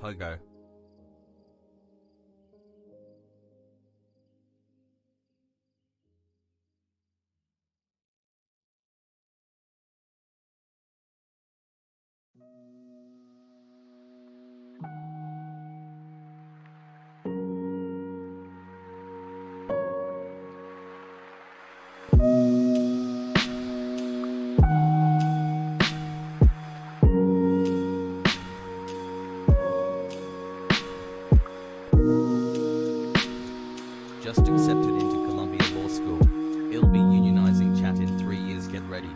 pogo. Just accepted into Columbia Law School. It'll be unionizing chat in 3 years, get ready.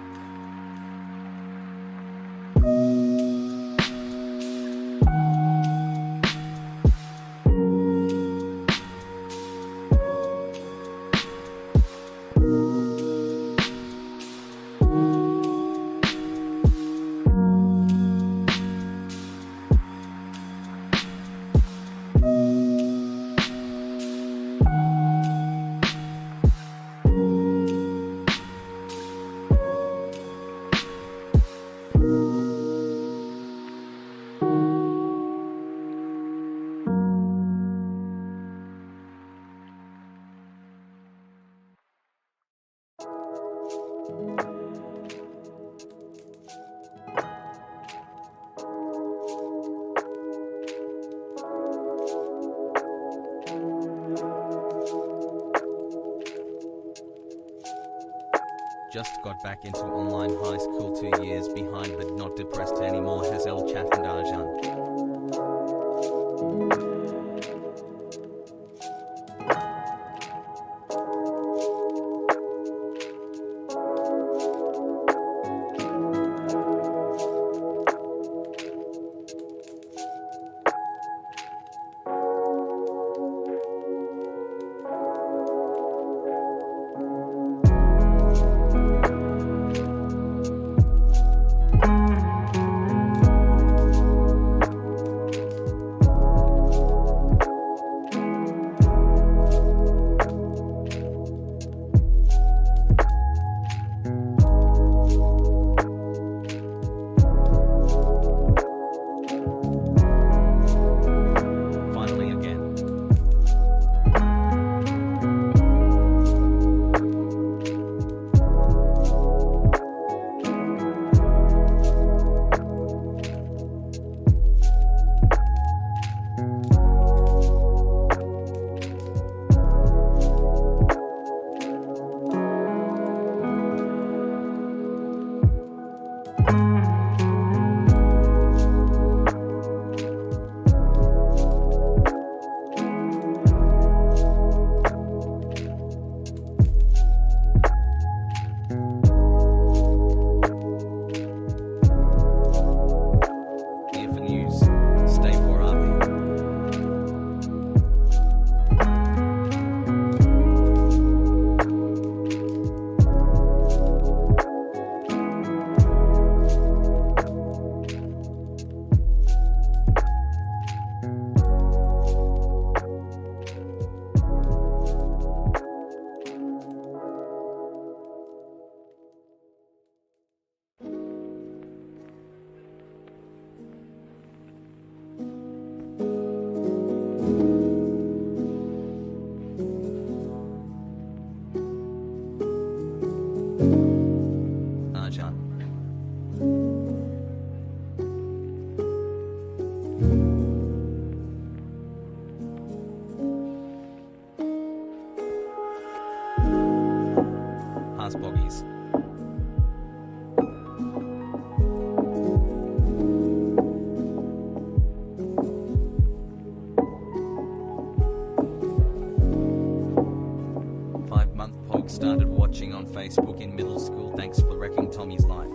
Just got back into online high school, 2 years behind but not depressed anymore. Hazel chat and Arjan. Boggies. Five-month Pog started watching on Facebook in middle school. Thanks for wrecking Tommy's life.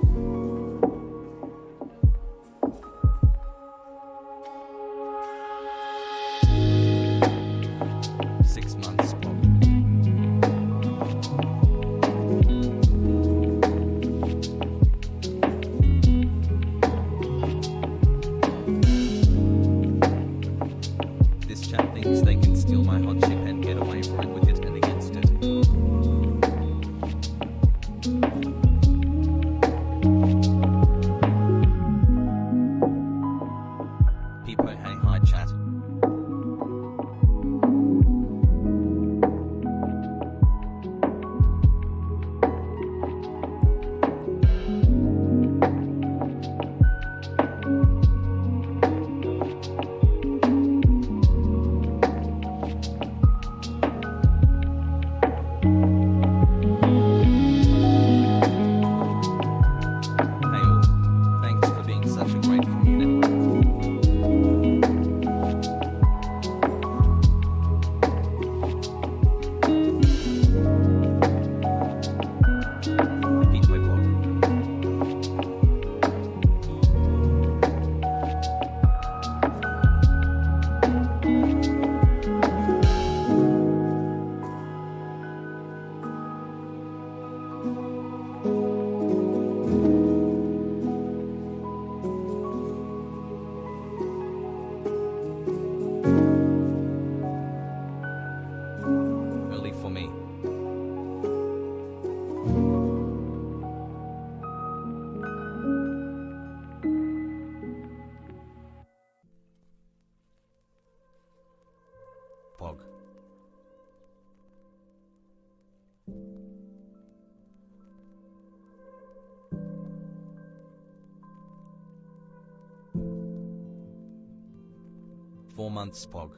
4 months Pog.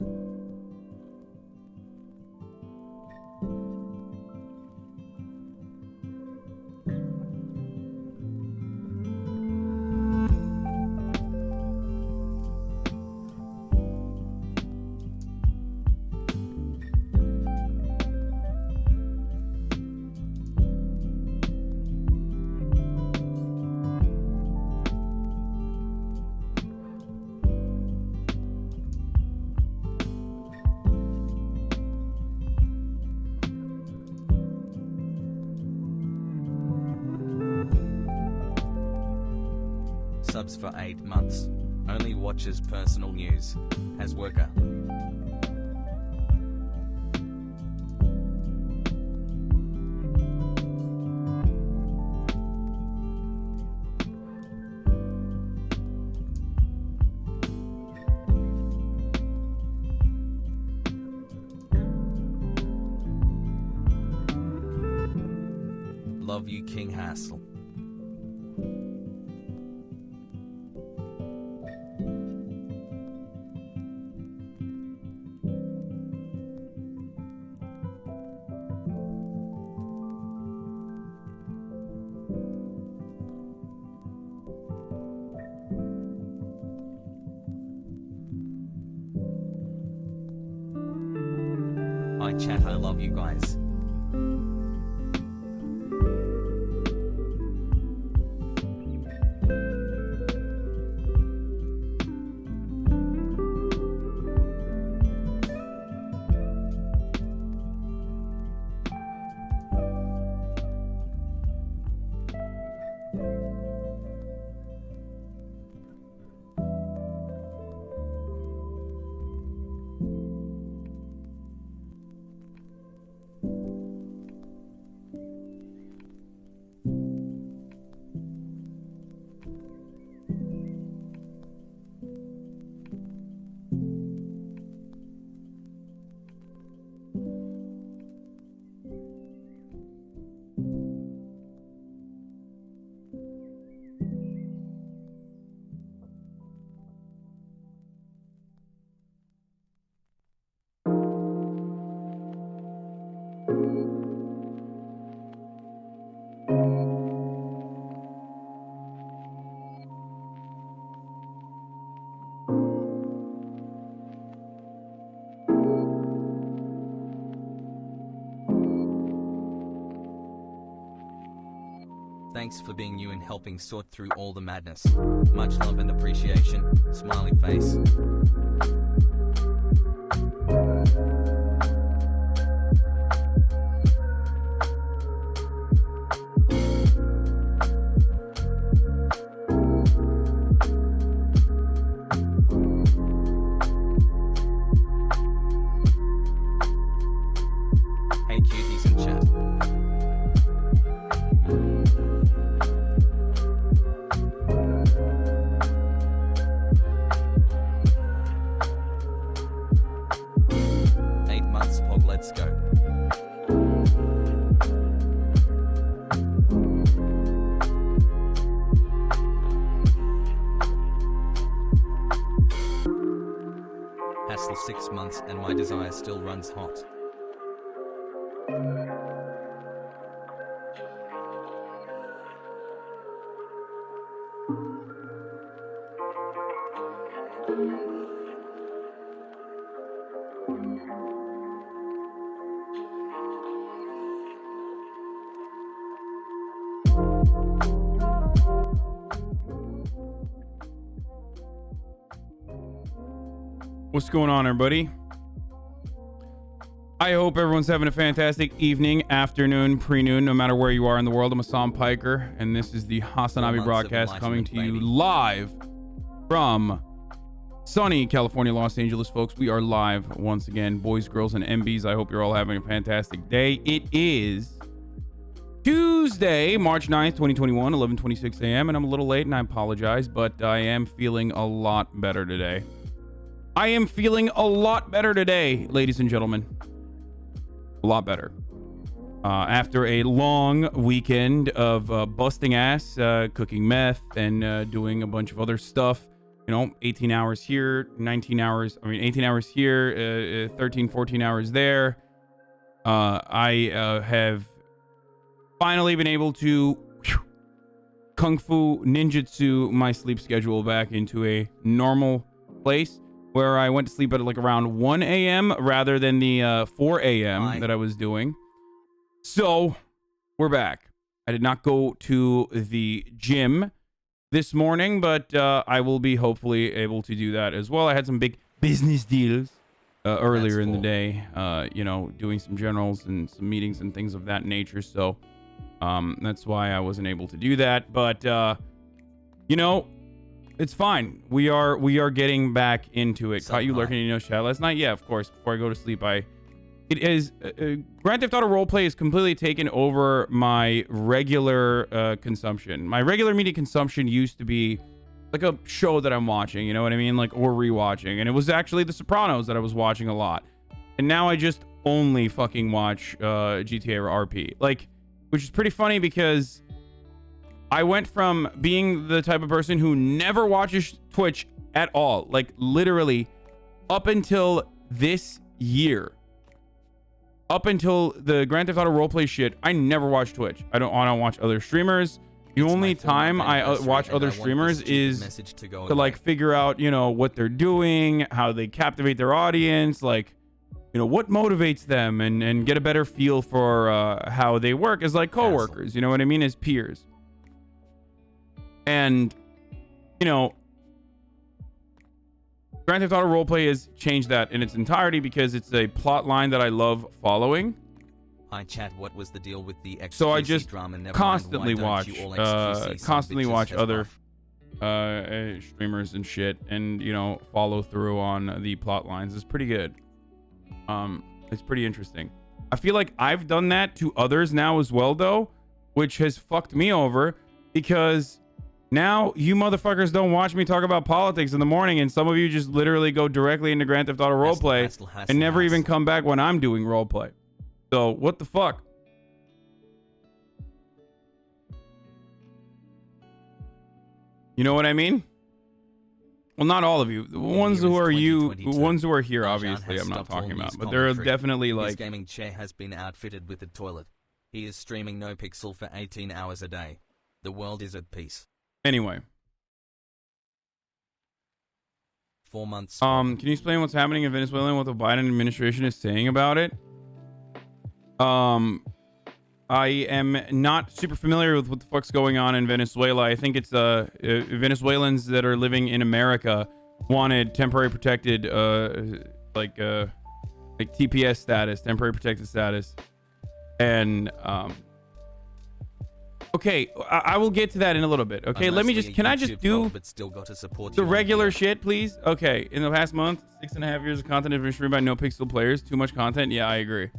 Subs for 8 months. Only watches personal news. Has worker. Love you, King Hassel. Hi chat, I love you guys. Thanks for being you and helping sort through all the madness. Much love and appreciation. Smiley face. Hey cuties in chat. Let's go. Hassle 6 months and my desire still runs hot. What's going on, everybody? I hope everyone's having a fantastic evening, afternoon, pre-noon, no matter where you are in the world. I'm Hasan Piker, and this is the HasanAbi broadcast coming to you live from sunny California, Los Angeles, folks. We are live once again, boys, girls, and MBs. I hope you're all having a fantastic day. It is Tuesday, March 9th, 2021, 11:26 a.m., and I'm a little late, and I apologize, but I am feeling a lot better today. I am feeling a lot better today, ladies and gentlemen. A lot better. After a long weekend of busting ass, cooking meth, and doing a bunch of other stuff, 18 hours here, 19 hours, 18 hours here, 13, 14 hours there. I have finally been able to kung fu ninjutsu my sleep schedule back into a normal place where I went to sleep at like around 1 a.m. rather than the 4 a.m. that I was doing. So we're back. I did not go to the gym this morning, but I will be hopefully able to do that as well. I had some big business deals earlier in the day, doing some generals and some meetings and things of that nature. So that's why I wasn't able to do that. But it's fine. We are getting back into it. Caught you lurking in chat last night. Yeah, of course. Before I go to sleep, it is Grand Theft Auto roleplay is completely taken over my regular consumption. My regular media consumption used to be like a show that I'm watching, you know what I mean? Like, or rewatching. And it was actually The Sopranos that I was watching a lot. And now I just only fucking watch GTA or RP. Like, which is pretty funny because I went from being the type of person who never watches Twitch at all, like literally up until this year, up until the Grand Theft Auto roleplay shit, I never watch Twitch. I don't watch other streamers. The only time I watch other streamers is to like figure out, what they're doing, how they captivate their audience, like, what motivates them, and get a better feel for how they work as like coworkers, you know what I mean, as peers. And, Grand Theft Auto roleplay has changed that in its entirety because it's a plot line that I love following. Hi chat, what was the deal with the XQC so I just drama? constantly watch other streamers and shit, and follow through on the plot lines. It's pretty good. It's pretty interesting. I feel like I've done that to others now as well, though, which has fucked me over because now you motherfuckers don't watch me talk about politics in the morning, and some of you just literally go directly into Grand Theft Auto roleplay and never even come back when I'm doing roleplay. So what the fuck? You know what I mean? Well, not all of you. The ones who are here, obviously, I'm not talking about. But there are definitely like... His gaming chair has been outfitted with a toilet. He is streaming No Pixel for 18 hours a day. The world is at peace. Anyway. 4 months. Can you explain what's happening in Venezuela and what the Biden administration is saying about it? I am not super familiar with what the fuck's going on in Venezuela. I think it's Venezuelans that are living in America wanted temporary protected like TPS status, temporary protected status. And okay, I will get to that in a little bit. Okay, let me just can I just do the regular shit, please? Okay, in the past month, 6.5 years of content has been streamed by No Pixel players. Too much content? Yeah, I agree.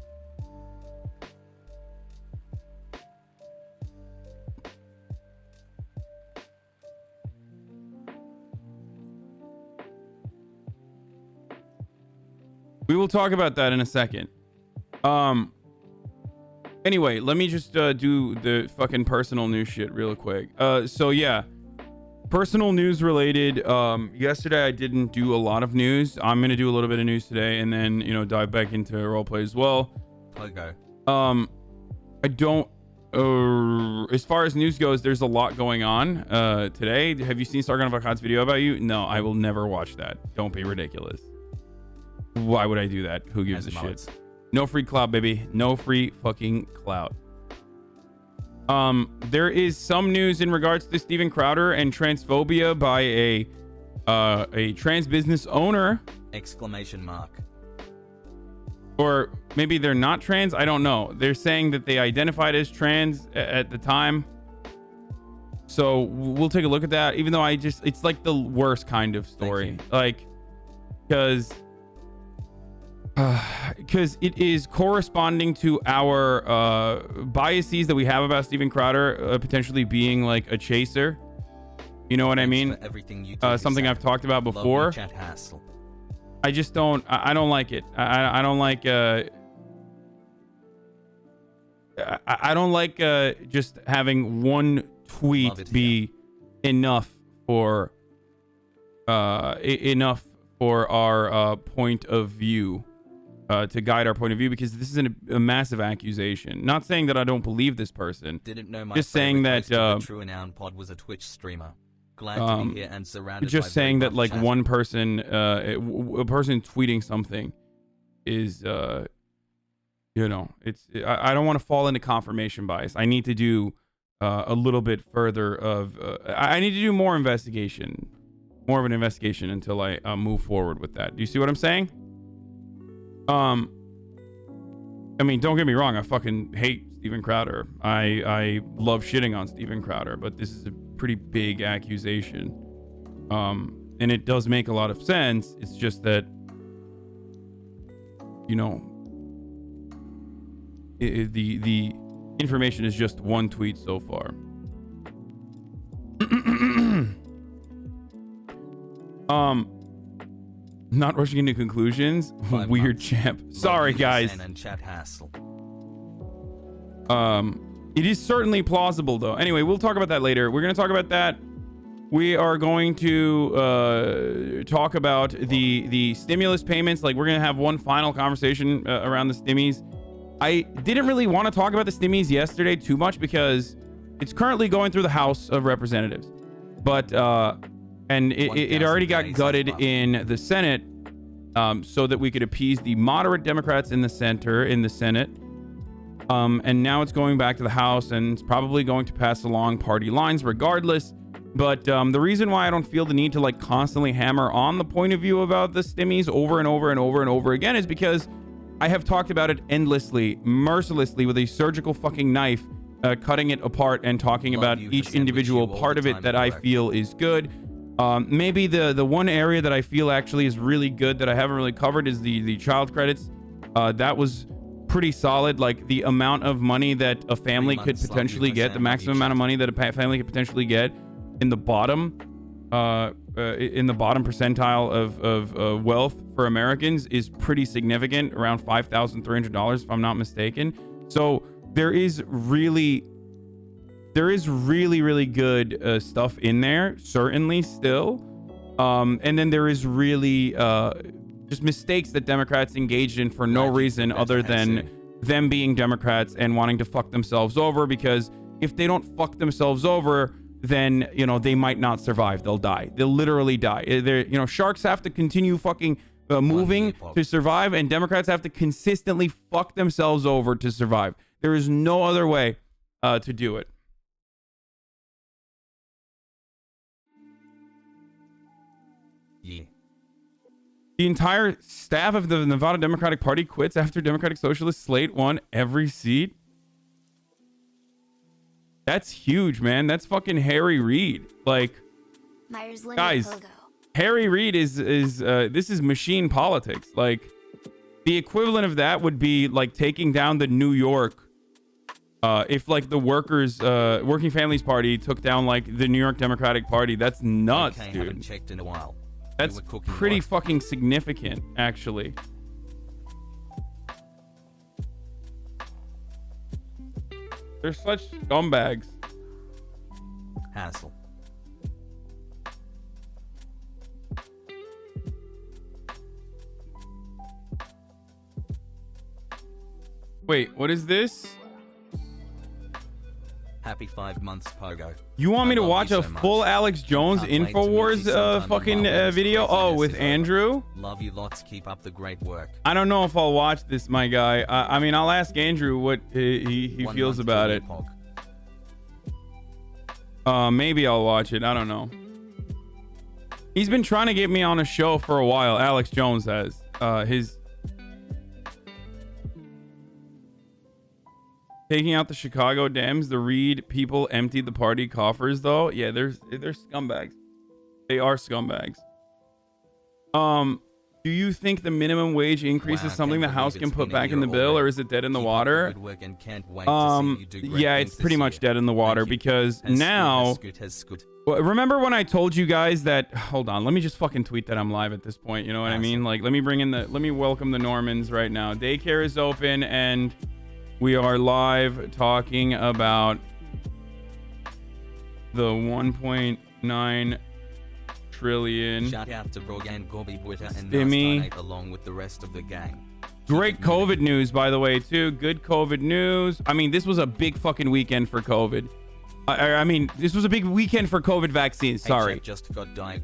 We will talk about that in a second. Anyway, let me just do the fucking personal news shit real quick. So yeah, personal news related. Yesterday I didn't do a lot of news. I'm gonna do a little bit of news today, and then dive back into roleplay as well. Okay. I don't. As far as news goes, there's a lot going on today. Have you seen Sargon of Akkad's video about you? No, I will never watch that. Don't be ridiculous. Why would I do that? Who gives a shit? No free clout, baby. No free fucking clout. There is some news in regards to Steven Crowder and transphobia by a trans business owner. Exclamation mark. Or maybe they're not trans. I don't know. They're saying that they identified as trans at the time. So we'll take a look at that. Even though it's like the worst kind of story. Like, because it is corresponding to our biases that we have about Steven Crowder potentially being like a chaser. You know what I mean? Something I've talked about before. I just don't. I don't like it. I don't like. I don't like just having one tweet be enough for enough for our point of view, to guide our point of view, because this is a massive accusation. Not saying that I don't believe this person. Didn't know my just saying that True Renown Pod was a Twitch streamer. Glad to be here and surrounded just by saying that like chat. one person, a person tweeting something is, you know, I don't want to fall into confirmation bias. I need to do a little bit further of, I need to do more of an investigation until I move forward with that. Do you see what I'm saying? I mean, don't get me wrong. I fucking hate Steven Crowder. I love shitting on Steven Crowder, but this is a pretty big accusation. And it does make a lot of sense. It's just that, you know, the information is just one tweet so far. Not rushing into conclusions. Weird champ. Sorry, guys. And chat hassle. It is certainly plausible, though. Anyway, we'll talk about that later. We're going to talk about that. We are going to talk about the stimulus payments. Like, we're going to have one final conversation around the stimmies. I didn't really want to talk about the stimmies yesterday too much because it's currently going through the House of Representatives. But, and it already got gutted in the Senate, so that we could appease the moderate Democrats in the Senate. And now it's going back to the House, and it's probably going to pass along party lines regardless. But the reason why I don't feel the need to like constantly hammer on the point of view about the stimmies over and over and over and over again is because I have talked about it endlessly, mercilessly, with a surgical fucking knife, cutting it apart and talking about each individual part of it that I feel is good. Maybe the one area that I feel actually is really good that I haven't really covered is the child credits. That was pretty solid. Like the amount of money that a family could potentially get, the maximum amount of money that a family could potentially get in the bottom percentile of wealth for Americans is pretty significant, around $5,300 if I'm not mistaken. So there is really good stuff in there, certainly still. And then there is really just mistakes that Democrats engaged in for no reason other than them being Democrats and wanting to fuck themselves over, because if they don't fuck themselves over, then, you know, they might not survive. They'll die. They'll literally die. You know, sharks have to continue fucking moving to survive, and Democrats have to consistently fuck themselves over to survive. There is no other way to do it. Yeah. The entire staff of the Nevada Democratic Party quits after Democratic Socialist slate won every seat. That's huge, man. That's fucking Harry Reid. Like, Meyers Leonard guys, logo. Harry Reid is this is machine politics. Like, the equivalent of that would be like taking down the New York. If like the Working Families Party took down like the New York Democratic Party. That's nuts, Okay, dude. haven't checked in a while. That's pretty fucking significant, actually. They're such scumbags. Hassle. Wait, what is this? Happy 5 months, Pogo. You want me to watch a so full much. Alex Jones Can't wait to meet you InfoWars sometime fucking on my Wednesday video? Oh, with Wednesday. Andrew? Love you lots. Keep up the great work. I don't know if I'll watch this, my guy. I mean, I'll ask Andrew what he 1 feels month about to it. Pog. Maybe I'll watch it. I don't know. He's been trying to get me on a show for a while. Alex Jones has. Taking out the Chicago Dems, the Reid people emptied the party coffers, though. Yeah, they're scumbags. They are scumbags. Do you think the minimum wage increase is something the House can put back in the bill, or is it dead in the water? Yeah, it's pretty much dead in the water because now. Remember when I told you guys that? Hold on, let me just fucking tweet that I'm live at this point. You know what I mean? Like, let me welcome the Normans right now. Daycare is open and we are live talking about the $1.9 trillion. Shout out to Brog and Gorby Twitter and Stimmy. Nasty along with the rest of the gang. Great COVID news, by the way, too. Good COVID news. I mean, this was a big fucking weekend for COVID. I mean, this was a big weekend for COVID vaccines. Sorry.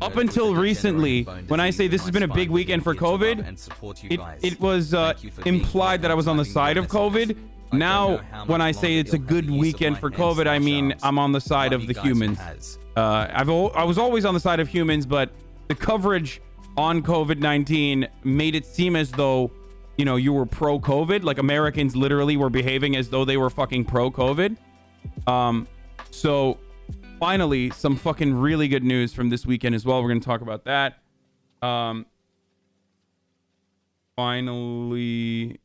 Up until recently, when I say this has been a big weekend for COVID, it was implied that I was on the side of COVID. Now, when I say it's a good weekend for COVID, I mean I'm on the side of the humans. I was always on the side of humans, but the coverage on COVID-19 made it seem as though, you know, you were pro-COVID. Like Americans literally were behaving as though they were fucking pro-COVID. So finally, some fucking really good news from this weekend as well. We're going to talk about that. Finally,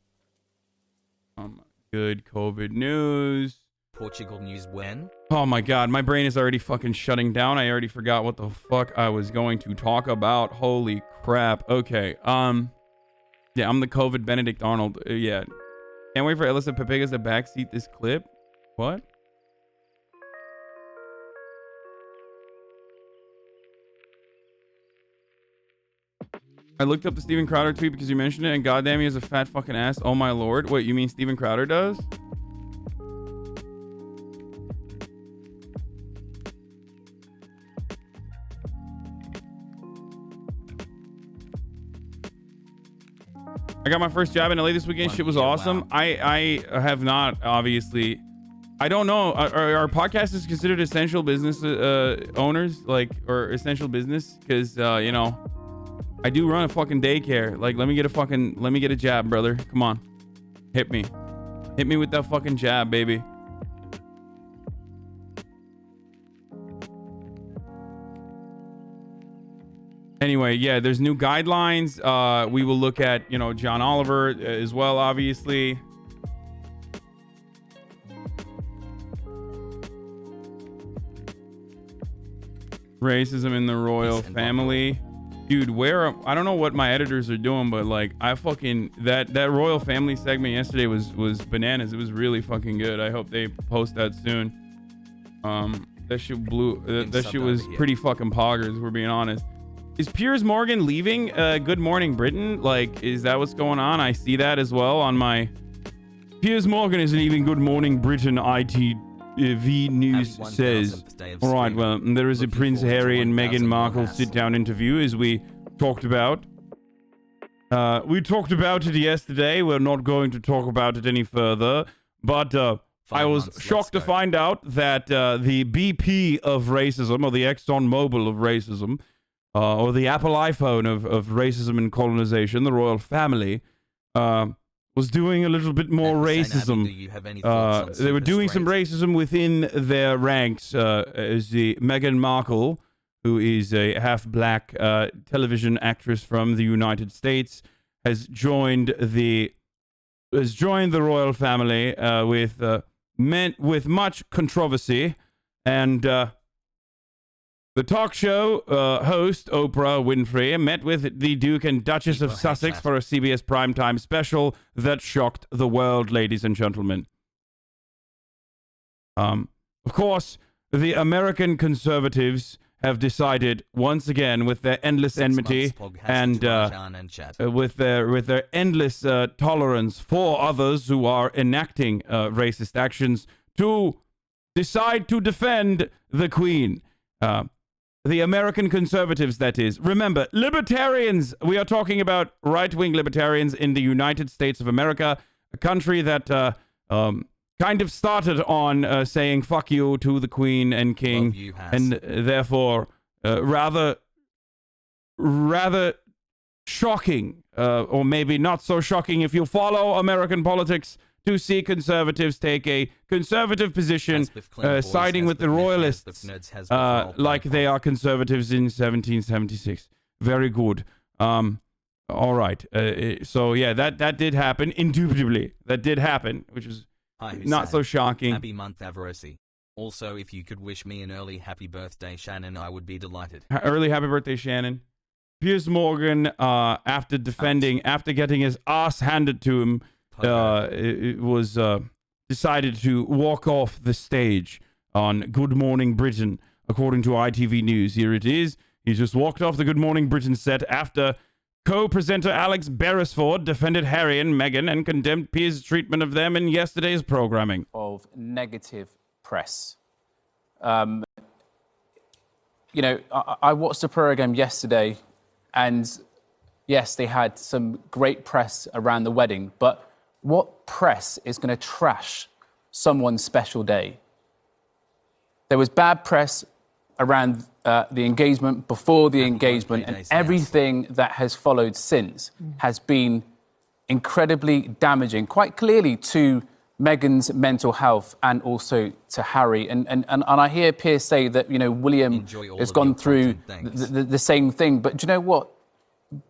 good COVID news. Portugal news when? Oh my God, my brain is already fucking shutting down. I already forgot what the fuck I was going to talk about. Holy crap. Okay. Yeah, I'm the COVID Benedict Arnold. Yeah. Can't wait for Elisa Pepegas to backseat this clip. What? I looked up the Steven Crowder tweet because you mentioned it, and goddamn, he has a fat fucking ass. Oh my lord. Wait, you mean Steven Crowder does? I got my first job in LA this weekend. Shit was awesome. Wow. I have not, obviously. I don't know. Are podcasts considered essential business owners, like, or essential business? Because you know, I do run a fucking daycare. Like, let me get a jab, brother. Come on, hit me with that fucking jab, baby. Anyway, yeah, there's new guidelines. We will look at, you know, John Oliver as well, obviously. Racism in the royal family. Dude, I don't know what my editors are doing, but like I fucking that royal family segment yesterday was bananas. It was really fucking good. I hope they post that soon. That shit blew. That shit was pretty fucking poggers, if we're being honest. Is Piers Morgan leaving Good Morning Britain? Like, is that what's going on? I see that as well on my... Piers Morgan is leaving Good Morning Britain, ITV News says. All right, well, there is a Prince Harry and Meghan Markle sit-down interview, as we talked about. We talked about it yesterday. We're not going to talk about it any further. But I was shocked to find out that the BP of racism, or the ExxonMobil of racism, or the Apple iPhone of racism and colonization, the royal family, was doing a little bit more racism. They were doing some racism within their ranks, as the Meghan Markle, who is a half-black television actress from the United States, has joined the royal family with much controversy, and the talk show host, Oprah Winfrey, met with the Duke and Duchess of Sussex for a CBS primetime special that shocked the world, ladies and gentlemen. Of course, the American conservatives have decided once again, with their endless enmity and with their endless tolerance for others who are enacting racist actions, to decide to defend the Queen. The American conservatives, that is. Remember, libertarians, we are talking about right-wing libertarians in the United States of America, a country that kind of started on saying fuck you to the Queen and King, and therefore rather shocking, or maybe not so shocking if you follow American politics, to see conservatives take a conservative position, siding with the royalists, like they are conservatives in 1776. Very good. All right. So yeah, that did happen. Indubitably, that did happen, which is not so shocking. Happy month, Avarossi. Also, if you could wish me an early happy birthday, Shannon, I would be delighted. Early happy birthday, Shannon. Piers Morgan, after getting his ass handed to him, it was decided to walk off the stage on Good Morning Britain, according to ITV News. Here it is. He just walked off the Good Morning Britain set after co-presenter Alex Beresford defended Harry and Meghan and condemned Piers' treatment of them in yesterday's programming. Of negative press. You know, I watched the program yesterday, and yes, they had some great press around the wedding, but what press is going to trash someone's special day? There was bad press around the engagement, before the engagement, and everything that has followed since has been incredibly damaging, quite clearly to Meghan's mental health and also to Harry. And I hear Piers say that, you know, William has gone through the same thing. But do you know what?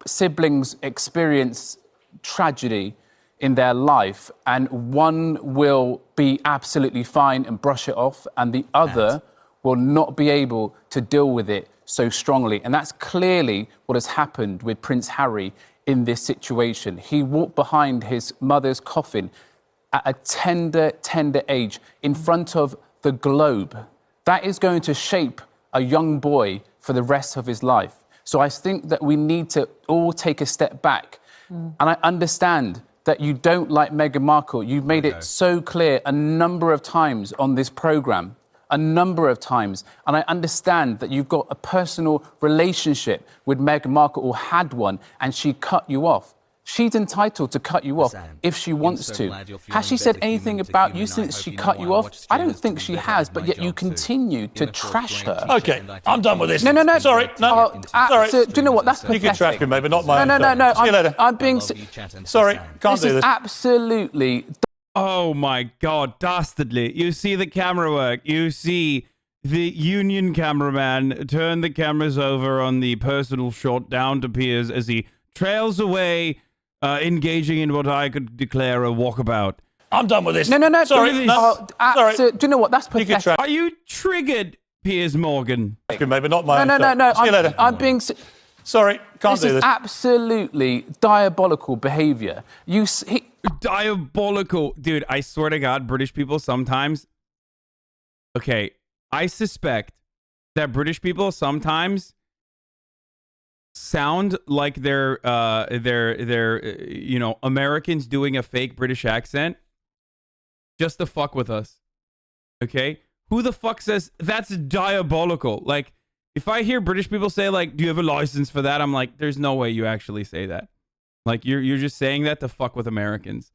Siblings experience tragedy in their life, and one will be absolutely fine and brush it off, and the other will not be able to deal with it so strongly. And that's clearly what has happened with Prince Harry in this situation. He walked behind his mother's coffin at a tender age in front of the globe. That is going to shape a young boy for the rest of his life. So I think that we need to all take a step back. And I understand that you don't like Meghan Markle. You've made it so clear a number of times on this programme. A number of times. And I understand that you've got a personal relationship with Meghan Markle, or had one, and she cut you off. She's entitled to cut you off if she wants to. Has she said anything about you since she cut you off? I don't think she has, but yet you continue to trash her. OK, I'm done with this. No. Sorry, no. Sorry. Do you know what? That's pathetic. You can trash me, maybe not my No. See you later. I'm being... Sorry, can't do this. Absolutely... Oh my God, dastardly. You see the camera work. You see the union cameraman turn the cameras over on the personal shot down to Piers as he trails away, engaging in what I could declare a walkabout. I'm done with this. No. Sorry, Sorry. Do you know what? That's pathetic. Are you triggered, Piers Morgan? Maybe not my No. See you later. I'm being... Sorry, can't do This is this. absolutely diabolical behaviour. Diabolical. Dude, I swear to God, British people sometimes... Okay, I suspect that British people sometimes sound like they're you know, Americans doing a fake British accent just to fuck with us. Okay? Who the fuck says that's diabolical? Like, if I hear British people say, like, do you have a license for that? I'm like, there's no way you actually say that. Like, you're just saying that to fuck with Americans.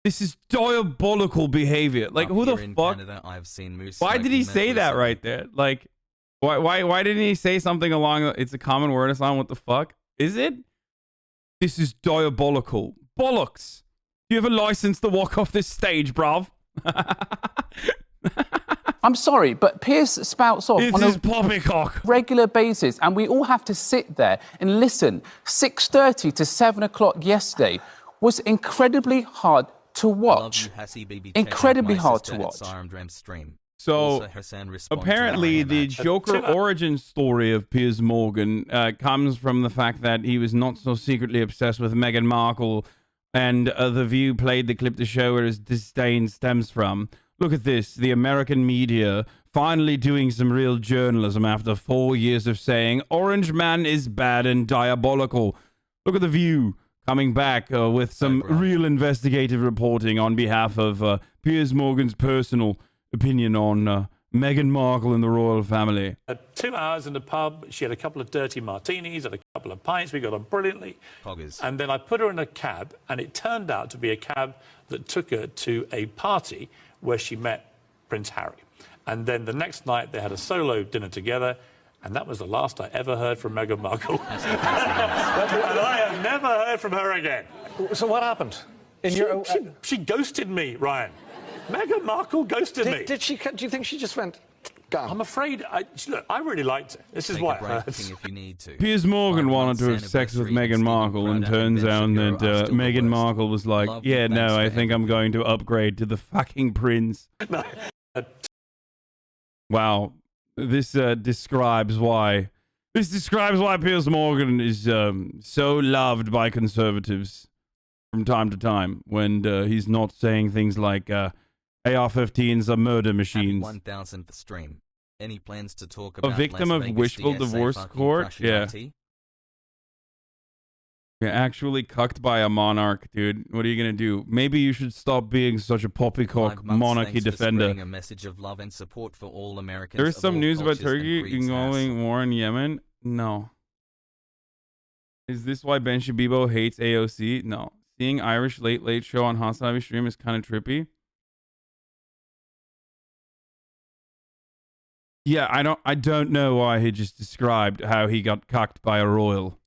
This is diabolical behavior. Like, who the fuck? Canada, I've seen moose why did he say that right there? Like, why didn't he say something along, it's a common word, Hasan, what the fuck? Is it? This is diabolical. Bollocks. Do you have a license to walk off this stage, bruv? I'm sorry, but Piers spouts off on a poppycock regular basis, and we all have to sit there and listen. 6:30 to 7 o'clock yesterday was incredibly hard to watch. Incredibly hard to watch. So, apparently the Joker origin story of Piers Morgan comes from the fact that he was not so secretly obsessed with Meghan Markle, and The View played the clip to show where his disdain stems from. Look at this, the American media finally doing some real journalism after 4 years of saying Orange Man is bad and diabolical. Look at The View coming back with some real investigative reporting on behalf of Piers Morgan's personal opinion on Meghan Markle and the royal family. 2 hours in the pub, she had a couple of dirty martinis and a couple of pints, we got on brilliantly. And then I put her in a cab, and it turned out to be a cab that took her to a party where she met Prince Harry. And then the next night they had a solo dinner together, and that was the last I ever heard from Meghan Markle. And I have never heard from her again. So what happened? She ghosted me, Ryan. Meghan Markle ghosted me. Did she? Do you think she just went? Gone? I'm afraid. Look, I really liked her. This is why it hurts. If you need to. Piers Morgan wanted to have sex with Meghan Markle, and turns out that Meghan Markle was like, yeah, no, I think I'm going to upgrade to the fucking prince. Wow. This describes why. This describes why Piers Morgan is so loved by conservatives from time to time, when he's not saying things like AR-15s are murder machines. 1000th stream. Any plans to talk A about victim Las of Vegas wishful DSA divorce fucking court? crushing Yeah. IT? You're actually cucked by a monarch, dude. What are you gonna do? Maybe you should stop being such a poppycock 5 months, monarchy thanks for defender. spreading a message of love and support for all Americans. There's of some all news about cultures and Turkey creeds, involving war in Yemen. No. Is this why Ben Shabibo hates AOC? No. Seeing Irish Late Late Show on HasanAbi stream is kind of trippy. Yeah, I don't know why he just described how he got cucked by a royal.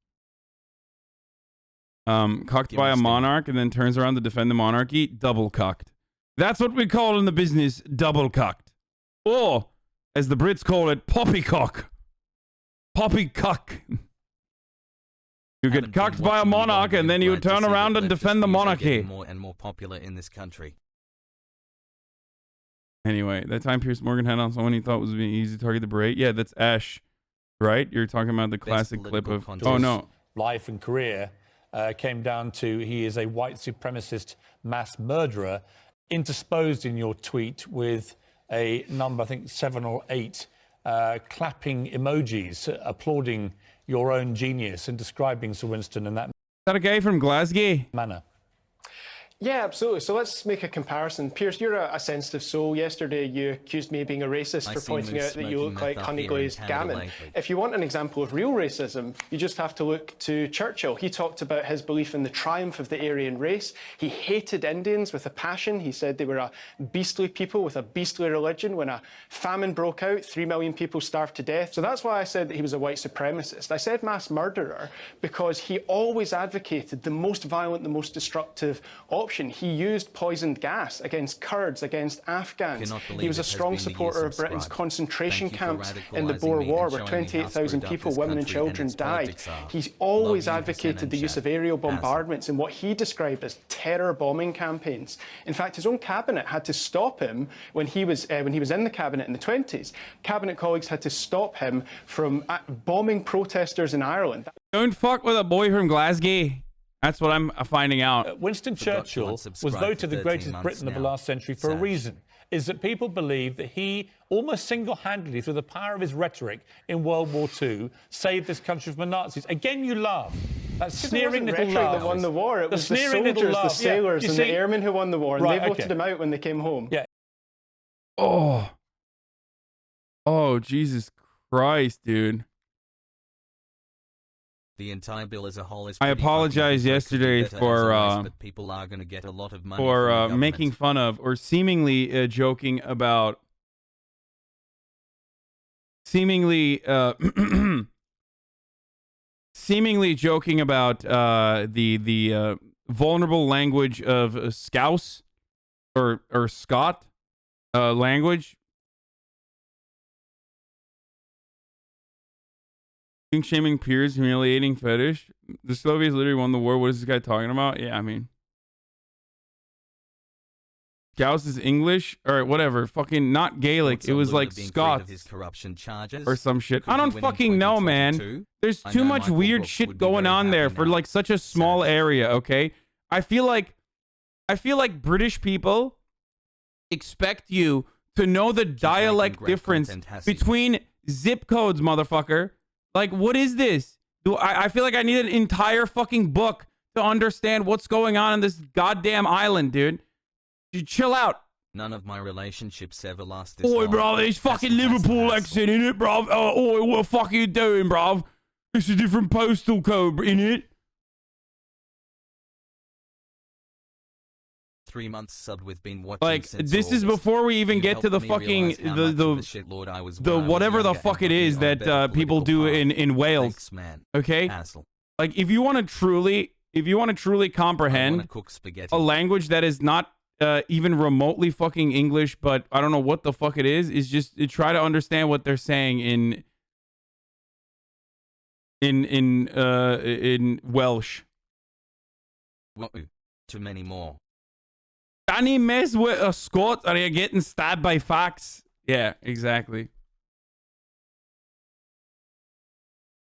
Cucked by a monarch and then turns around to defend the monarchy. Double cucked. That's what we call in the business double cucked. Or, as the Brits call it, poppycock. Poppycock. You get cucked by a monarch and then you turn around and defend the monarchy. More and more popular in this country. Anyway, that time Piers Morgan had on someone he thought was being easy to target the berate. Yeah, that's Ash, right? You're talking about the classic clip of... Oh, no. Life and career came down to he is a white supremacist mass murderer, intersposed in your tweet with a number, I think 7 or 8, clapping emojis applauding your own genius and describing Sir Winston in that a guy from Glasgow? manner. Yeah, absolutely. So let's make a comparison. Piers, you're a sensitive soul. Yesterday, you accused me of being a racist for pointing out that you look like honey-glazed gammon. If you want an example of real racism, you just have to look to Churchill. He talked about his belief in the triumph of the Aryan race. He hated Indians with a passion. He said they were a beastly people with a beastly religion. When a famine broke out, 3 million people starved to death. So that's why I said that he was a white supremacist. I said mass murderer because he always advocated the most violent, the most destructive option. He used poisoned gas against Kurds, against Afghans. He was a strong supporter of Britain's concentration camps in the Boer War, where 28,000 people, women and children, died. He always advocated the use of aerial bombardments in what he described as terror bombing campaigns. In fact, his own cabinet had to stop him when he was in the cabinet in the 20s. Cabinet colleagues had to stop him from bombing protesters in Ireland. Don't fuck with a boy from Glasgow. That's what I'm finding out. Winston Churchill was voted the greatest Briton of the last century for a reason. Is that people believe that he almost single-handedly, through the power of his rhetoric in World War II, saved this country from the Nazis. Again, you laugh. That sneering little laugh. That won the war. It was the soldiers, the sailors, and the airmen who won the war, and they voted him out when they came home. Yeah. Oh, Jesus Christ, dude. The entire bill as a whole is... I apologize yesterday for people are going to get a lot of money for making fun of or seemingly joking about seemingly joking about the vulnerable language of Scouse or Scot language. Shaming Piers, humiliating fetish. The Slovians literally won the war. What is this guy talking about? Yeah, I mean, Gauss is English or whatever. Fucking not Gaelic. It was like Scots or some shit. I don't fucking know, man. There's too much weird shit going on there for like such a small area. Okay, I feel like British people expect you to know the dialect difference between zip codes, motherfucker. Like, what is this? I feel like I need an entire fucking book to understand what's going on in this goddamn island, dude. You chill out. None of my relationships ever last this long. Oi, bro, there's fucking Liverpool accent in it, bro. Oi, what the fuck are you doing, bro? It's a different postal code in it. 3 months subbed with been watching like this is before we even get to the fucking the whatever the fuck it is that people do in Wales. Thanks, man. Okay, Hassle. like if you want to truly comprehend a language that is not even remotely fucking English, but I don't know what the fuck it is just try to understand what they're saying in Welsh. Too many more. Can he mess with a Scot or are you getting stabbed by facts? Yeah, exactly.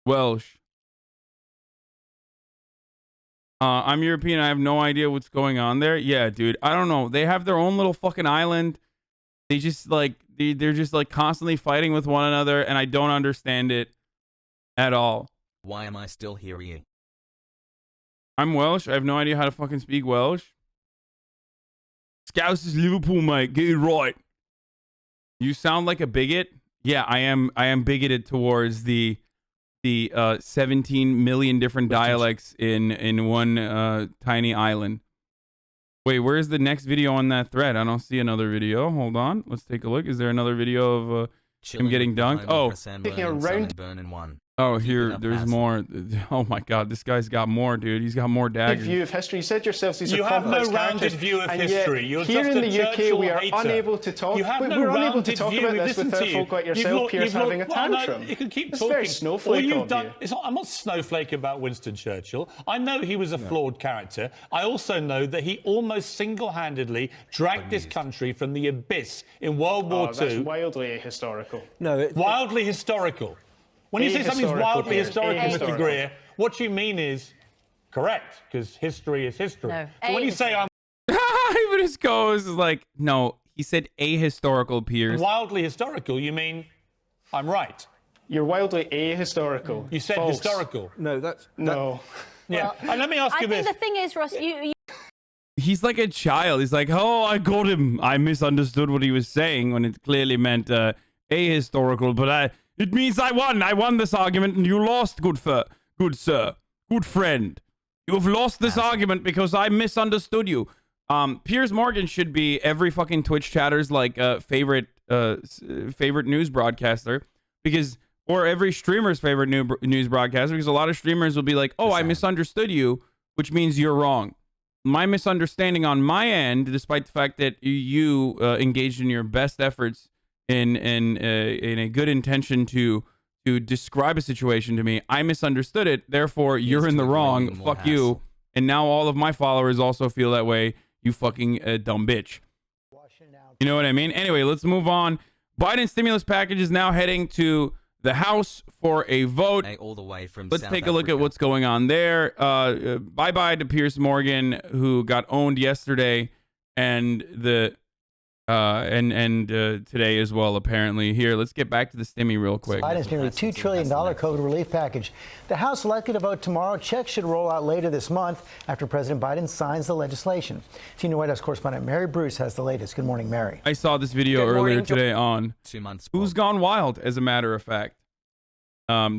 Welsh. I'm European. I have no idea what's going on there. Yeah, dude. I don't know. They have their own little fucking island. They just like they're just like constantly fighting with one another, and I don't understand it at all. Why am I still here? I'm Welsh. I have no idea how to fucking speak Welsh. Scouse is Liverpool, mate. Get it right. You sound like a bigot. Yeah, I am bigoted towards the 17 million different dialects in one tiny island. Wait, where's the next video on that thread? I don't see another video. Hold on. Let's take a look. Is there another video of him getting dunked? Oh. Taking a round. Oh, here, there's more. Oh my God, this guy's got more, dude. He's got more daggers. View of history. You said yourselves these you are have no complex rounded characters, view of and history. Yet, You're here just in the UK, we are hater. unable to talk. You have no we're unable to rounded talk view. about this Listen without to folk like You've yourself, looked- Piers, you've having a looked- well, no, tantrum. you can keep It's talking. very snowflake All you've of done, you. it's not, I'm not snowflake about Winston Churchill. I know he was a flawed character. I also know that he almost single-handedly dragged this country from the abyss in World War II. That's wildly ahistorical. No, Wildly historical. When you say something's wildly historical, Mr. Greer, what you mean is correct, because history is history. No, so when you say I'm Even his co-host is like, no, he said ahistorical, Piers. wildly historical, you mean I'm right. You're wildly ahistorical. You said False. historical. no, that's No. Yeah. And let me ask I you think this. the thing is, Ross, you He's like a child. He's like, oh, I got him. I misunderstood what he was saying when it clearly meant ahistorical, but it means I won. I won this argument and you lost, good sir, good friend. You have lost this argument because I misunderstood you. Piers Morgan should be every fucking Twitch chatter's like favorite news broadcaster, because, or every streamer's favorite news broadcaster, because a lot of streamers will be like, oh, I misunderstood you, which means you're wrong. My misunderstanding on my end, despite the fact that you engaged in your best efforts in a good intention to describe a situation to me, I misunderstood it. Therefore, you're in the wrong. Fuck you. And now all of my followers also feel that way. You fucking dumb bitch. You know what I mean? Anyway, let's move on. Biden's stimulus package is now heading to the House for a vote. All the way from Let's South take a look Africa. at what's going on there. Bye-bye to Piers Morgan, who got owned yesterday, and the today as well, apparently. Here, let's get back to the stimmy real quick. Biden's nearly $2 trillion COVID relief package. The House likely to vote tomorrow. Checks should roll out later this month after President Biden signs the legislation. Senior White House correspondent Mary Bruce has the latest. Good morning, Mary. I saw this video earlier today on 2 months. Who's Gone Wild, as a matter of fact.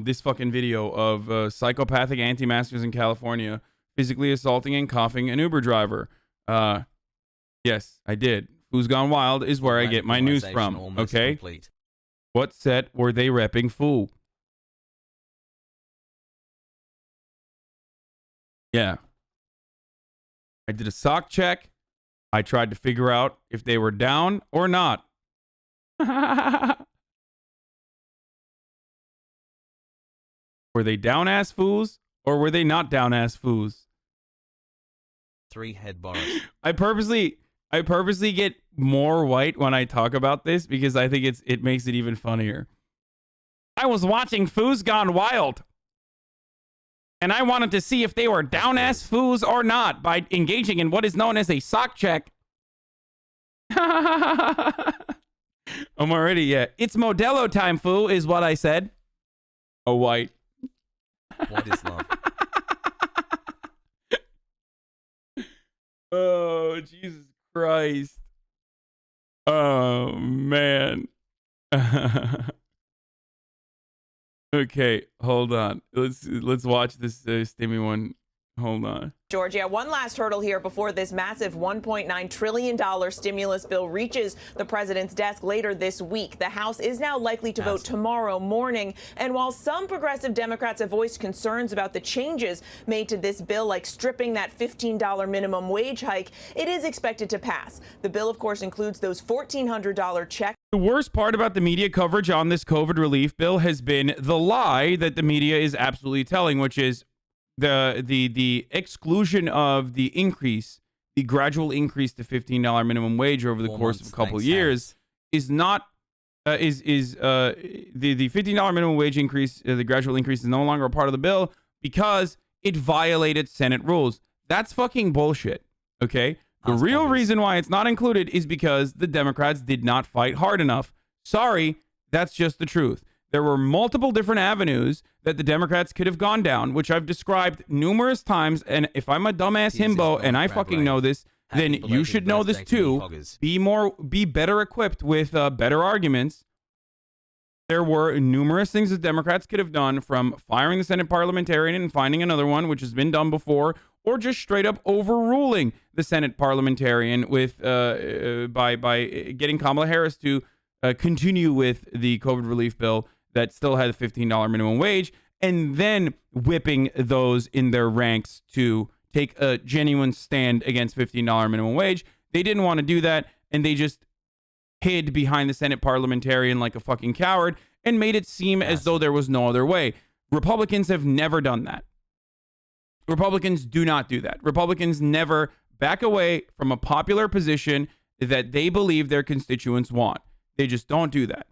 This fucking video of psychopathic anti-maskers in California physically assaulting and coughing an Uber driver. Yes, I did. Who's Gone Wild is where I get my news from, okay? Complete. What set were they repping Fool? Yeah. I did a sock check. I tried to figure out if they were down or not. Were they down-ass fools or were they not down-ass fools? 3 head Boris. I purposely get more white when I talk about this because I think it makes it even funnier. I was watching Foos Gone Wild, and I wanted to see if they were down-ass foos or not by engaging in what is known as a sock check. I'm already, yeah. It's Modelo time, foo, is what I said. Oh, white. What is love? Oh, Jesus Christ. Oh, man. Okay, hold on. Let's watch this stimmy one. Hold on. Georgia, one last hurdle here before this massive $1.9 trillion stimulus bill reaches the president's desk later this week. The House is now likely to vote tomorrow morning. And while some progressive Democrats have voiced concerns about the changes made to this bill, like stripping that $15 minimum wage hike, it is expected to pass. The bill, of course, includes those $1,400 checks. The worst part about the media coverage on this COVID relief bill has been the lie that the media is absolutely telling, which is the exclusion of the gradual increase to $15 minimum wage over the course of a couple of years is not the $15 minimum wage increase, the gradual increase is no longer a part of the bill because it violated Senate rules. That's fucking bullshit. Okay, The real reason why it's not included is because the Democrats did not fight hard enough. Sorry, that's just the truth. There were multiple different avenues that the Democrats could have gone down, which I've described numerous times. And if I'm a dumbass himbo and I fucking know this, then you should know this too. Be better equipped with better arguments. There were numerous things that Democrats could have done, from firing the Senate parliamentarian and finding another one, which has been done before, or just straight up overruling the Senate parliamentarian with by getting Kamala Harris to continue with the COVID relief bill that still had a $15 minimum wage, and then whipping those in their ranks to take a genuine stand against $15 minimum wage. They didn't want to do that, and they just hid behind the Senate parliamentarian like a fucking coward and made it seem as though there was no other way. Republicans have never done that. Republicans do not do that. Republicans never back away from a popular position that they believe their constituents want. They just don't do that.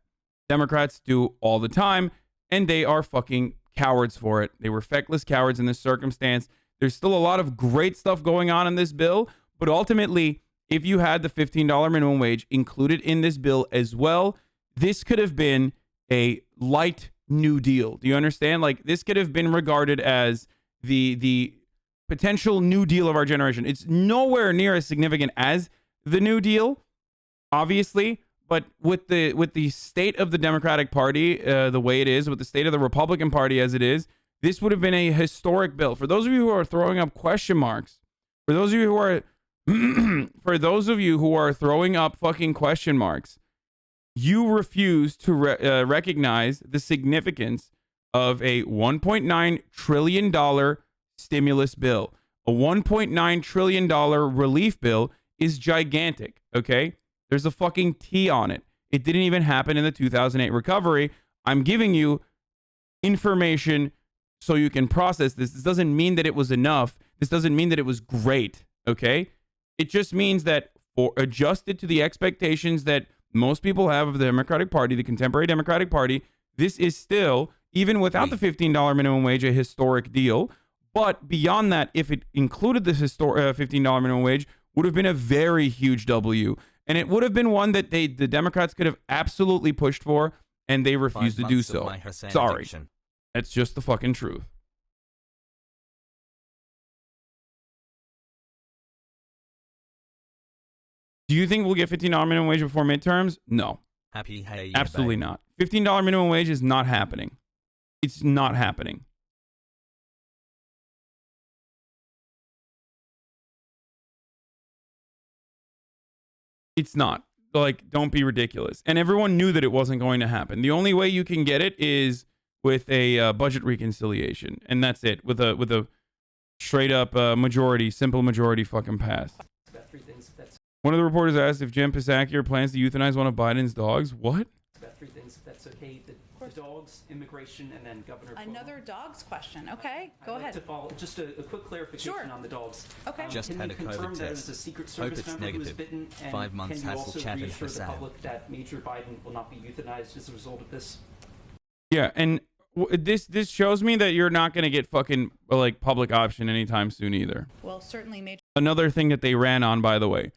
Democrats do all the time, and they are fucking cowards for it. They were feckless cowards in this circumstance. There's still a lot of great stuff going on in this bill, but ultimately, if you had the $15 minimum wage included in this bill as well, this could have been a light New Deal. Do you understand? Like, this could have been regarded as the potential New Deal of our generation. It's nowhere near as significant as the New Deal, obviously, but with the state of the Democratic Party the way it is, with the state of the Republican Party as it is, this would have been a historic bill. For those of you who are throwing up question marks, for those of you who are throwing up fucking question marks, you refuse to recognize the significance of a $1.9 trillion stimulus bill. A $1.9 trillion relief bill is gigantic, okay? There's a fucking T on it. It didn't even happen in the 2008 recovery. I'm giving you information so you can process this. This doesn't mean that it was enough. This doesn't mean that it was great, okay? It just means that for adjusted to the expectations that most people have of the Democratic Party, the contemporary Democratic Party, this is still, even without the $15 minimum wage, a historic deal. But beyond that, if it included this $15 minimum wage, would have been a very huge W. And it would have been one that the Democrats could have absolutely pushed for, and they refused to do so. Sorry. That's just the fucking truth. Do you think we'll get $15 minimum wage before midterms? No. Absolutely not. $15 minimum wage is not happening. It's not happening. It's not. Like, don't be ridiculous. And everyone knew that it wasn't going to happen. The only way you can get it is with a budget reconciliation, and that's it. With a straight up simple majority fucking pass. One of the reporters asked if Jen Psaki plans to euthanize one of Biden's dogs. What? About three things, if that's okay. The dogs, immigration, and then Governor. Another dogs question. Okay, go ahead. To follow, just a quick clarification on the dogs. Okay. Just had a COVID test. A Secret Hope Service it's member negative. Who was bitten, and 5 months hassle chat and Hasan. Hasan. The public that Major Biden will not be euthanized as a result of this. Yeah, and this shows me that you're not going to get fucking like public option anytime soon either. Well, certainly Major. Another thing that they ran on, by the way.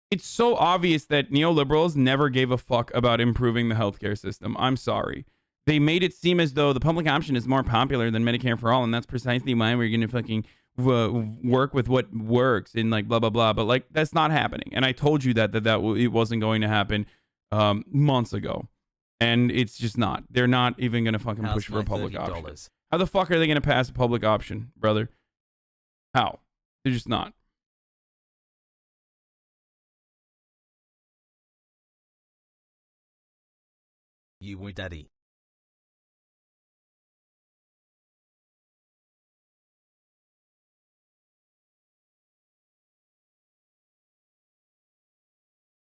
It's so obvious that neoliberals never gave a fuck about improving the healthcare system. I'm sorry. They made it seem as though the public option is more popular than Medicare for all, and that's precisely why we're going to fucking work with what works and like blah, blah, blah. But like, that's not happening. And I told you that it wasn't going to happen months ago. And it's just not. They're not even going to fucking push for a public option. How the fuck are they going to pass a public option, brother? How? They're just not. You were daddy.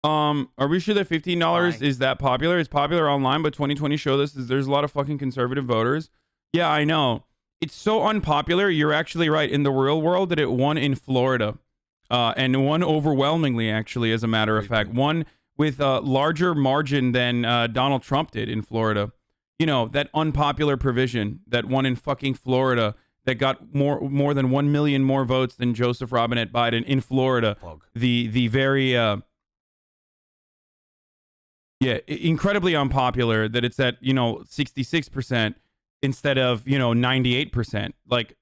Are we sure that $15 is that popular? It's popular online, but 2020 showed us there's a lot of fucking conservative voters. Yeah, I know. It's so unpopular. You're actually right. In the real world, that it won in Florida, and won overwhelmingly, actually, as a matter of fact. Won with a larger margin than Donald Trump did in Florida. You know, that unpopular provision that won in fucking Florida that got more than 1 million more votes than Joseph Robinette Biden in Florida. The very incredibly unpopular, that it's at 66% instead of 98%. Like,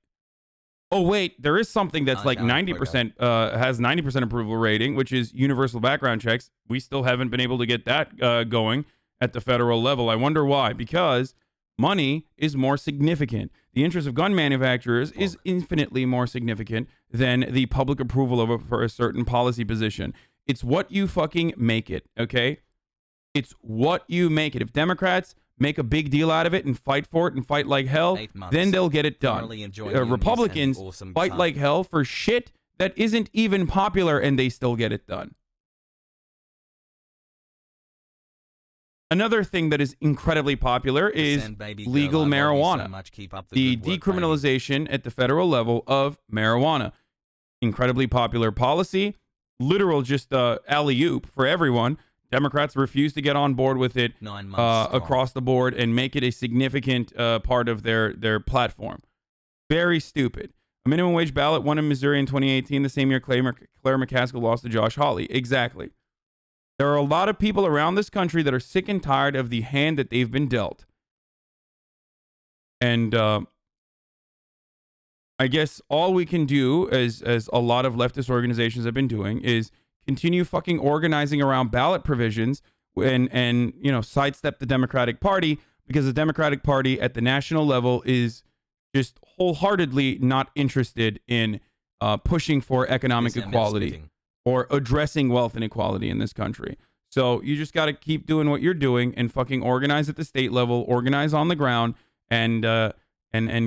oh wait, there is something that's like 90% has 90% approval rating, which is universal background checks. We still haven't been able to get that going at the federal level. I wonder why. Because money is more significant. The interest of gun manufacturers is infinitely more significant than the public approval for a certain policy position. It's what you fucking make it, okay? It's what you make it. If Democrats make a big deal out of it and fight for it and fight like hell, then they'll get it done. Republicans fight like hell for shit that isn't even popular, and they still get it done. Another thing that is incredibly popular is legal marijuana. The decriminalization at the federal level of marijuana. Incredibly popular policy. Literal just alley-oop for everyone. Democrats refuse to get on board with it across the board and make it a significant part of their platform. Very stupid. A minimum wage ballot won in Missouri in 2018, the same year Claire McCaskill lost to Josh Hawley. Exactly. There are a lot of people around this country that are sick and tired of the hand that they've been dealt. And I guess all we can do, as a lot of leftist organizations have been doing, is continue fucking organizing around ballot provisions and sidestep the Democratic Party, because the Democratic Party at the national level is just wholeheartedly not interested in pushing for economic equality or addressing wealth inequality in this country. So you just got to keep doing what you're doing and fucking organize at the state level, organize on the ground, and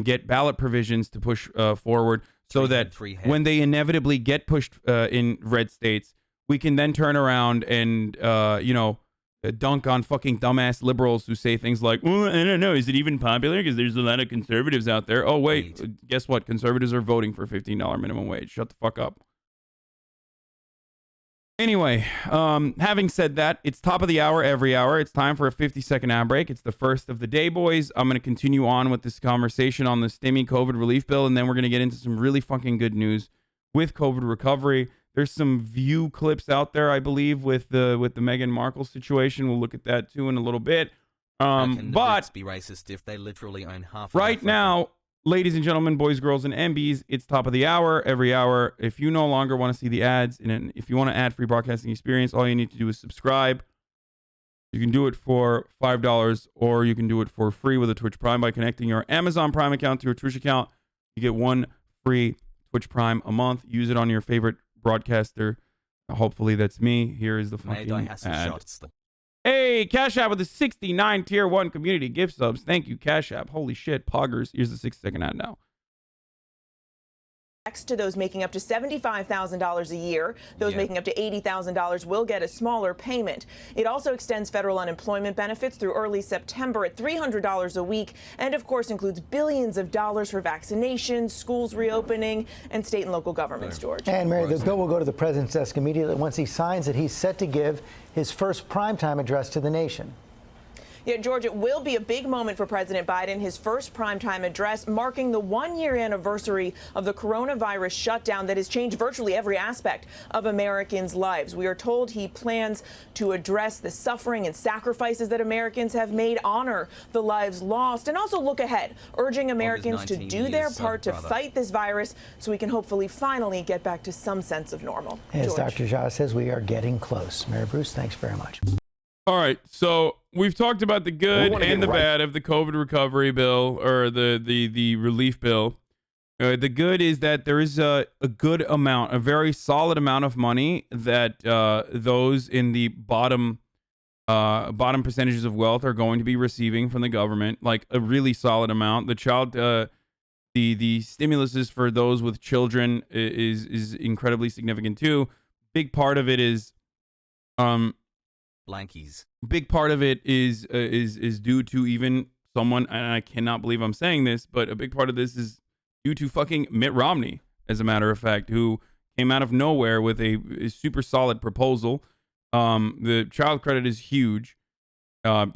get ballot provisions to push forward, so that when they inevitably get pushed in red states, we can then turn around and, dunk on fucking dumbass liberals who say things like, well, I don't know, is it even popular? Because there's a lot of conservatives out there. Oh, wait, guess what? Conservatives are voting for $15 minimum wage. Shut the fuck up. Anyway, having said that, it's top of the hour every hour. It's time for a 50-second ad break. It's the first of the day, boys. I'm going to continue on with this conversation on the STEMI COVID relief bill, and then we're going to get into some really fucking good news with COVID recovery. There's some View clips out there, I believe, with the Meghan Markle situation. We'll look at that too in a little bit. But be racist if they literally own half. Right now, ladies and gentlemen, boys, girls, and MBs, it's top of the hour every hour. If you no longer want to see the ads, and if you want an ad-free broadcasting experience, all you need to do is subscribe. You can do it for $5, or you can do it for free with a Twitch Prime by connecting your Amazon Prime account to your Twitch account. You get one free Twitch Prime a month. Use it on your favorite broadcaster. Hopefully that's me. Here is the fucking ad. Hey, Cash App with the 69 Tier 1 community gift subs. Thank you, Cash App. Holy shit, poggers. Here's the 6-second ad now. Next to those making up to $75,000 a year, those making up to $80,000 will get a smaller payment. It also extends federal unemployment benefits through early September at $300 a week, and of course includes billions of dollars for vaccinations, schools reopening, and state and local governments, George. And Mary, the bill will go to the president's desk immediately. Once he signs it, he's set to give his first primetime address to the nation. Yeah, George, it will be a big moment for President Biden, his first primetime address, marking the one-year anniversary of the coronavirus shutdown that has changed virtually every aspect of Americans' lives. We are told he plans to address the suffering and sacrifices that Americans have made, honor the lives lost, and also look ahead, urging Americans to do their part to fight this virus so we can hopefully finally get back to some sense of normal. As Dr. Jha says, we are getting close. Mary Bruce, thanks very much. All right, so we've talked about the good and the bad of the COVID recovery bill, or the relief bill. The good is that there is a good amount, a very solid amount of money that those in the bottom percentages of wealth are going to be receiving from the government, like a really solid amount. The child, the stimuluses for those with children is incredibly significant too. Big part of it is blankies. Big part of it is due to even someone, and I cannot believe I'm saying this, but a big part of this is due to fucking Mitt Romney, as a matter of fact, who came out of nowhere with a super solid proposal. The child credit is huge.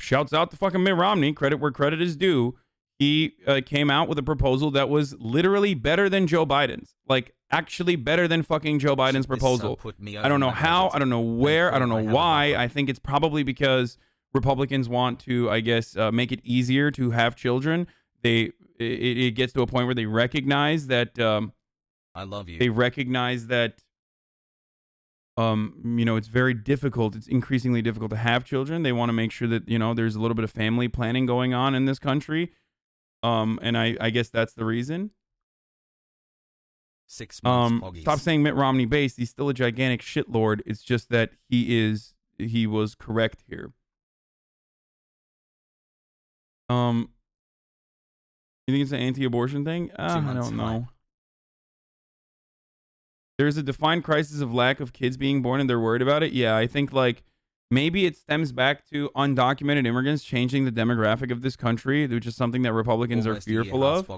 Shouts out to fucking Mitt Romney. Credit where credit is due. he came out with a proposal that was literally better than Joe Biden's. Like, actually better than fucking Joe Biden's proposal. I don't know how. I don't know where. I don't know why. I think it's probably because Republicans want to, I guess, make it easier to have children. It gets to a point where they recognize that I love you. They recognize that it's very difficult. It's increasingly difficult to have children. They want to make sure that, there's a little bit of family planning going on in this country. And I guess that's the reason. 6 months. Stop saying Mitt Romney based. He's still a gigantic shitlord. It's just that he was correct here. You think it's an anti-abortion thing? I don't know. There's a defined crisis of lack of kids being born and they're worried about it. Yeah, I think maybe it stems back to undocumented immigrants changing the demographic of this country, which is something that Republicans are fearful of.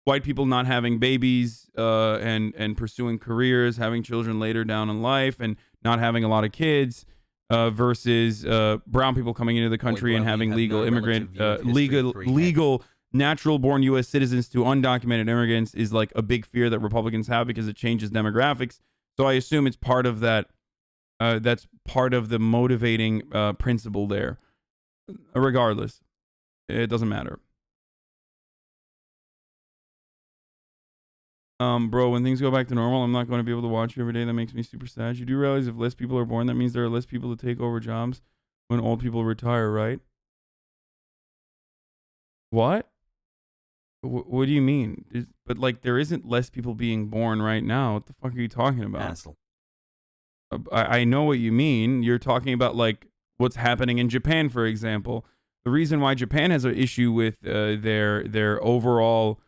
White people not having babies and pursuing careers, having children later down in life, and not having a lot of kids versus brown people coming into the country and having legal natural-born U.S. citizens to undocumented immigrants is like a big fear that Republicans have because it changes demographics. So I assume it's part of that. That's part of the motivating principle there. Regardless, it doesn't matter. Bro, when things go back to normal, I'm not going to be able to watch you every day. That makes me super sad. You do realize if less people are born, that means there are less people to take over jobs when old people retire, right? What? What do you mean? But there isn't less people being born right now. What the fuck are you talking about? Hassle. I know what you mean. You're talking about what's happening in Japan, for example. The reason why Japan has an issue with their overall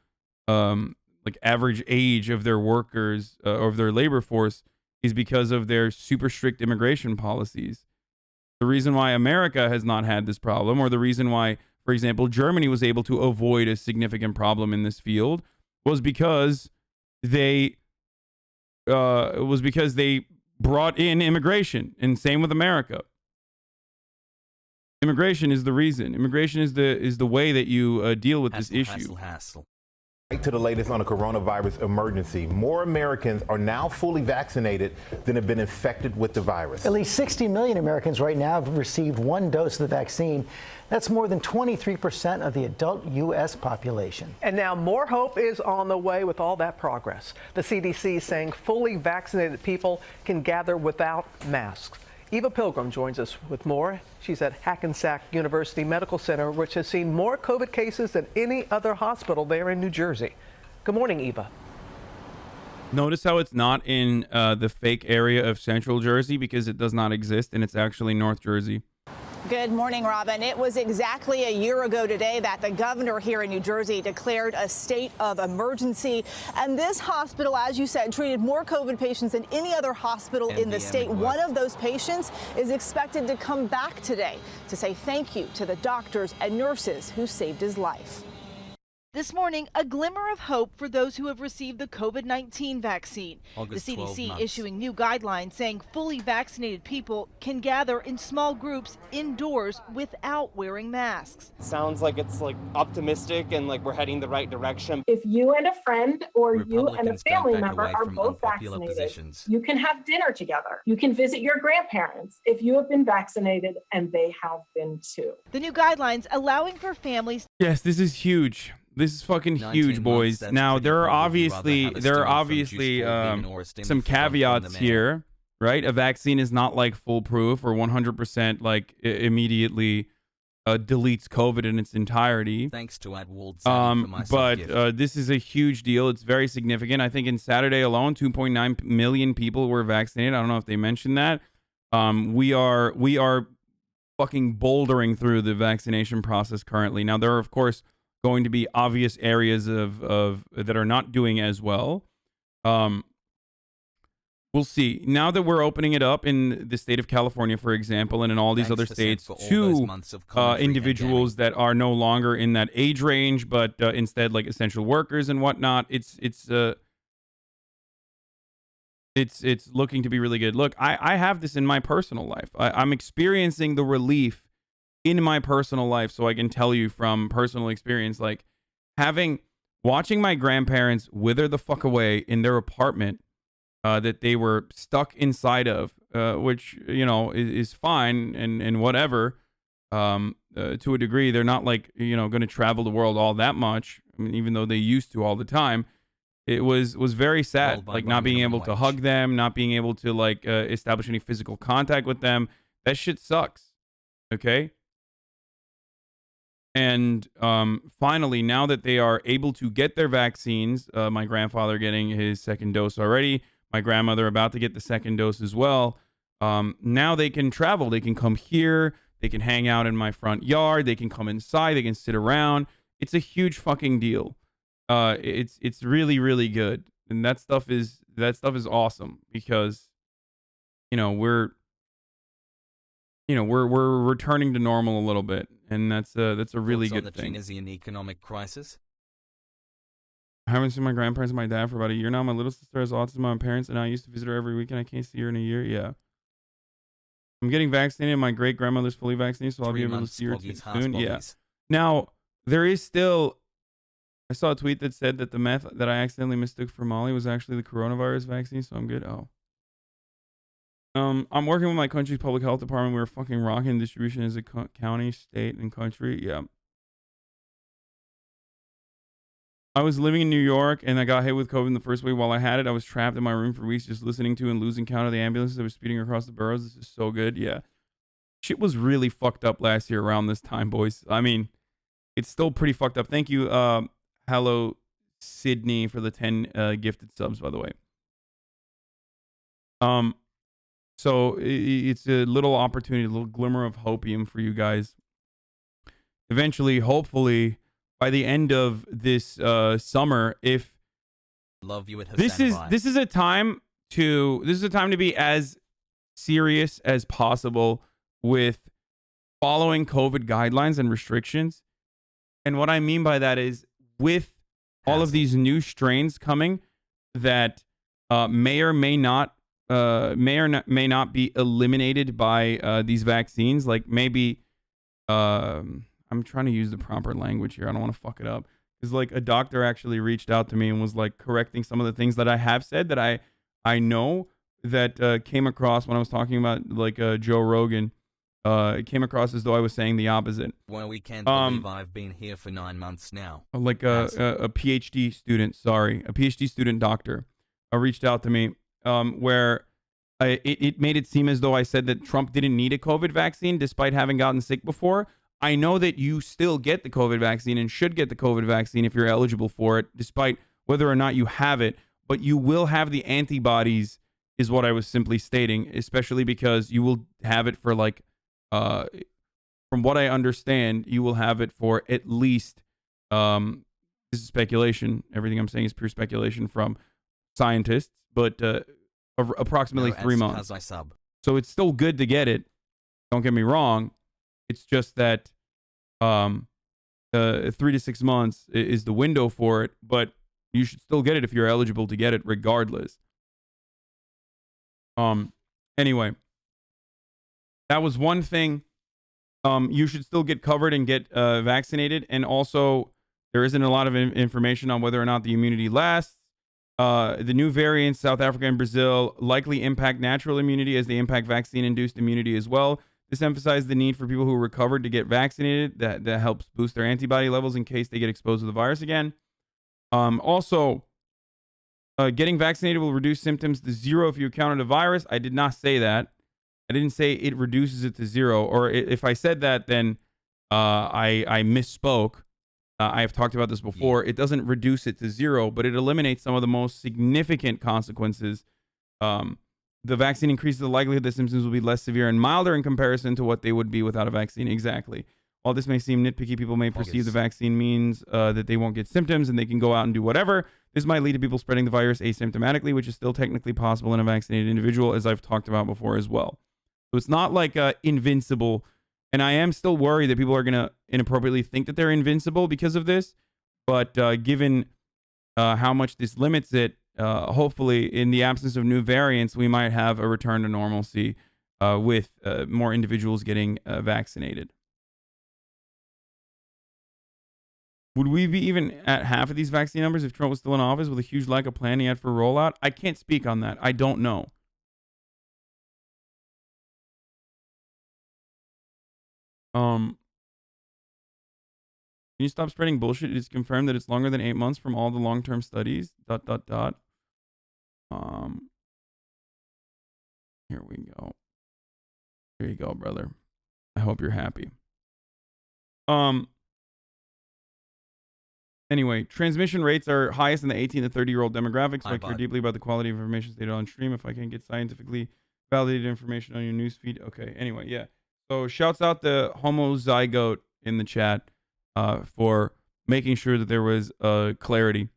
average age of their workers of their labor force is because of their super strict immigration policies. The reason why America has not had this problem, or the reason why, for example, Germany was able to avoid a significant problem in this field, was because they brought in immigration, and same with America. Immigration is the reason. Immigration is the way that you deal with this issue. Hassle. Right to the latest on a coronavirus emergency. More Americans are now fully vaccinated than have been infected with the virus. At least 60 million Americans right now have received one dose of the vaccine. That's more than 23% of the adult U.S. population. And now more hope is on the way with all that progress. The CDC saying fully vaccinated people can gather without masks. Eva Pilgrim joins us with more. She's at Hackensack University Medical Center, which has seen more COVID cases than any other hospital there in New Jersey. Good morning, Eva. Notice how it's not in the fake area of Central Jersey because it does not exist, and it's actually North Jersey. Good morning, Robin. It was exactly a year ago today that the governor here in New Jersey declared a state of emergency. And this hospital, as you said, treated more COVID patients than any other hospital in the state. One of those patients is expected to come back today to say thank you to the doctors and nurses who saved his life. This morning, a glimmer of hope for those who have received the COVID-19 vaccine. The CDC issuing new guidelines saying fully vaccinated people can gather in small groups indoors without wearing masks. Sounds like it's optimistic and we're heading the right direction. If you and a friend or you and a family member are both vaccinated, you can have dinner together. You can visit your grandparents if you have been vaccinated and they have been too. The new guidelines allowing for families. Yes, this is huge. This is fucking huge, boys. Now, there are obviously some caveats here, right? A vaccine is not foolproof or 100% immediately deletes COVID in its entirety. Thanks to AdWald. But this is a huge deal. It's very significant. I think in Saturday alone, 2.9 million people were vaccinated. I don't know if they mentioned that. We are fucking bouldering through the vaccination process currently. Now, there are, of course, going to be obvious areas of that are not doing as well. We'll see. Now that we're opening it up in the state of California, for example, and in all these other states to individuals that are no longer in that age range, but instead essential workers and whatnot, it's looking to be really good. Look, I have this in my personal life. I'm experiencing the relief in my personal life, so I can tell you from personal experience, like watching my grandparents wither the fuck away in their apartment that they were stuck inside of, which, you know, is fine and whatever. To a degree, they're not like, you know, going to travel the world all that much. I mean, even though they used to all the time. It was very sad, like not being able to hug them, not being able to like establish any physical contact with them. That shit sucks. Okay. And finally, now that they are able to get their vaccines, my grandfather getting his second dose already, my grandmother about to get the second dose as well. Now they can travel. They can come here. They can hang out in my front yard. They can come inside. They can sit around. It's a huge fucking deal. It's really, really good. And that stuff is awesome because, you know, we're returning to normal a little bit. And that's a really good thing. The Tunisian economic crisis. I haven't seen my grandparents and my dad for about a year now. My little sister has autism. My parents and I used to visit her every weekend. I can't see her in a year. Yeah. I'm getting vaccinated. My great grandmother's fully vaccinated, so I'll be able to see her soon. Yeah. Now, there is still... I saw a tweet that said that the meth that I accidentally mistook for Molly was actually the coronavirus vaccine, so I'm good. Oh. I'm working with my country's public health department. We're fucking rocking distribution as a county, state, and country. Yeah. I was living in New York, and I got hit with COVID in the first wave. While I had it, I was trapped in my room for weeks just listening to and losing count of the ambulances that were speeding across the boroughs. This is so good. Yeah. Shit was really fucked up last year around this time, boys. I mean, it's still pretty fucked up. Thank you, hello, Sydney, for the 10 gifted subs, by the way. So it's a little opportunity, a little glimmer of hopium for you guys. Eventually, hopefully, by the end of this summer, if love you at this is a time to be as serious as possible with following COVID guidelines and restrictions. And what I mean by that is, with all of these new strains coming that may or may not be eliminated by these vaccines, like maybe I'm trying to use the proper language here. I don't want to fuck it up. Because like a doctor actually reached out to me and was like correcting some of the things that I have said that I know that came across when I was talking about like Joe Rogan. It came across as though I was saying the opposite. Well, we can't believe I've been here for 9 months now. Like a PhD student, a PhD student doctor reached out to me where it made it seem as though I said that Trump didn't need a COVID vaccine despite having gotten sick before. I know that you still get the COVID vaccine and should get the COVID vaccine if you're eligible for it, despite whether or not you have it. But you will have the antibodies, is what I was simply stating, especially because you will have it for like, from what I understand, you will have it for at least, this is speculation. Everything I'm saying is pure speculation from scientists, but approximately 3 months. So it's still good to get it. Don't get me wrong. It's just that 3 to 6 months is the window for it, but you should still get it if you're eligible to get it regardless. Anyway, that was one thing. You should still get covered and get vaccinated. And also, there isn't a lot of information on whether or not the immunity lasts. The new variants, South Africa and Brazil, likely impact natural immunity as they impact vaccine-induced immunity as well. This emphasized the need for people who recovered to get vaccinated. That helps boost their antibody levels in case they get exposed to the virus again. Also, getting vaccinated will reduce symptoms to 0 if you encountered a virus. I did not say that. I didn't say it reduces it to 0. Or if I said that, then I misspoke. I have talked about this before. It doesn't reduce it to 0, but it eliminates some of the most significant consequences. The vaccine increases the likelihood that symptoms will be less severe and milder in comparison to what they would be without a vaccine. Exactly. While this may seem nitpicky, people may perceive the vaccine means that they won't get symptoms and they can go out and do whatever. This might lead to people spreading the virus asymptomatically, which is still technically possible in a vaccinated individual, as I've talked about before as well. So it's not like invincible. And I am still worried that people are going to inappropriately think that they're invincible because of this. But given how much this limits it, hopefully in the absence of new variants, we might have a return to normalcy with more individuals getting vaccinated. Would we be even at half of these vaccine numbers if Trump was still in office with a huge lack of plan he had for rollout? I can't speak on that. I don't know. Can you stop spreading bullshit? It's confirmed that it's longer than 8 months from all the long-term studies. ... Here we go. Here you go, brother. I hope you're happy. Anyway, transmission rates are highest in the 18 to 30-year-old demographic, so I care deeply about the quality of information stated on stream. If I can get scientifically validated information on your newsfeed. Okay, anyway, yeah. So shouts out the homozygote in the chat for making sure that there was clarity.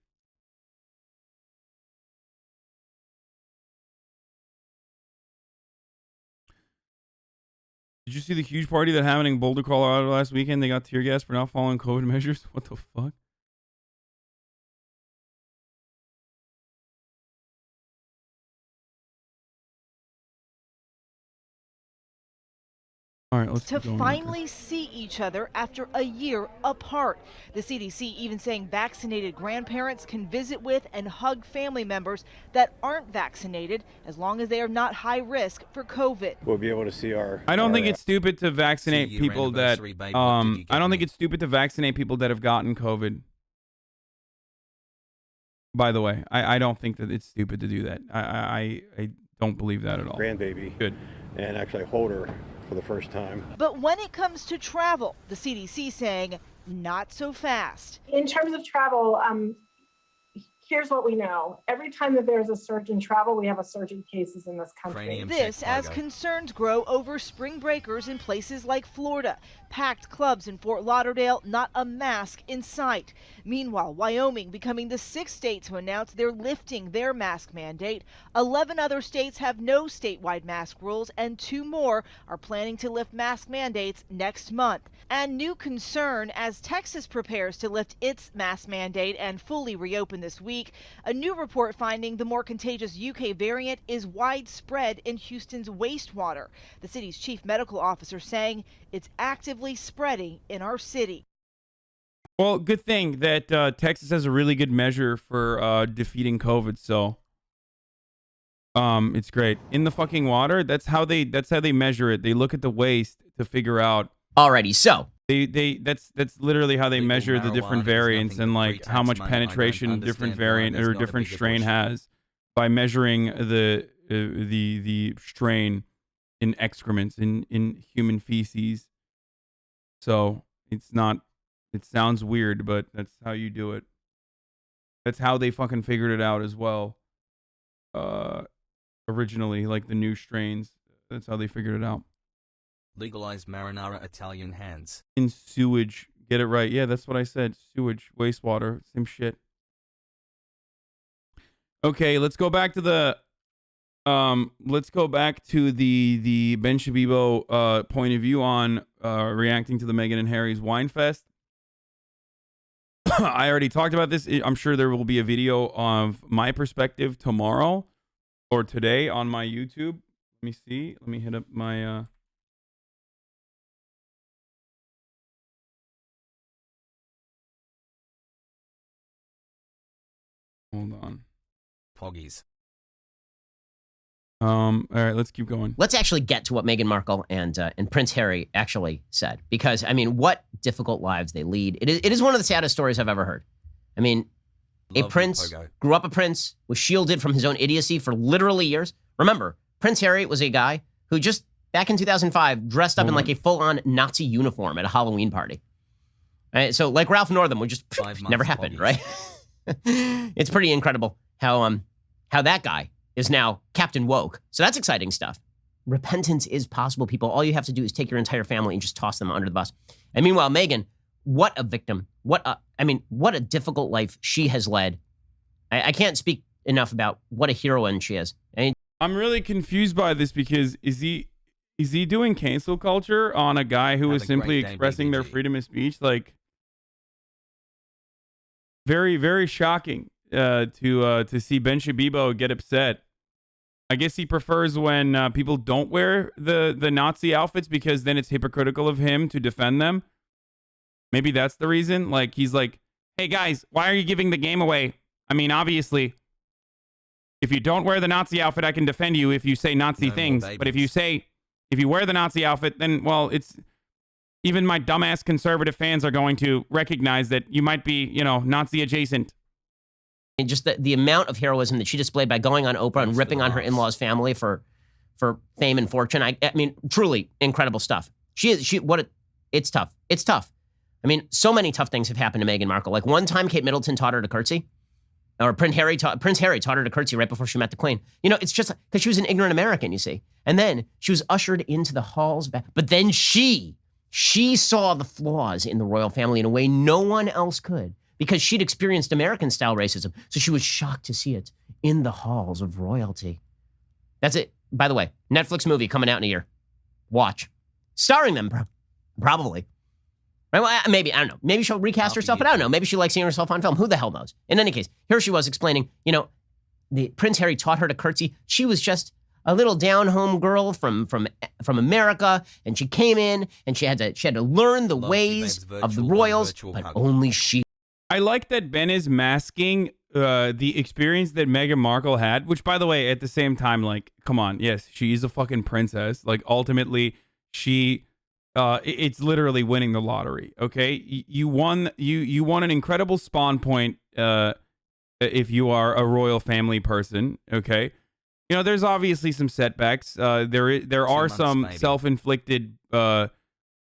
Did you see the huge party that happened in Boulder, Colorado last weekend? They got tear gas for not following COVID measures. What the fuck? All right, let's to finally see each other after a year apart. The CDC even saying vaccinated grandparents can visit with and hug family members that aren't vaccinated as long as they are not high risk for COVID. We'll be able to see our... I don't think it's stupid to vaccinate people that... I don't think it's stupid to vaccinate people that have gotten COVID. By the way, I don't think that it's stupid to do that. I don't believe that at all. Grandbaby. Good. And actually hold her for the first time. But when it comes to travel, the CDC saying not so fast. In terms of travel, here's what we know. Every time that there's a surge in travel, we have a surge in cases in this country. This as concerns grow over spring breakers in places like Florida. Packed clubs in Fort Lauderdale, not a mask in sight. Meanwhile, Wyoming becoming the 6th state to announce they're lifting their mask mandate. 11 other states have no statewide mask rules, and 2 more are planning to lift mask mandates next month. And new concern as Texas prepares to lift its mask mandate and fully reopen this week. A new report finding the more contagious UK variant is widespread in Houston's wastewater. The city's chief medical officer saying it's actively spreading in our city. Well, good thing that Texas has a really good measure for defeating COVID, so it's great. In the fucking water, that's how they measure it. They look at the waste to figure out. Alrighty, so that's literally how they measure the different variants and like how much penetration different variant or different strain has by measuring the strain in excrements in human feces. So it's not. It sounds weird, but that's how you do it. That's how they fucking figured it out as well. Originally, like the new strains. That's how they figured it out. Legalize marinara Italian hands. In sewage. Get it right. Yeah, that's what I said. Sewage, wastewater, same shit. Okay, let's go back to the Ben Shabibo point of view on reacting to the Meghan and Harry's wine fest. I already talked about this. I'm sure there will be a video of my perspective tomorrow or today on my YouTube. Let me see. Let me hit up my hold on. Poggies. All right, let's keep going. Let's actually get to what Meghan Markle and Prince Harry actually said, because I mean, what difficult lives they lead. It is one of the saddest stories I've ever heard. I mean, a prince grew up a prince, was shielded from his own idiocy for literally years. Remember, Prince Harry was a guy who just back in 2005 dressed up in like a full-on Nazi uniform at a Halloween party. Right? So like Ralph Northam would just never happened, right? It's pretty incredible how that guy is now Captain Woke. So that's exciting stuff. Repentance is possible, people. All you have to do is take your entire family and just toss them under the bus. And meanwhile, Meghan, what a victim. What a difficult life she has led. I can't speak enough about what a heroine she is. I'm really confused by this because is he doing cancel culture on a guy who is simply expressing their freedom of speech? Like, very, very shocking to see Ben Shabibo get upset. I guess he prefers when people don't wear the Nazi outfits because then it's hypocritical of him to defend them. Maybe that's the reason. Like, he's like, hey guys, why are you giving the game away? I mean, obviously, if you don't wear the Nazi outfit, I can defend you if you say Nazi things. But if you wear the Nazi outfit, then, well, it's, even my dumbass conservative fans are going to recognize that you might be, you know, Nazi adjacent. And just the amount of heroism that she displayed by going on Oprah and ripping on her in-laws' family for fame and fortune. I mean, truly incredible stuff. It's tough. It's tough. I mean, so many tough things have happened to Meghan Markle. Like one time, Kate Middleton taught her to curtsy. Or Prince Harry taught her to curtsy right before she met the Queen. You know, it's just because she was an ignorant American, you see. And then she was ushered into the halls back. But then she saw the flaws in the royal family in a way no one else could, because she'd experienced American-style racism. So she was shocked to see it in the halls of royalty. That's it. By the way, Netflix movie coming out in a year. Watch. Starring them, probably. Right? Well, maybe, I don't know. Maybe she'll recast herself, but I don't know. Maybe she likes seeing herself on film. Who the hell knows? In any case, here she was explaining, you know, Prince Harry taught her to curtsy. She was just a little down-home girl from America, and she came in, and she had to learn the ways of the royals, but only she. I like that Ben is masking the experience that Meghan Markle had, which, by the way, at the same time, like, come on, yes, she's a fucking princess. Like, ultimately, it's literally winning the lottery. Okay, you won an incredible spawn point. If you are a royal family person, okay, you know there's obviously some setbacks. There are some self-inflicted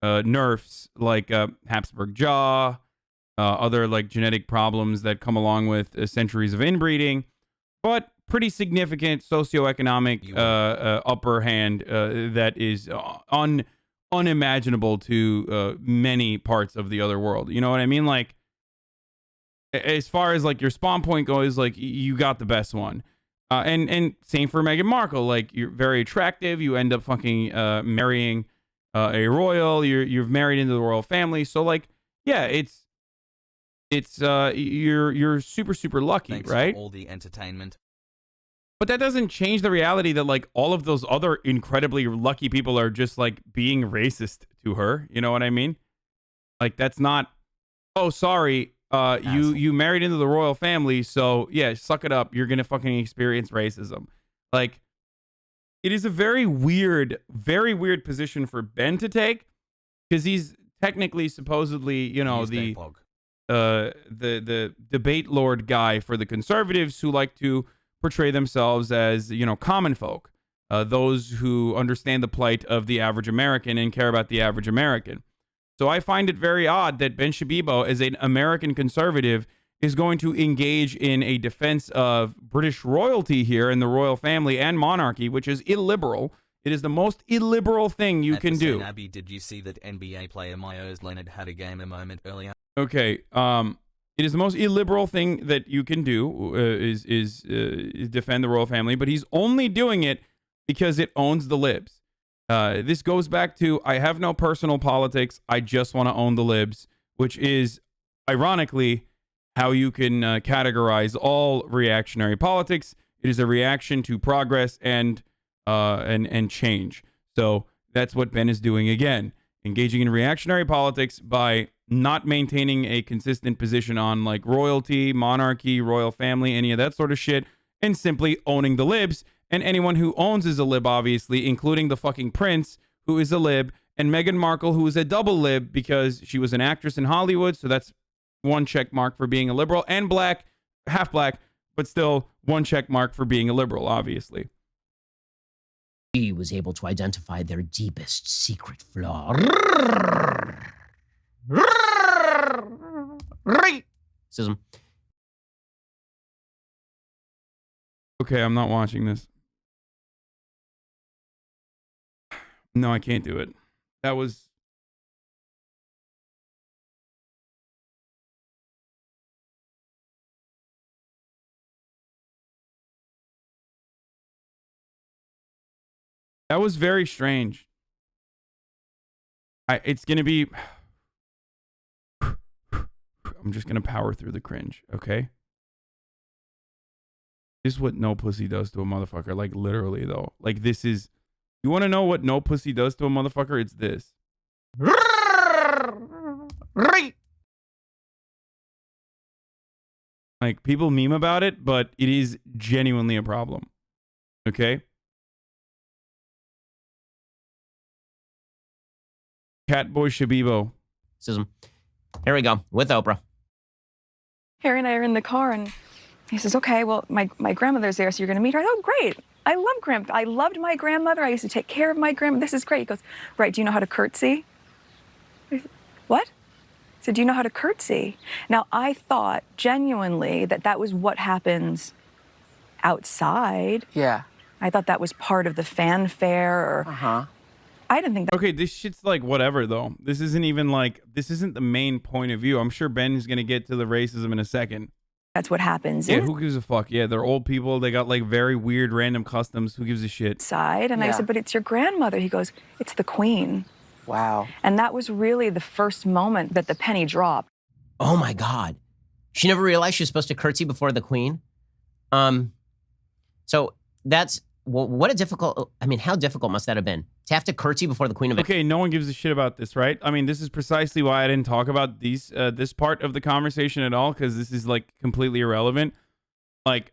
nerfs like Habsburg jaw, other like genetic problems that come along with centuries of inbreeding, but pretty significant socioeconomic upper hand that is unimaginable to many parts of the other world. You know what I mean? Like, as far as like your spawn point goes, like you got the best one. And same for Meghan Markle. Like, you're very attractive. You end up fucking marrying a royal. You're married into the royal family. So like, yeah, it's you're super lucky. Thanks right? For all the entertainment. But that doesn't change the reality that, like, all of those other incredibly lucky people are just, like, being racist to her. You know what I mean? Like, that's not, oh, sorry, you married into the royal family, so, yeah, suck it up. You're going to fucking experience racism. Like, it is a very weird position for Ben to take, because he's technically, supposedly, you know, the debate lord guy for the conservatives who like to portray themselves as, you know, common folk, those who understand the plight of the average American and care about the average American. So I find it very odd that Ben Shabibo, as an American conservative, is going to engage in a defense of British royalty here in the royal family and monarchy, which is illiberal. It is the most illiberal thing you can do. Abby, did you see that NBA player Meyers Leonard had a gamer moment earlier? Okay, it is the most illiberal thing that you can do, is defend the royal family, but he's only doing it because it owns the libs. This goes back to, I have no personal politics, I just want to own the libs, which is, ironically, how you can categorize all reactionary politics. It is a reaction to progress and change. So that's what Ben is doing again, engaging in reactionary politics by not maintaining a consistent position on like royalty, monarchy, royal family, any of that sort of shit, and simply owning the libs. And anyone who owns is a lib, obviously, including the fucking prince, who is a lib, and Meghan Markle, who is a double lib because she was an actress in Hollywood. So that's one check mark for being a liberal, and black, half black, but still one check mark for being a liberal, obviously. He was able to identify their deepest secret flaw. Racism. Okay, I'm not watching this. No, I can't do it. That was... That was very strange. It's going to be... I'm just going to power through the cringe, okay? This is what no pussy does to a motherfucker. Like, literally, though. Like, this is... You want to know what no pussy does to a motherfucker? It's this. Like, people meme about it, but it is genuinely a problem. Okay? Catboy Shabibo. Here we go, with Oprah. Harry and I are in the car, and he says, okay, well, my grandmother's there, so you're going to meet her. Oh, great. I loved my grandmother. I used to take care of my grandmother. This is great. He goes, right, do you know how to curtsy? I said, what? He said, do you know how to curtsy? Now, I thought genuinely that was what happens outside. Yeah. I thought that was part of the fanfare. Or, I didn't think that. Okay, this shit's like whatever, though. This isn't even like, this isn't the main point of view. I'm sure Ben is going to get to the racism in a second. That's what happens. Yeah, who gives a fuck? Yeah, they're old people. They got like very weird random customs. Who gives a shit? Side, and I said, but it's your grandmother. He goes, it's the queen. Wow. And that was really the first moment that the penny dropped. Oh my God. She never realized she was supposed to curtsy before the queen? So that's, what a difficult, I mean, how difficult must that have been? To have to curtsy before the queen of Okay, no one gives a shit about this, right? I mean, this is precisely why I didn't talk about this part of the conversation at all, because this is like completely irrelevant. Like,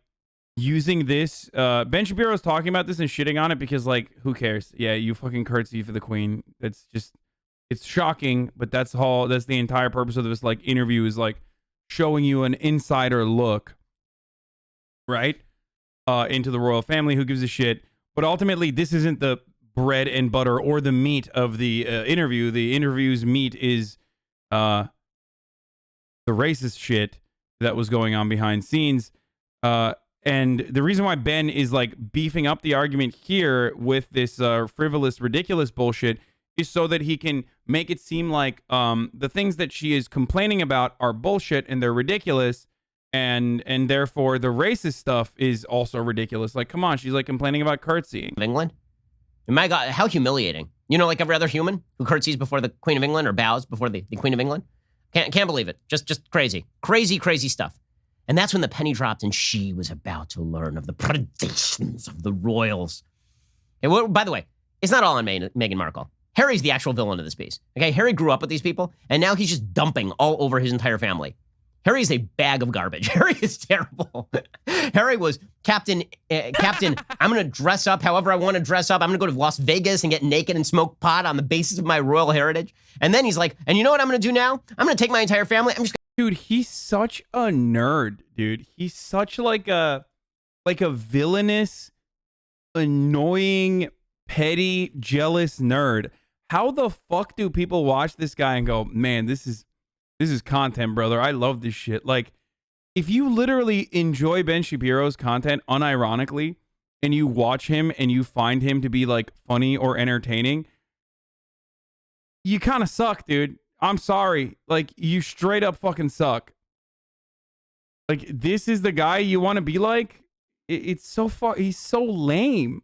using this, Ben Shapiro's talking about this and shitting on it because, like, who cares? Yeah, you fucking curtsy for the queen. It's just, it's shocking, but that's the entire purpose of this, like, interview is, like, showing you an insider look, right? Into the royal family. Who gives a shit? But ultimately, this isn't the bread and butter or the meat of the interview. The interview's meat is the racist shit that was going on behind scenes. And the reason why Ben is like beefing up the argument here with this frivolous, ridiculous bullshit is so that he can make it seem like the things that she is complaining about are bullshit and they're ridiculous. And therefore the racist stuff is also ridiculous. Like, come on, she's like complaining about curtsying. England? My God, how humiliating. You know, like every other human who curtsies before the Queen of England or bows before the Queen of England? Can't believe it. Just crazy. Crazy stuff. And that's when the penny dropped and she was about to learn of the predations of the royals. And by the way, it's not all on Meghan Markle. Harry's the actual villain of this piece. Okay, Harry grew up with these people, and now he's just dumping all over his entire family. Harry is a bag of garbage. Harry is terrible. Harry was Captain, I'm going to dress up however I want to dress up. I'm going to go to Las Vegas and get naked and smoke pot on the basis of my royal heritage. And then he's like, and you know what I'm going to do now? I'm going to take my entire family. Dude, he's such a nerd, dude. He's such like a villainous, annoying, petty, jealous nerd. How the fuck do people watch this guy and go, man, this is content, brother. I love this shit. Like, if you literally enjoy Ben Shapiro's content unironically and you watch him and you find him to be like funny or entertaining, you kind of suck, dude. I'm sorry. Like, you straight up fucking suck. Like, this is the guy you want to be like? It's so far. He's so lame.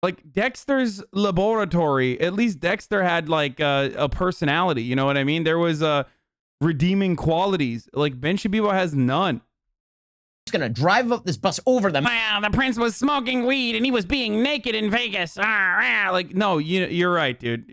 Like, Dexter's Laboratory, at least Dexter had like a personality. You know what I mean? There was redeeming qualities. Like, Ben Shabibo has none. He's going to drive up this bus over them. Well, the prince was smoking weed and he was being naked in Vegas. Like, no, you're right, dude.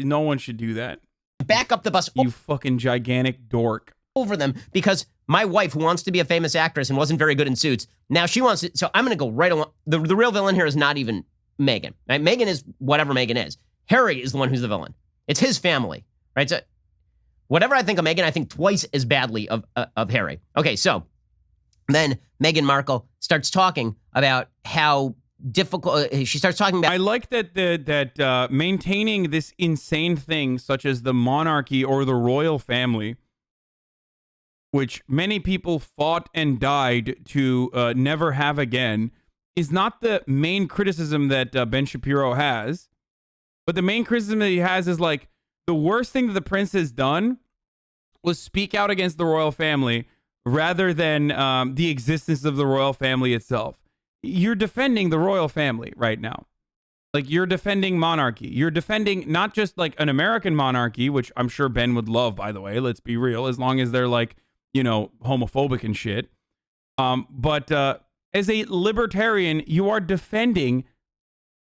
No one should do that. Back up the bus. You fucking gigantic dork. Over them because my wife, who wants to be a famous actress and wasn't very good in Suits, now she wants it. So I'm going to go right along. The real villain here is not even Meghan. Right? Meghan is whatever Meghan is. Harry is the one who's the villain. It's his family, right? So whatever I think of Meghan, I think twice as badly of Harry. Okay, so then Meghan Markle starts talking about how difficult. She starts talking about. I like that maintaining this insane thing, such as the monarchy or the royal family, which many people fought and died to never have again, is not the main criticism that Ben Shapiro has. But the main criticism that he has is like, the worst thing that the prince has done was speak out against the royal family rather than the existence of the royal family itself. You're defending the royal family right now. Like, you're defending monarchy. You're defending not just like an American monarchy, which I'm sure Ben would love, by the way, let's be real, as long as they're like, you know, homophobic and shit. But as a libertarian, you are defending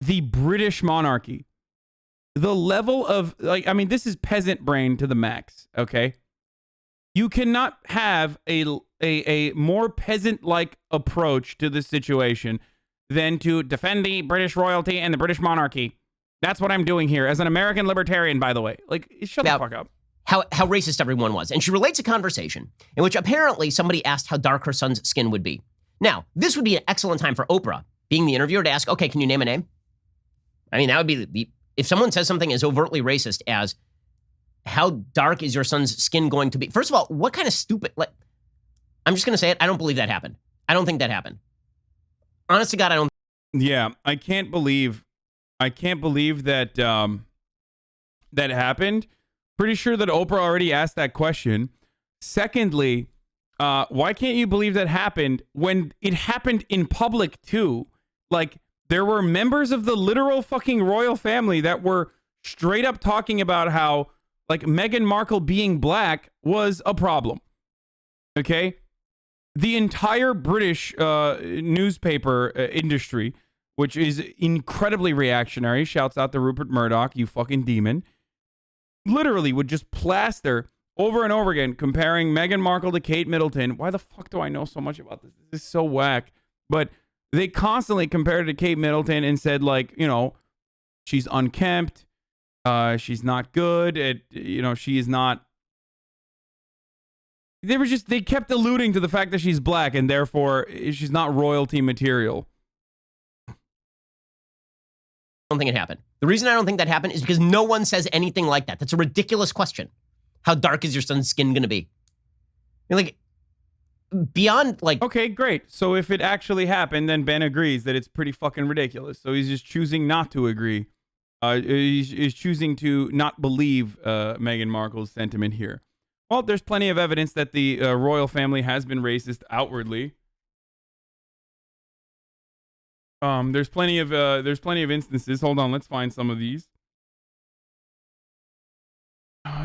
the British monarchy. The level of, like, I mean, this is peasant brain to the max, okay? You cannot have a a more peasant-like approach to this situation than to defend the British royalty and the British monarchy. That's what I'm doing here as an American libertarian, by the way. Like, shut the fuck up. How racist everyone was. And she relates a conversation in which apparently somebody asked how dark her son's skin would be. Now, this would be an excellent time for Oprah, being the interviewer, to ask, okay, can you name a name? I mean, that would be if someone says something as overtly racist as, how dark is your son's skin going to be? First of all, what kind of stupid, like, I'm just going to say it. I don't believe that happened. I don't think that happened. Honest to God, I don't. Yeah, I can't believe that that happened. Pretty sure that Oprah already asked that question. Secondly, why can't you believe that happened when it happened in public too? Like, there were members of the literal fucking royal family that were straight up talking about how, like, Meghan Markle being black was a problem. Okay? The entire British newspaper industry, which is incredibly reactionary, shouts out to Rupert Murdoch, you fucking demon, literally would just plaster over and over again comparing Meghan Markle to Kate Middleton. Why the fuck do I know so much about this? This is so whack. But they constantly compared her to Kate Middleton and said, like, you know, she's unkempt, she's not good at, you know, she is not. They kept alluding to the fact that she's black and therefore she's not royalty material. I don't think it happened. The reason I don't think that happened is because no one says anything like that. That's a ridiculous question. How dark is your son's skin going to be? You're like, beyond, like... Okay, great. So if it actually happened, then Ben agrees that it's pretty fucking ridiculous. So he's just choosing not to agree. He's choosing to not believe Meghan Markle's sentiment here. Well, there's plenty of evidence that the royal family has been racist outwardly. There's plenty of instances. Hold on, let's find some of these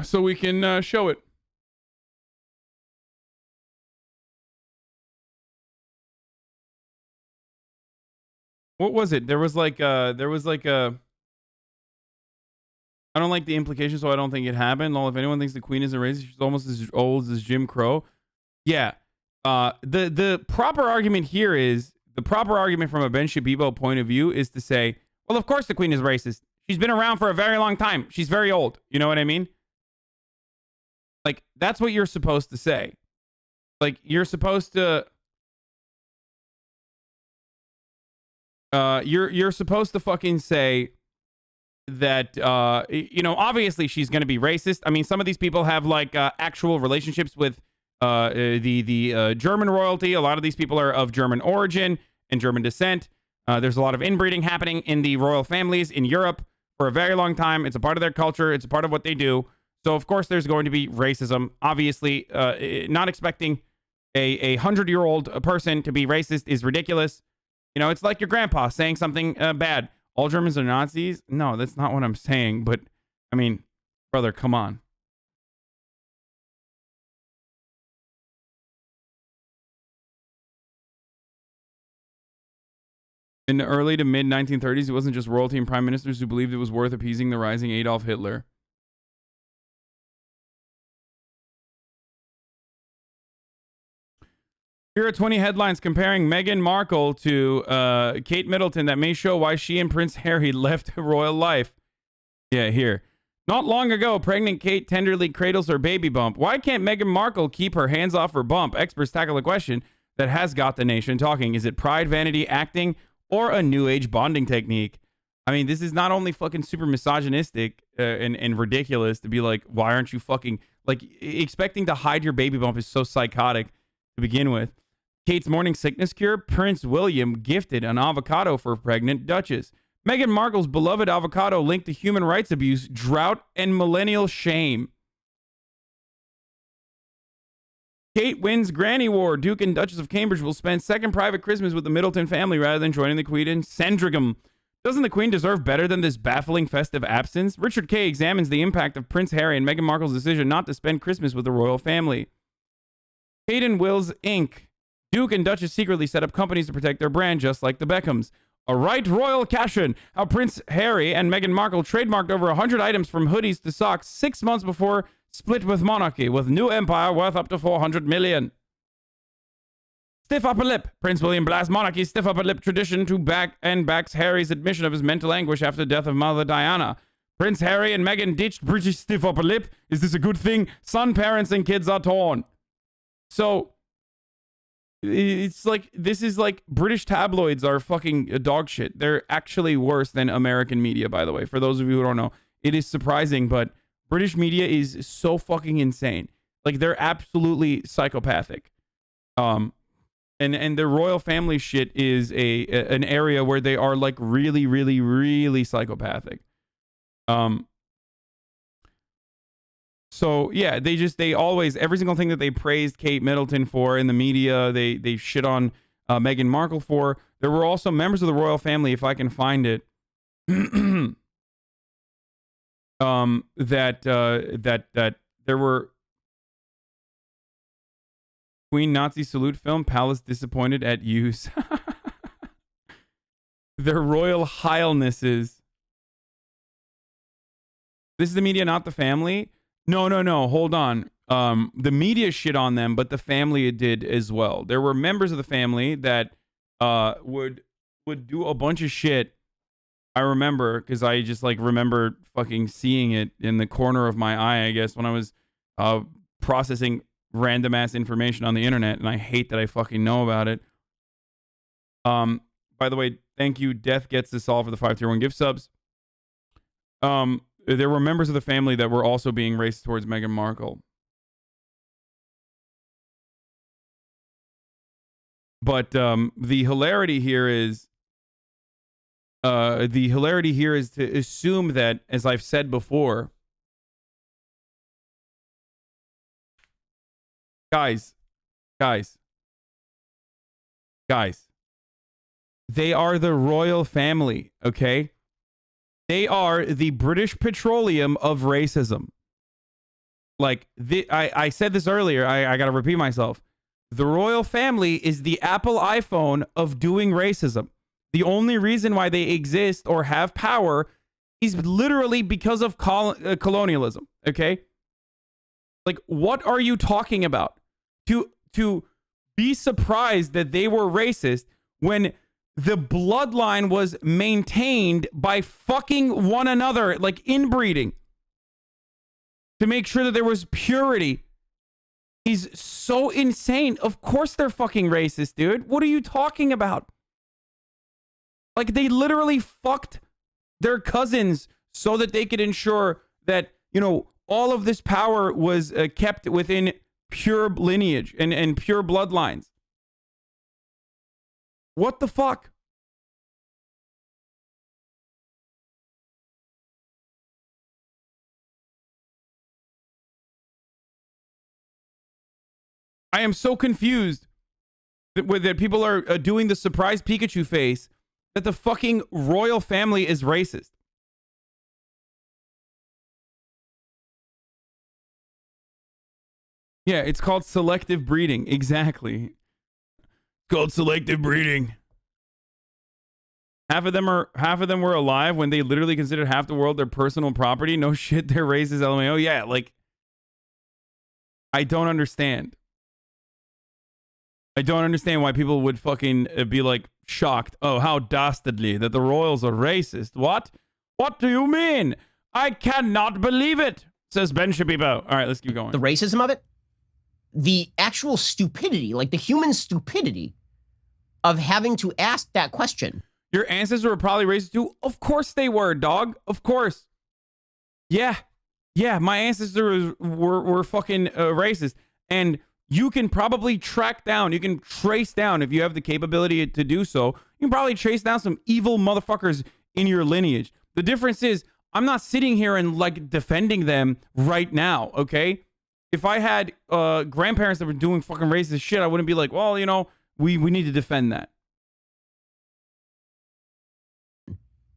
so we can show it. What was it? There was like a. I don't like the implication, so I don't think it happened. Well, if anyone thinks the Queen isn't racist, she's almost as old as Jim Crow. Yeah. The proper argument here is, the proper argument from a Ben Shabibo point of view is to say, well, of course the Queen is racist. She's been around for a very long time. She's very old. You know what I mean? Like, that's what you're supposed to say. Like, you're supposed to... You're supposed to fucking say that, you know, obviously she's going to be racist. I mean, some of these people have, like, actual relationships with the German royalty. A lot of these people are of German origin and German descent. There's a lot of inbreeding happening in the royal families in Europe for a very long time. It's a part of their culture. It's a part of what they do. So, of course, there's going to be racism. Obviously, not expecting a 100-year-old person to be racist is ridiculous. You know, it's like your grandpa saying something bad. All Germans are Nazis? No, that's not what I'm saying. But, I mean, brother, come on. In the early to mid 1930s, it wasn't just royalty and prime ministers who believed it was worth appeasing the rising Adolf Hitler. Here are 20 headlines comparing Meghan Markle to Kate Middleton that may show why she and Prince Harry left royal life. Yeah, here. Not long ago, pregnant Kate tenderly cradles her baby bump. Why can't Meghan Markle keep her hands off her bump? Experts tackle a question that has got the nation talking. Is it pride, vanity, acting, or a new age bonding technique? I mean, this is not only fucking super misogynistic and ridiculous to be like, why aren't you fucking... Like, expecting to hide your baby bump is so psychotic to begin with. Kate's morning sickness cure, Prince William gifted an avocado for pregnant Duchess. Meghan Markle's beloved avocado linked to human rights abuse, drought, and millennial shame. Kate wins Granny War. Duke and Duchess of Cambridge will spend second private Christmas with the Middleton family rather than joining the Queen in Sandringham. Doesn't the Queen deserve better than this baffling festive absence? Richard Kay examines the impact of Prince Harry and Meghan Markle's decision not to spend Christmas with the royal family. Kate and Wills, Inc. Duke and Duchess secretly set up companies to protect their brand, just like the Beckhams. A right royal cash-in. How Prince Harry and Meghan Markle trademarked over 100 items from hoodies to socks 6 months before split with monarchy, with new empire worth up to $400 million. stiff upper lip. Prince William blasts monarchy's stiff upper lip tradition to backs Harry's admission of his mental anguish after the death of Mother Diana. Prince Harry and Meghan ditched British stiff upper lip. Is this a good thing? Son, parents, and kids are torn. So, it's like, this is like, British tabloids are fucking dog shit. They're actually worse than American media, by the way. For those of you who don't know, it is surprising, but British media is so fucking insane. Like, they're absolutely psychopathic. And the royal family shit is an area where they are like really, really, really psychopathic. So yeah, they always, every single thing that they praised Kate Middleton for in the media, they shit on Meghan Markle for. There were also members of the royal family, if I can find it, that there were Queen Nazi salute film, Palace disappointed at use. Their royal highnesses. This is the media, not the family. No. Hold on. The media shit on them, but the family did as well. There were members of the family that would do a bunch of shit. I remember, because I just like remember fucking seeing it in the corner of my eye, I guess, when I was processing random ass information on the internet, and I hate that I fucking know about it. By the way, thank you. Death Gets Us All for the 5 tier 1 gift subs. There were members of the family that were also being racist towards Meghan Markle. But the hilarity here is to assume that, as I've said before, guys, they are the royal family, okay? They are the British Petroleum of racism. Like, I said this earlier, I gotta repeat myself. The royal family is the Apple iPhone of doing racism. The only reason why they exist or have power is literally because of colonialism, okay? Like, what are you talking about? To be surprised that they were racist when the bloodline was maintained by fucking one another, like inbreeding, to make sure that there was purity, is so insane. Of course they're fucking racist, dude. What are you talking about? Like, they literally fucked their cousins so that they could ensure that, you know, all of this power was kept within pure lineage and pure bloodlines. What the fuck? I am so confused that people are doing the surprise Pikachu face that the fucking royal family is racist. Yeah, it's called selective breeding. Exactly. It's called selective breeding. Half of them were alive when they literally considered half the world their personal property. No shit, they're racist. LMAO. Yeah, like, I don't understand. I don't understand why people would fucking be like shocked. Oh, how dastardly that the royals are racist. What? What do you mean? I cannot believe it, says Ben Shabibo. All right, let's keep going. The racism of it, the actual stupidity, like the human stupidity of having to ask that question. Your ancestors were probably racist too. Of course they were, dog. Of course. Yeah, my ancestors were fucking racist. And you can probably track down, you can trace down, if you have the capability to do so, you can probably trace down some evil motherfuckers in your lineage. The difference is, I'm not sitting here and like defending them right now, okay? If I had grandparents that were doing fucking racist shit, I wouldn't be like, well, you know, we need to defend that.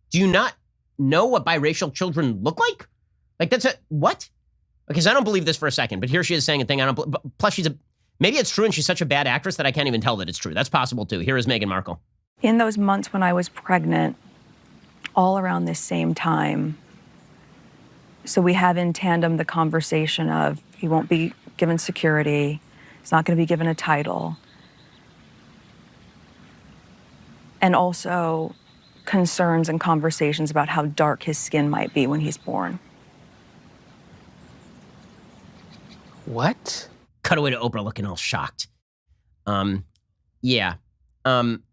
Do you not know what biracial children look like? Like, that's what? Because I don't believe this for a second, but here she is saying a thing I don't. Plus, maybe it's true, and she's such a bad actress that I can't even tell that it's true. That's possible too. Here is Meghan Markle. In those months when I was pregnant, all around this same time, so we have in tandem the conversation of he won't be given security, he's not going to be given a title. and also concerns and conversations about how dark his skin might be when he's born. What? Cut away to Oprah looking all shocked. Yeah. And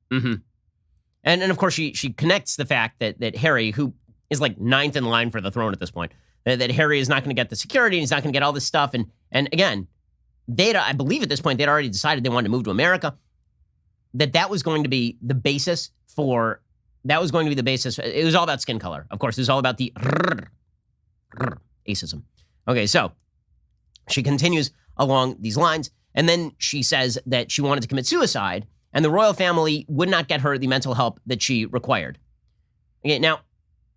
of course, she connects the fact that Harry, who is like 9th in line for the throne at this point, that Harry is not going to get the security, and he's not going to get all this stuff. And again, I believe at this point, they'd already decided they wanted to move to America, that was going to be the basis for, it was all about skin color. Of course, it was all about the racism. Okay, so she continues along these lines, and then she says that she wanted to commit suicide, and the royal family would not get her the mental help that she required. Okay, now,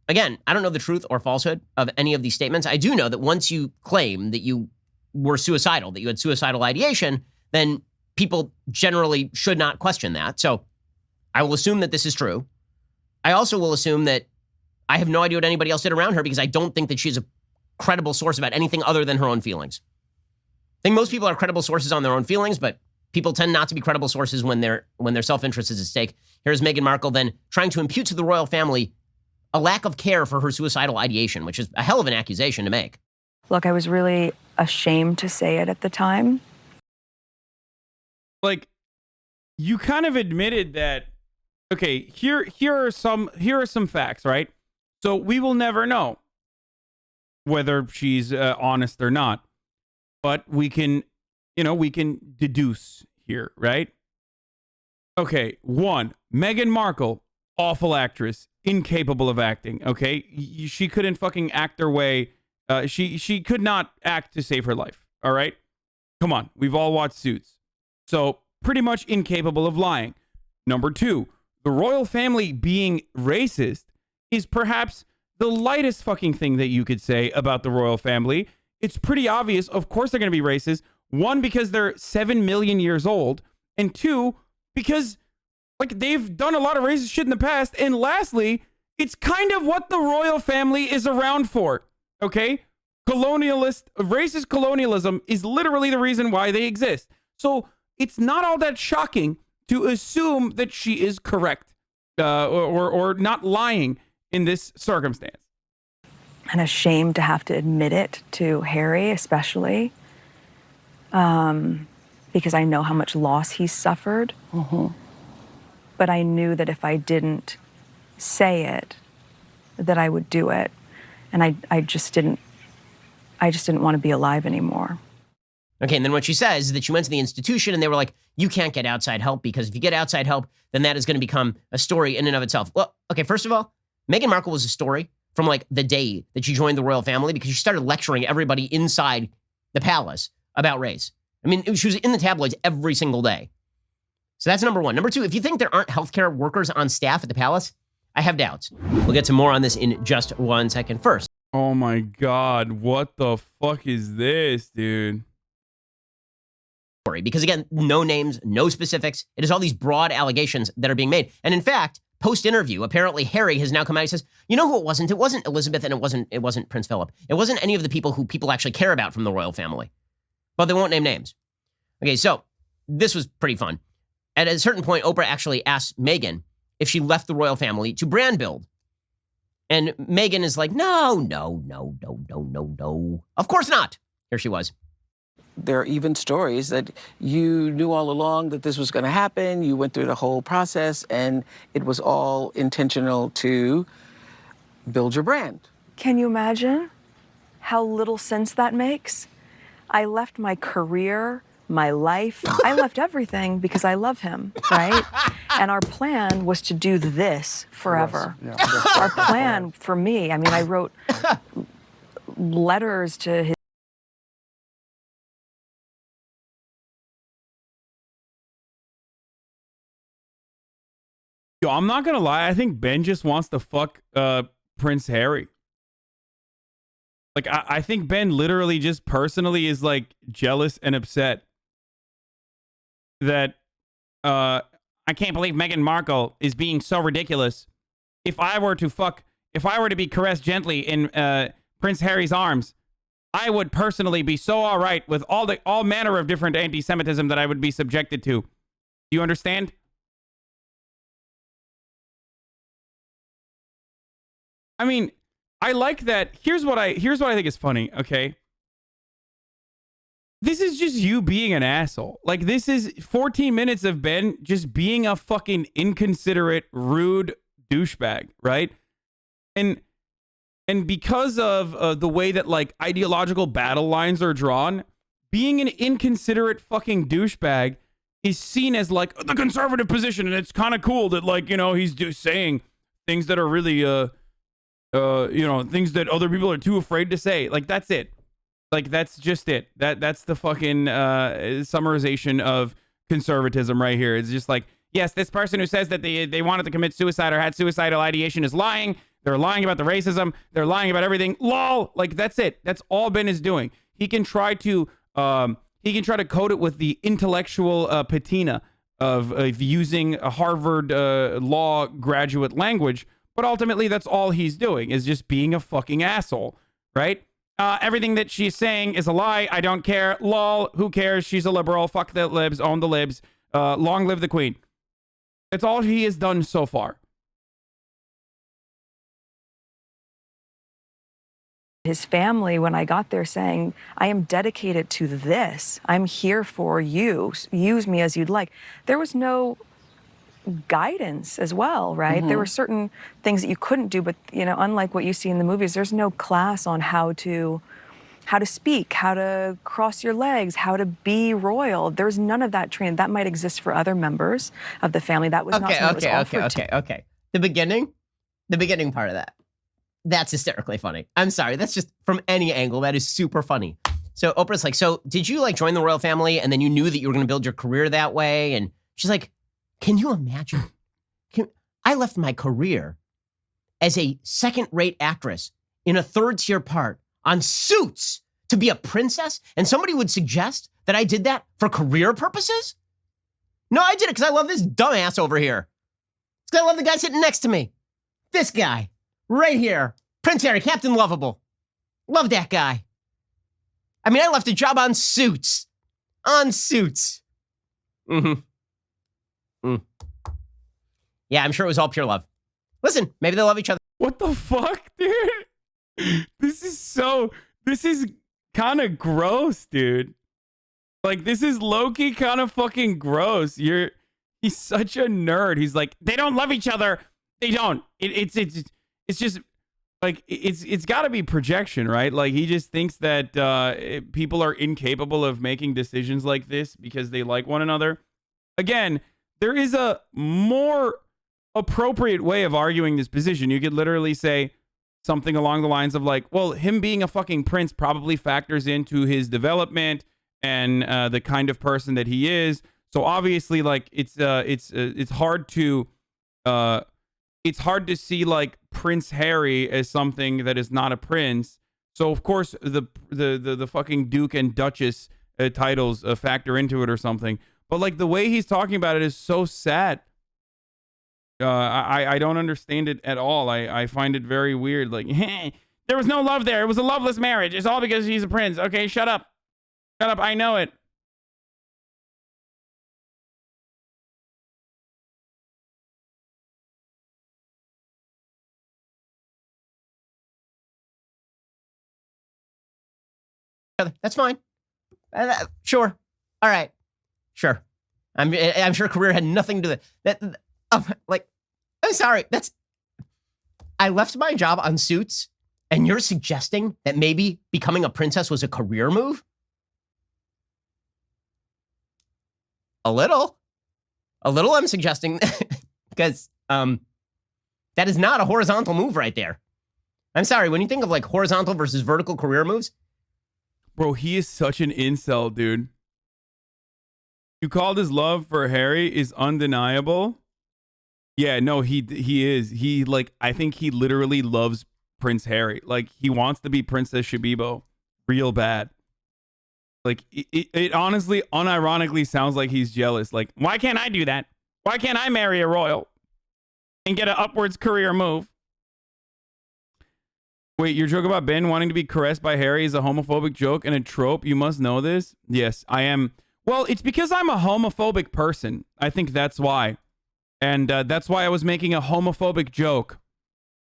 again, I don't know the truth or falsehood of any of these statements. I do know that once you claim that you were suicidal, that you had suicidal ideation, then people generally should not question that. So I will assume that this is true. I also will assume that I have no idea what anybody else did around her, because I don't think that she's a credible source about anything other than her own feelings. I think most people are credible sources on their own feelings, but people tend not to be credible sources when their self-interest is at stake. Here's Meghan Markle then trying to impute to the royal family a lack of care for her suicidal ideation, which is a hell of an accusation to make. Look, I was really ashamed to say it at the time. Like, you kind of admitted that, okay, here are some facts, right? So we will never know whether she's honest or not, but we can deduce here, right? Okay, 1, Meghan Markle, awful actress, incapable of acting, okay? She couldn't fucking act her way. She could not act to save her life, all right? Come on, we've all watched Suits. So, pretty much incapable of lying. Number 2, the royal family being racist is perhaps the lightest fucking thing that you could say about the royal family. It's pretty obvious, of course they're going to be racist. 1, because they're 7 million years old. And 2, because like they've done a lot of racist shit in the past. And lastly, it's kind of what the royal family is around for. Okay? Racist colonialism is literally the reason why they exist. So it's not all that shocking to assume that she is correct or not lying in this circumstance. And ashamed to have to admit it to Harry, especially, because I know how much loss he's suffered. Mm-hmm. But I knew that if I didn't say it, that I would do it. And I just didn't want to be alive anymore. Okay, and then what she says is that she went to the institution and they were like, you can't get outside help, because if you get outside help, then that is going to become a story in and of itself. Well, okay, first of all, Meghan Markle was a story from like the day that she joined the royal family, because she started lecturing everybody inside the palace about race. I mean, she was in the tabloids every single day. So that's number 1. Number 2, if you think there aren't healthcare workers on staff at the palace, I have doubts. We'll get to more on this in just 1 second. First. Oh my God, what the fuck is this, dude? Because again, no names, no specifics. It is all these broad allegations that are being made. And in fact, post-interview, apparently Harry has now come out and says, you know who it wasn't? It wasn't Elizabeth, and it wasn't Prince Philip. It wasn't any of the people who people actually care about from the royal family. But they won't name names. Okay, so this was pretty fun. At a certain point, Oprah actually asked Meghan if she left the royal family to brand build. And Meghan is like, no. Of course not. Here she was. There are even stories that you knew all along that this was going to happen. You went through the whole process, and it was all intentional to build your brand. Can you imagine how little sense that makes? I left my career, my life. I left everything because I love him, right? And our plan was to do this forever. Yeah. Our plan for me, I mean, I wrote letters to his Yo, I'm not gonna lie. I think Ben just wants to fuck Prince Harry. Like, I think Ben literally just personally is like jealous and upset that I can't believe Meghan Markle is being so ridiculous. If I were to be caressed gently in Prince Harry's arms, I would personally be so all right with all manner of different anti-Semitism that I would be subjected to. Do you understand? I mean, I like that. Here's what I think is funny, okay? This is just you being an asshole. Like, this is 14 minutes of Ben just being a fucking inconsiderate, rude douchebag, right? And because of the way that, like, ideological battle lines are drawn, being an inconsiderate fucking douchebag is seen as, like, the conservative position, and it's kind of cool that, like, you know, he's saying things that are really, you know, things that other people are too afraid to say. Like, that's it. Like, that's just it. That's the fucking summarization of conservatism right here. It's just like, yes, this person who says that they wanted to commit suicide or had suicidal ideation is lying. They're lying about the racism. They're lying about everything. Lol. Like, that's it. That's all Ben is doing. He can try to code it with the intellectual patina of using a Harvard law graduate language, but ultimately that's all he's doing, is just being a fucking asshole, right? Everything that she's saying is a lie. I don't care. Lol. Who cares? She's a liberal. Fuck the libs. Own the libs. Long live the queen. That's all he has done so far. His family, when I got there, saying, I am dedicated to this. I'm here for you. Use me as you'd like. There was no guidance as well, right? There were certain things that you couldn't do, but, you know, unlike what you see in the movies, there's no class on how to speak, how to cross your legs, how to be royal. There's none of that training. That might exist for other members of the family. That was not something that was offered okay. The beginning part of that. That's hysterically funny. I'm sorry. That's just, from any angle, that is super funny. So Oprah's like, so did you, like, join the royal family and then you knew that you were going to build your career that way? And she's like, can you imagine? I left my career as a second-rate actress in a third-tier part on Suits to be a princess, and somebody would suggest that I did that for career purposes? No, I did it because I love this dumbass over here. It's because I love the guy sitting next to me. This guy, right here. Prince Harry, Captain Lovable. Love that guy. I mean, I left a job on Suits. On Suits. Yeah, I'm sure it was all pure love. Listen, maybe they love each other. What the fuck, dude? This is kind of gross, dude. Like, this is low-key kind of fucking gross. He's such a nerd. He's like, they don't love each other. They don't. It's just like, it's got to be projection, right? Like, he just thinks that people are incapable of making decisions like this because they like one another. Again, there is a more appropriate way of arguing this position. You could literally say something along the lines of, like, well, him being a fucking prince probably factors into his development and the kind of person that he is. So obviously, like, it's hard to see, like, Prince Harry as something that is not a prince. So of course the fucking Duke and Duchess titles factor into it or something. But, like, the way he's talking about it is so sad. I don't understand it at all. I find it very weird. Like, there was no love there. It was a loveless marriage. It's all because he's a prince. Okay, shut up. Shut up. I know it. That's fine. Sure. All right. Sure. I'm sure career had nothing to do with that. Like, I'm sorry. I left my job on Suits, and you're suggesting that maybe becoming a princess was a career move? A little I'm suggesting, because that is not a horizontal move right there. I'm sorry. When you think of, like, horizontal versus vertical career moves, bro, he is such an incel, dude. You called his love for Harry is undeniable. Yeah, no, he is. Like, I think he literally loves Prince Harry. Like, he wants to be Princess Shabibo real bad. Like, it honestly, unironically sounds like he's jealous. Like, why can't I do that? Why can't I marry a royal and get an upwards career move? Wait, your joke about Ben wanting to be caressed by Harry is a homophobic joke and a trope. You must know this. Yes, I am. Well, it's because I'm a homophobic person. I think that's why. And that's why I was making a homophobic joke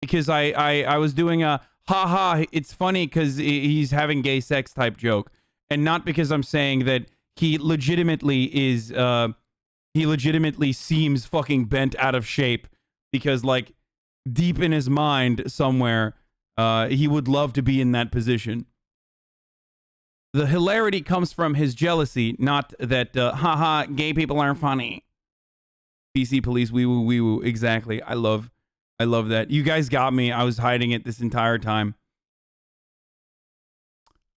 because I was doing a haha, it's funny because he's having gay sex type joke, and not because I'm saying that he legitimately seems fucking bent out of shape, because like deep in his mind somewhere, he would love to be in that position. The hilarity comes from his jealousy, not that, haha, gay people aren't funny. PC police, wee woo, exactly. I love that. You guys got me. I was hiding it this entire time.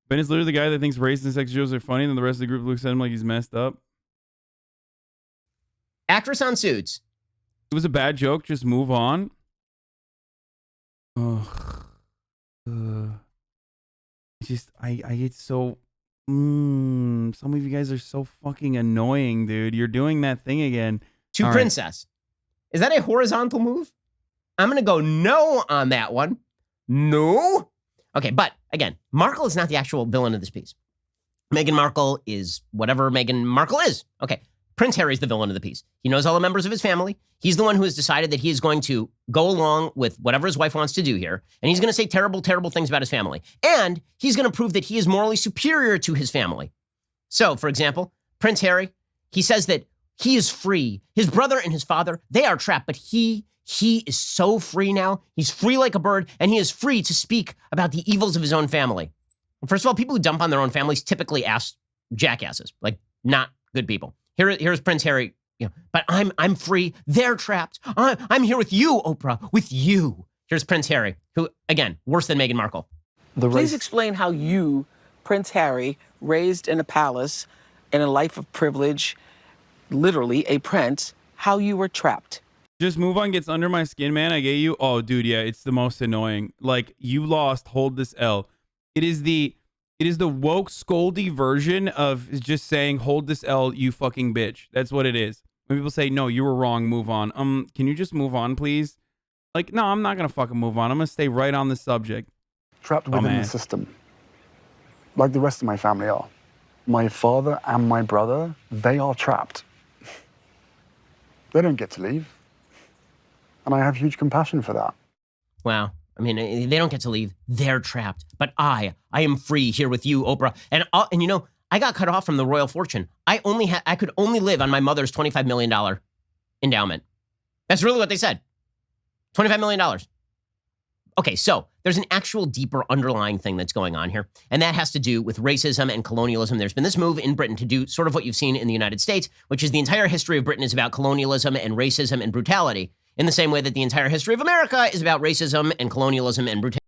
Ben is literally the guy that thinks race and sex jokes are funny, and then the rest of the group looks at him like he's messed up. Actress on Suits. It was a bad joke. Just move on. I get so... some of you guys are so fucking annoying, dude. You're doing that thing again. To Princess. Is that a horizontal move? I'm going to go no on that one. No. Okay, but again, Markle is not the actual villain of this piece. Meghan Markle is whatever Meghan Markle is. Okay, Prince Harry's the villain of the piece. He knows all the members of his family. He's the one who has decided that he is going to go along with whatever his wife wants to do here. And he's going to say terrible, terrible things about his family. And he's going to prove that he is morally superior to his family. So, for example, Prince Harry, he says that he is free. His brother and his father, they are trapped, but he is so free now. He's free like a bird, and he is free to speak about the evils of his own family. First of all, people who dump on their own families typically ask jackasses, like not good people. Here's Prince Harry, but I'm free. They're trapped. I'm here with you, Oprah, with you. Here's Prince Harry, who, again, worse than Meghan Markle. Please explain how you, Prince Harry, raised in a palace, in a life of privilege, literally a prince, how you were trapped. Just move on gets under my skin, man. I get you. Oh, dude, yeah, it's the most annoying. Like, you lost, hold this L. It is the woke scoldy version of just saying, hold this L, you fucking bitch. That's what it is. When people say, no, you were wrong, move on. Can you just move on, please? Like, no, I'm not going to fucking move on. I'm going to stay right on the subject. Trapped within the system. Like the rest of my family are. My father and my brother, they are trapped. They don't get to leave. And I have huge compassion for that. Wow. I mean, they don't get to leave. They're trapped. But I am free here with you, Oprah. And you know, I got cut off from the royal fortune. I could only live on my mother's $25 million endowment. That's really what they said. $25 million. Okay, so there's an actual deeper underlying thing that's going on here, and that has to do with racism and colonialism. There's been this move in Britain to do sort of what you've seen in the United States, which is the entire history of Britain is about colonialism and racism and brutality, in the same way that the entire history of America is about racism and colonialism and brutality.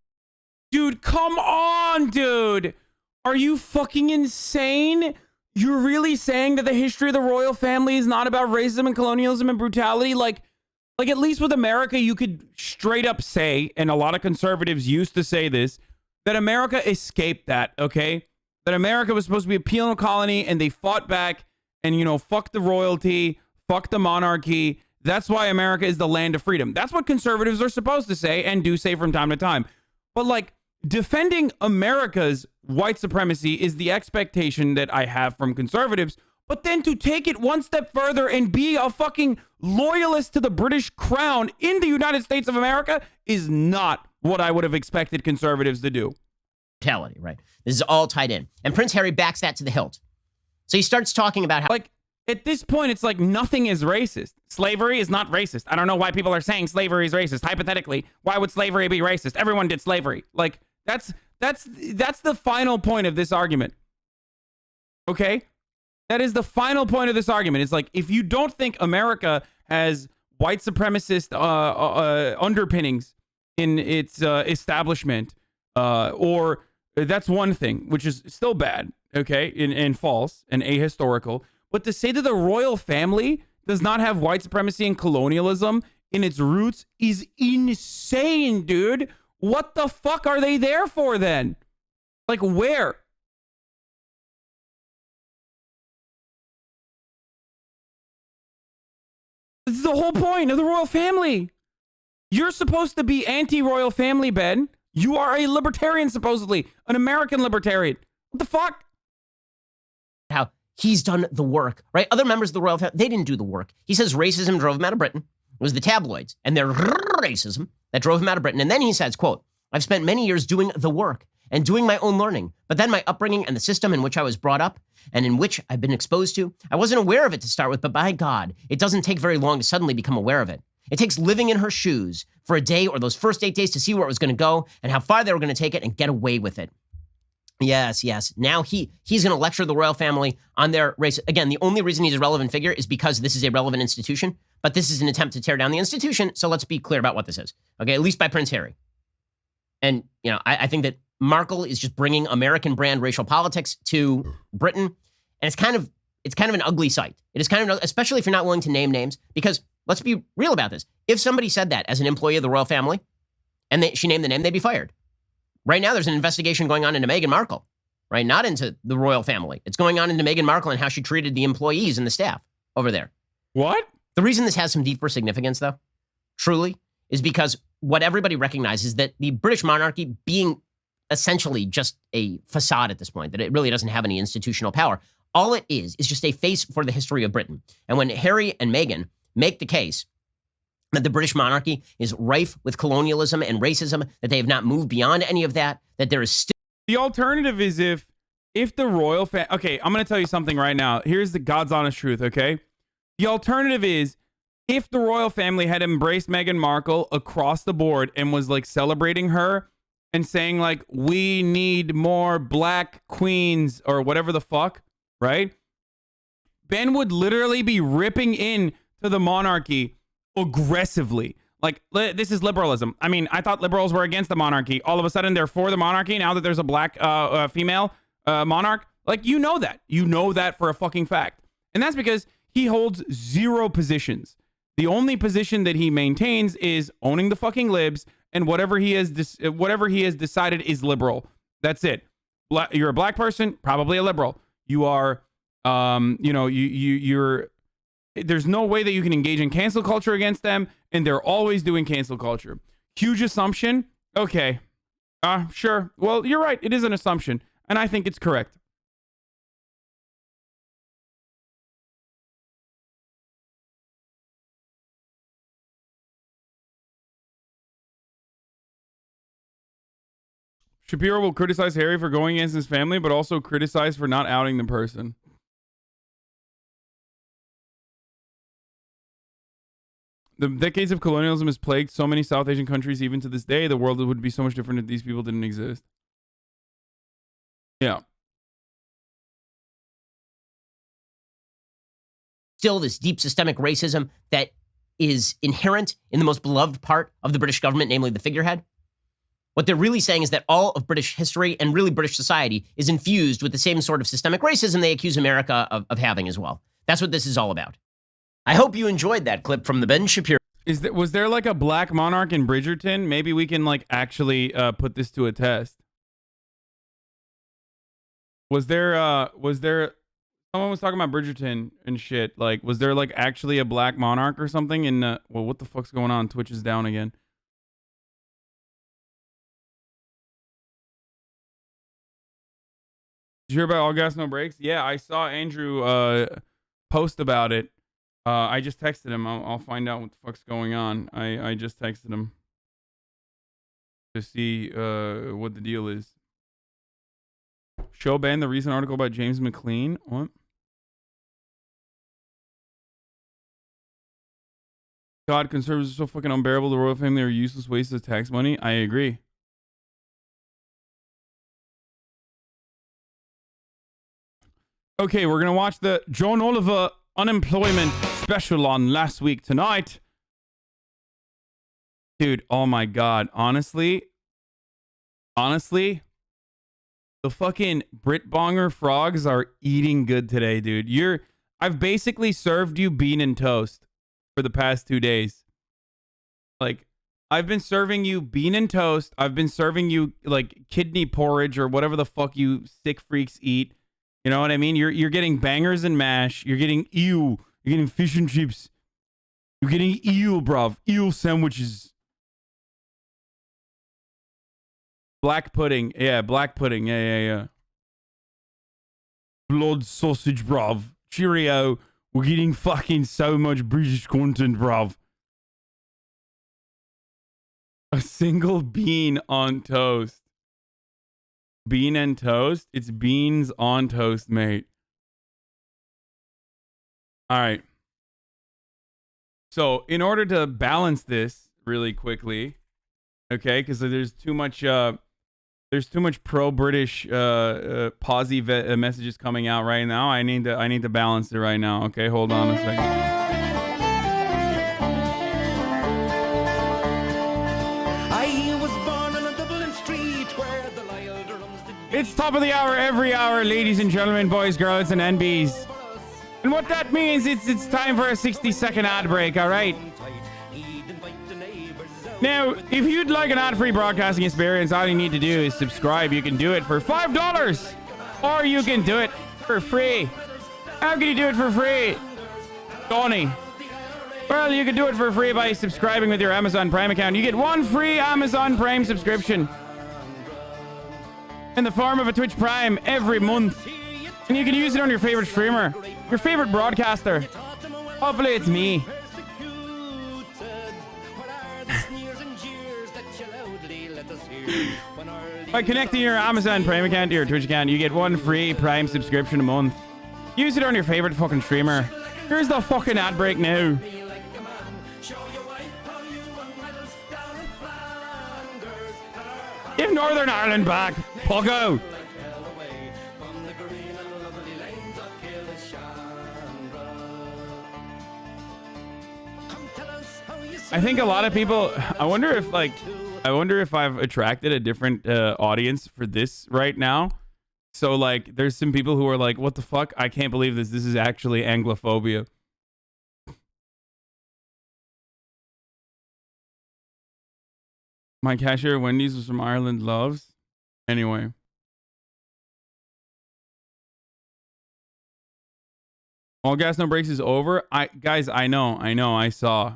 Dude, come on, dude. Are you fucking insane? You're really saying that the history of the royal family is not about racism and colonialism and brutality? Like at least with America, you could straight up say, and a lot of conservatives used to say this, that America escaped that, okay? That America was supposed to be a penal colony, and they fought back, and, you know, fuck the royalty, fuck the monarchy. That's why America is the land of freedom. That's what conservatives are supposed to say, and do say from time to time. But, like, defending America's white supremacy is the expectation that I have from conservatives. But then to take it one step further and be a fucking loyalist to the British crown in the United States of America is not what I would have expected conservatives to do. Brutality, right? This is all tied in. And Prince Harry backs that to the hilt. So he starts talking about how... Like, at this point, it's like nothing is racist. Slavery is not racist. I don't know why people are saying slavery is racist. Hypothetically, why would slavery be racist? Everyone did slavery. Like, that's the final point of this argument. Okay? That is the final point of this argument. It's like, if you don't think America has white supremacist underpinnings in its establishment, or that's one thing, which is still bad, okay, and false and ahistorical. But to say that the royal family does not have white supremacy and colonialism in its roots is insane, dude. What the fuck are they there for then? Like, where? This is the whole point of the royal family. You're supposed to be anti-royal family, Ben. You are a libertarian, supposedly. An American libertarian. What the fuck? How he's done the work, right? Other members of the royal family, they didn't do the work. He says racism drove him out of Britain. It was the tabloids and their racism that drove him out of Britain. And then he says, quote, I've spent many years doing the work and doing my own learning, but then my upbringing and the system in which I was brought up and in which I've been exposed to, I wasn't aware of it to start with, but by God, it doesn't take very long to suddenly become aware of it. It takes living in her shoes for a day or those first 8 days to see where it was going to go and how far they were going to take it and get away with it. Yes, yes. Now he's going to lecture the royal family on their race. Again, the only reason he's a relevant figure is because this is a relevant institution, but this is an attempt to tear down the institution. So let's be clear about what this is. Okay, at least by Prince Harry. And, you know, I think that Markle is just bringing American brand racial politics to Britain. And it's kind of an ugly sight. It is kind of, especially if you're not willing to name names, because let's be real about this. If somebody said that as an employee of the royal family and she named the name, they'd be fired. Right now, there's an investigation going on into Meghan Markle, right? Not into the royal family. It's going on into Meghan Markle and how she treated the employees and the staff over there. What? The reason this has some deeper significance, though, truly, is because what everybody recognizes is that the British monarchy being essentially just a facade at this point, that it really doesn't have any institutional power. All it is just a face for the history of Britain. And when Harry and Meghan make the case that the British monarchy is rife with colonialism and racism, that they have not moved beyond any of that, that there is still... The alternative is if the royal family... Okay, I'm going to tell you something right now. Here's the God's honest truth, okay? The alternative is if the royal family had embraced Meghan Markle across the board and was like celebrating her and saying like, we need more black queens or whatever the fuck, right? Ben would literally be ripping in to the monarchy aggressively. Like, this is liberalism. I mean, I thought liberals were against the monarchy. All of a sudden, they're for the monarchy now that there's a black female monarch. Like, you know that. You know that for a fucking fact. And that's because he holds zero positions. The only position that he maintains is owning the fucking libs, and whatever he has decided is liberal. That's it. You're a black person, probably a liberal. You are, you're. There's no way that you can engage in cancel culture against them, and they're always doing cancel culture. Huge assumption. Okay, sure. Well, you're right. It is an assumption, and I think it's correct. Shapiro will criticize Harry for going against his family, but also criticize for not outing the person. The decades of colonialism has plagued so many South Asian countries. Even to this day, the world would be so much different if these people didn't exist. Yeah. Still this deep systemic racism that is inherent in the most beloved part of the British government, namely the figurehead. What they're really saying is that all of British history and really British society is infused with the same sort of systemic racism they accuse America of having as well. That's what this is all about. I hope you enjoyed that clip from the Ben Shapiro. Was there like a black monarch in Bridgerton? Maybe we can like actually put this to a test. Was there someone was talking about Bridgerton and shit? Like, was there like actually a black monarch or something? In well, what the fuck's going on? Twitch is down again. Did you hear about All Gas No Breaks? Yeah, I saw Andrew post about it. I just texted him. I'll find out what the fuck's going on. I just texted him to see what the deal is. Show banned the recent article about James McLean. What? God, conservatives are so fucking unbearable. The royal family are useless wastes of tax money. I agree. Okay, we're going to watch the John Oliver unemployment special on last week tonight. Dude, oh my God. Honestly, the fucking Britbonger frogs are eating good today, dude. I've basically served you bean and toast for the past 2 days. Like, I've been serving you bean and toast. I've been serving you like kidney porridge or whatever the fuck you sick freaks eat. You know what I mean? You're getting bangers and mash. You're getting eel. You're getting fish and chips. You're getting eel, bruv. Eel sandwiches. Black pudding. Yeah, black pudding. Yeah. Blood sausage, bruv. Cheerio. We're getting fucking so much British content, bruv. A single bean on toast. Bean and toast? It's beans on toast, mate. All right. So, in order to balance this really quickly, okay, because there's too much pro-British posy messages coming out right now. I need to balance it right now. Okay, hold on a second. It's top of the hour every hour, ladies and gentlemen, boys, girls, and NBs. And what that means, it's time for a 60-second ad break, all right? Now, if you'd like an ad-free broadcasting experience, all you need to do is subscribe. You can do it for $5, or you can do it for free. How can you do it for free, Tony? Well, you can do it for free by subscribing with your Amazon Prime account. You get one free Amazon Prime subscription in the form of a Twitch Prime every month. And you can use it on your favorite streamer, your favorite broadcaster. Hopefully it's me. By connecting your Amazon Prime account to your Twitch account, you get one free Prime subscription a month. Use it on your favorite fucking streamer. Here's the fucking ad break now. Give Northern Ireland back, Pogo! I think a lot of people, I wonder if I've attracted a different audience for this right now. So like, there's some people who are like, what the fuck? I can't believe this. This is actually Anglophobia. My cashier at Wendy's was from Ireland. Loves. Anyway. All gas, no brakes is over. Guys, I know. I saw.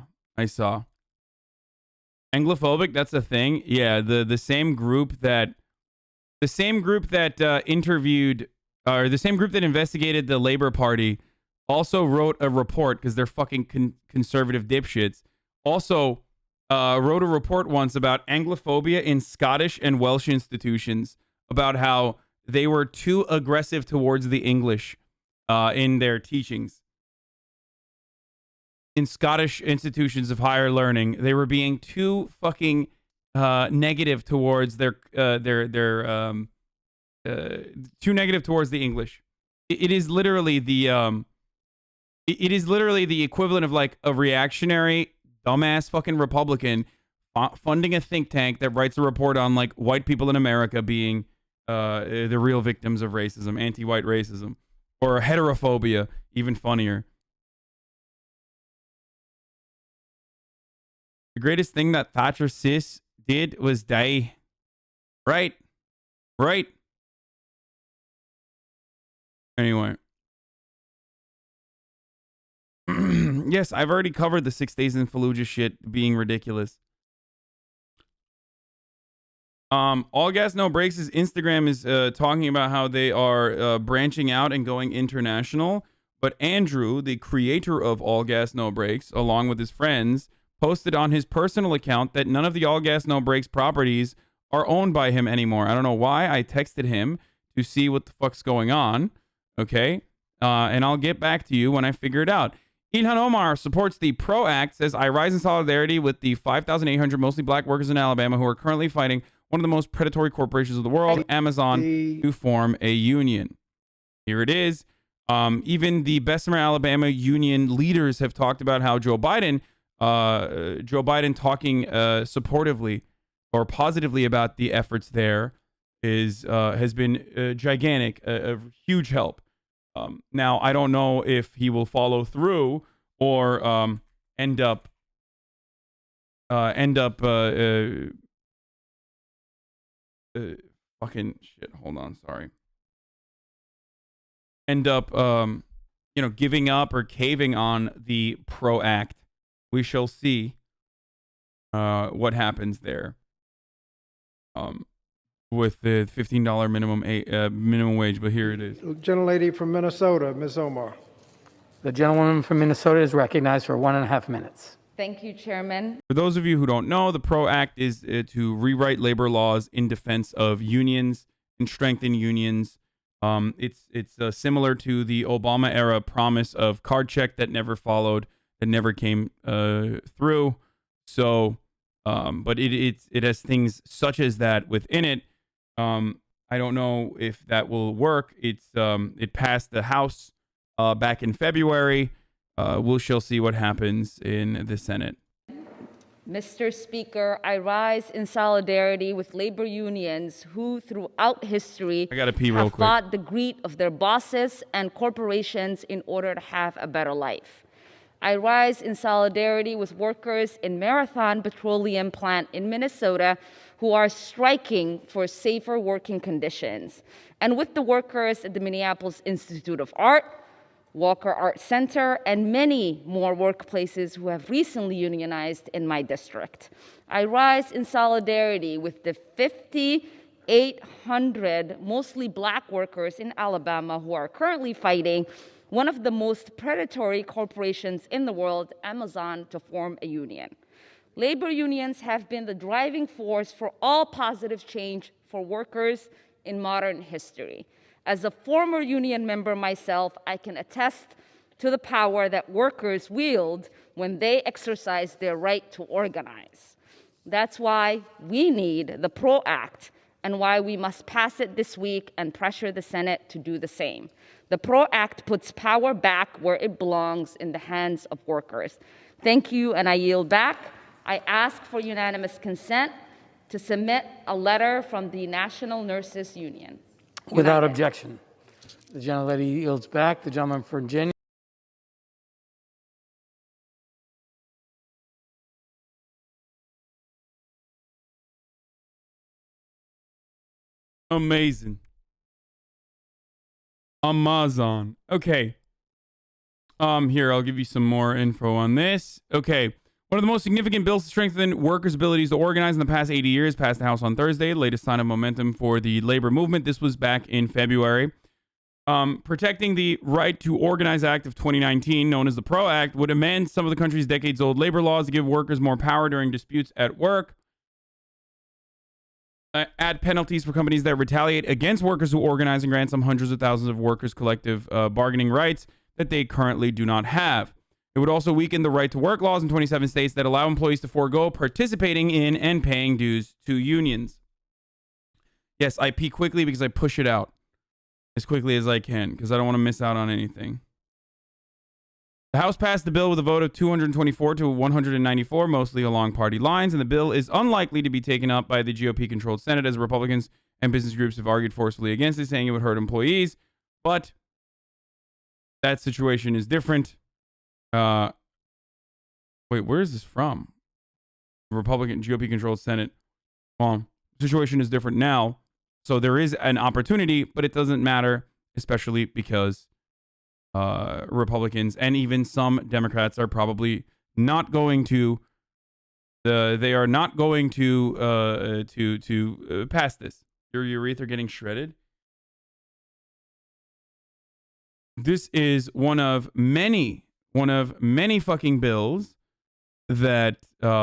Anglophobic, that's a thing. Yeah, the same group that interviewed, or the same group that investigated the Labour Party also wrote a report, because they're fucking conservative dipshits. Also wrote a report once about Anglophobia in Scottish and Welsh institutions, about how they were too aggressive towards the English in their teachings. In Scottish institutions of higher learning, they were being too fucking negative towards too negative towards the English. It is literally the equivalent of like a reactionary dumbass fucking Republican funding a think tank that writes a report on like white people in America being the real victims of racism, anti-white racism, or heterophobia, even funnier. The greatest thing that Thatcher sis did was die. Right. Anyway. Yes, I've already covered the 6 days in Fallujah shit being ridiculous. All Gas No Brakes' Instagram is talking about how they are branching out and going international. But Andrew, the creator of All Gas No Brakes, along with his friends, posted on his personal account that none of the All Gas No Brakes properties are owned by him anymore. I don't know why. I texted him to see what the fuck's going on. Okay? And I'll get back to you when I figure it out. Ilhan Omar supports the PRO Act, says, I rise in solidarity with the 5,800 mostly black workers in Alabama who are currently fighting one of the most predatory corporations of the world, Amazon, to form a union. Here it is. Even the Bessemer, Alabama union leaders have talked about how Joe Biden talking supportively or positively about the efforts there has been gigantic, a huge help. Now, I don't know if he will follow through or end up fucking shit. Hold on, sorry. End up giving up or caving on the PRO Act. We shall see what happens there. With the $15 minimum wage, but here it is. Gentlelady from Minnesota, Ms. Omar. The gentlewoman from Minnesota is recognized for 1.5 minutes. Thank you, Chairman. For those of you who don't know, the PRO Act is to rewrite labor laws in defense of unions and strengthen unions. It's similar to the Obama era promise of card check that never followed, that never came through. So, but it has things such as that within it. I don't know if that will work. It passed the House back in February. We shall see what happens in the Senate. Mr. Speaker, I rise in solidarity with labor unions who, throughout history, have fought the greed of their bosses and corporations in order to have a better life. I rise in solidarity with workers in Marathon Petroleum Plant in Minnesota who are striking for safer working conditions, and with the workers at the Minneapolis Institute of Art, Walker Art Center, and many more workplaces who have recently unionized in my district. I rise in solidarity with the 5,800 mostly Black workers in Alabama who are currently fighting one of the most predatory corporations in the world, Amazon, to form a union. Labor unions have been the driving force for all positive change for workers in modern history. As a former union member myself, I can attest to the power that workers wield when they exercise their right to organize. That's why we need the PRO Act and why we must pass it this week and pressure the Senate to do the same. The PRO Act puts power back where it belongs, in the hands of workers. Thank you, and I yield back. I ask for unanimous consent to submit a letter from the National Nurses Union. Without objection. The gentlelady yields back. The gentleman from Virginia. Amazing. Amazon. Okay. Here, I'll give you some more info on this. Okay. One of the most significant bills to strengthen workers' abilities to organize in the past 80 years passed the House on Thursday, the latest sign of momentum for the labor movement. This was back in February. Protecting the Right to Organize Act of 2019, known as the PRO Act, would amend some of the country's decades-old labor laws to give workers more power during disputes at work, add penalties for companies that retaliate against workers who organize, and grant some hundreds of thousands of workers collective bargaining rights that they currently do not have. It would also weaken the right to work laws in 27 states that allow employees to forego participating in and paying dues to unions. Yes, I pee quickly because I push it out as quickly as I can because I don't want to miss out on anything. The House passed the bill with a vote of 224 to 194, mostly along party lines, and the bill is unlikely to be taken up by the GOP-controlled Senate, as Republicans and business groups have argued forcefully against it, saying it would hurt employees. But that situation is different. Wait, where is this from? Republican GOP-controlled Senate. Well, situation is different now, so there is an opportunity, but it doesn't matter, especially because Republicans and even some Democrats are probably not going to. They are not going to pass this. Your urethra getting shredded. This is one of many fucking bills that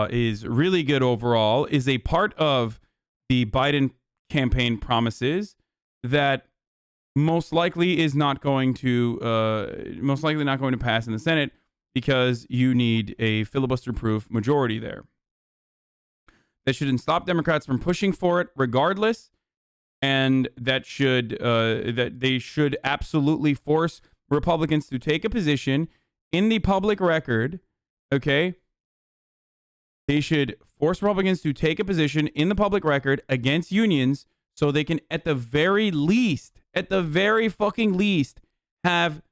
is really good overall, is a part of the Biden campaign promises that most likely not going to pass in the Senate because you need a filibuster-proof majority there. That shouldn't stop Democrats from pushing for it regardless, and that they should absolutely force Republicans to take a position in the public record, okay? They should force Republicans to take a position in the public record against unions so they can, at the very fucking least, have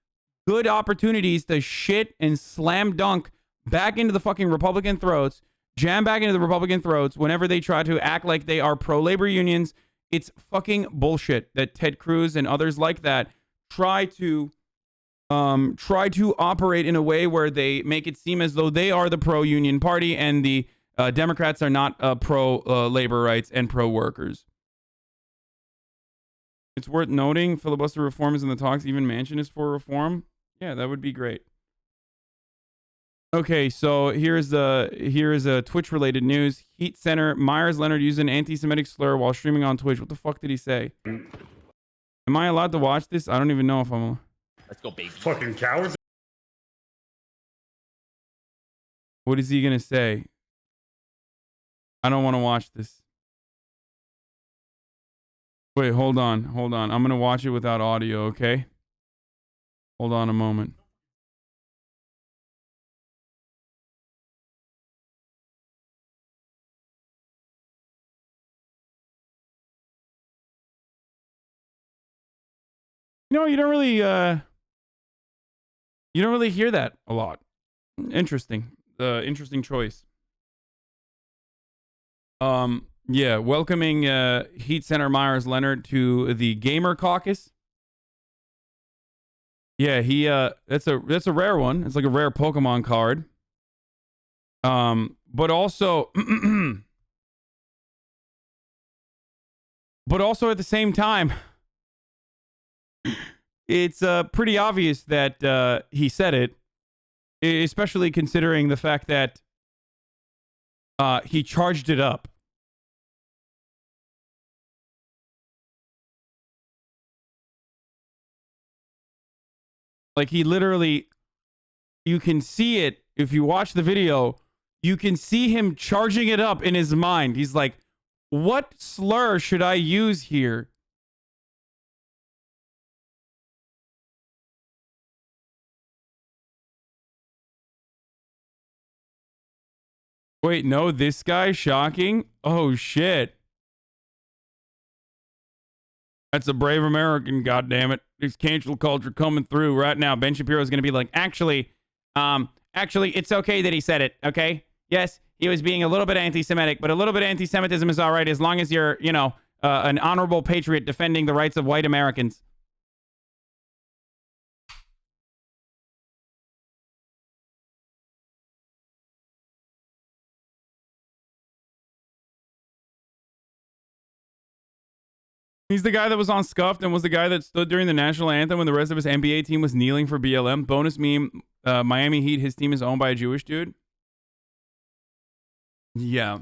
good opportunities to shit and slam dunk back into the fucking Republican throats, jam back into the Republican throats whenever they try to act like they are pro-labor unions. It's fucking bullshit that Ted Cruz and others like that try to operate in a way where they make it seem as though they are the pro-union party and the Democrats are not pro-labor rights and pro-workers. It's worth noting, filibuster reform is in the talks. Even Manchin is for reform. Yeah, that would be great. Okay, so here's a Twitch-related news. Heat Center, Meyers Leonard used an anti-Semitic slur while streaming on Twitch. What the fuck did he say? Am I allowed to watch this? I don't even know if I'm... Let's go, baby. Fucking cowards. What is he gonna say? I don't want to watch this. Wait, hold on. I'm gonna watch it without audio, okay? Hold on a moment. No, you don't really hear that a lot. Interesting. Interesting choice. Yeah, welcoming Heat Center Meyers Leonard to the Gamer Caucus. Yeah, he that's a rare one. It's like a rare Pokemon card. But also at the same time, it's pretty obvious that he said it, especially considering the fact that he charged it up. Like, he literally, you can see it if you watch the video, you can see him charging it up in his mind. He's like, what slur should I use here? Wait, no, this guy? Shocking? Oh, shit. That's a brave American, goddammit. There's cancel culture coming through right now. Ben Shapiro's going to be like, actually, it's okay that he said it, okay? Yes, he was being a little bit anti-Semitic, but a little bit of anti-Semitism is all right as long as you're, you know, an honorable patriot defending the rights of white Americans. He's the guy that was on Scuffed and was the guy that stood during the national anthem when the rest of his NBA team was kneeling for BLM. Bonus meme, Miami Heat, his team is owned by a Jewish dude. Yeah.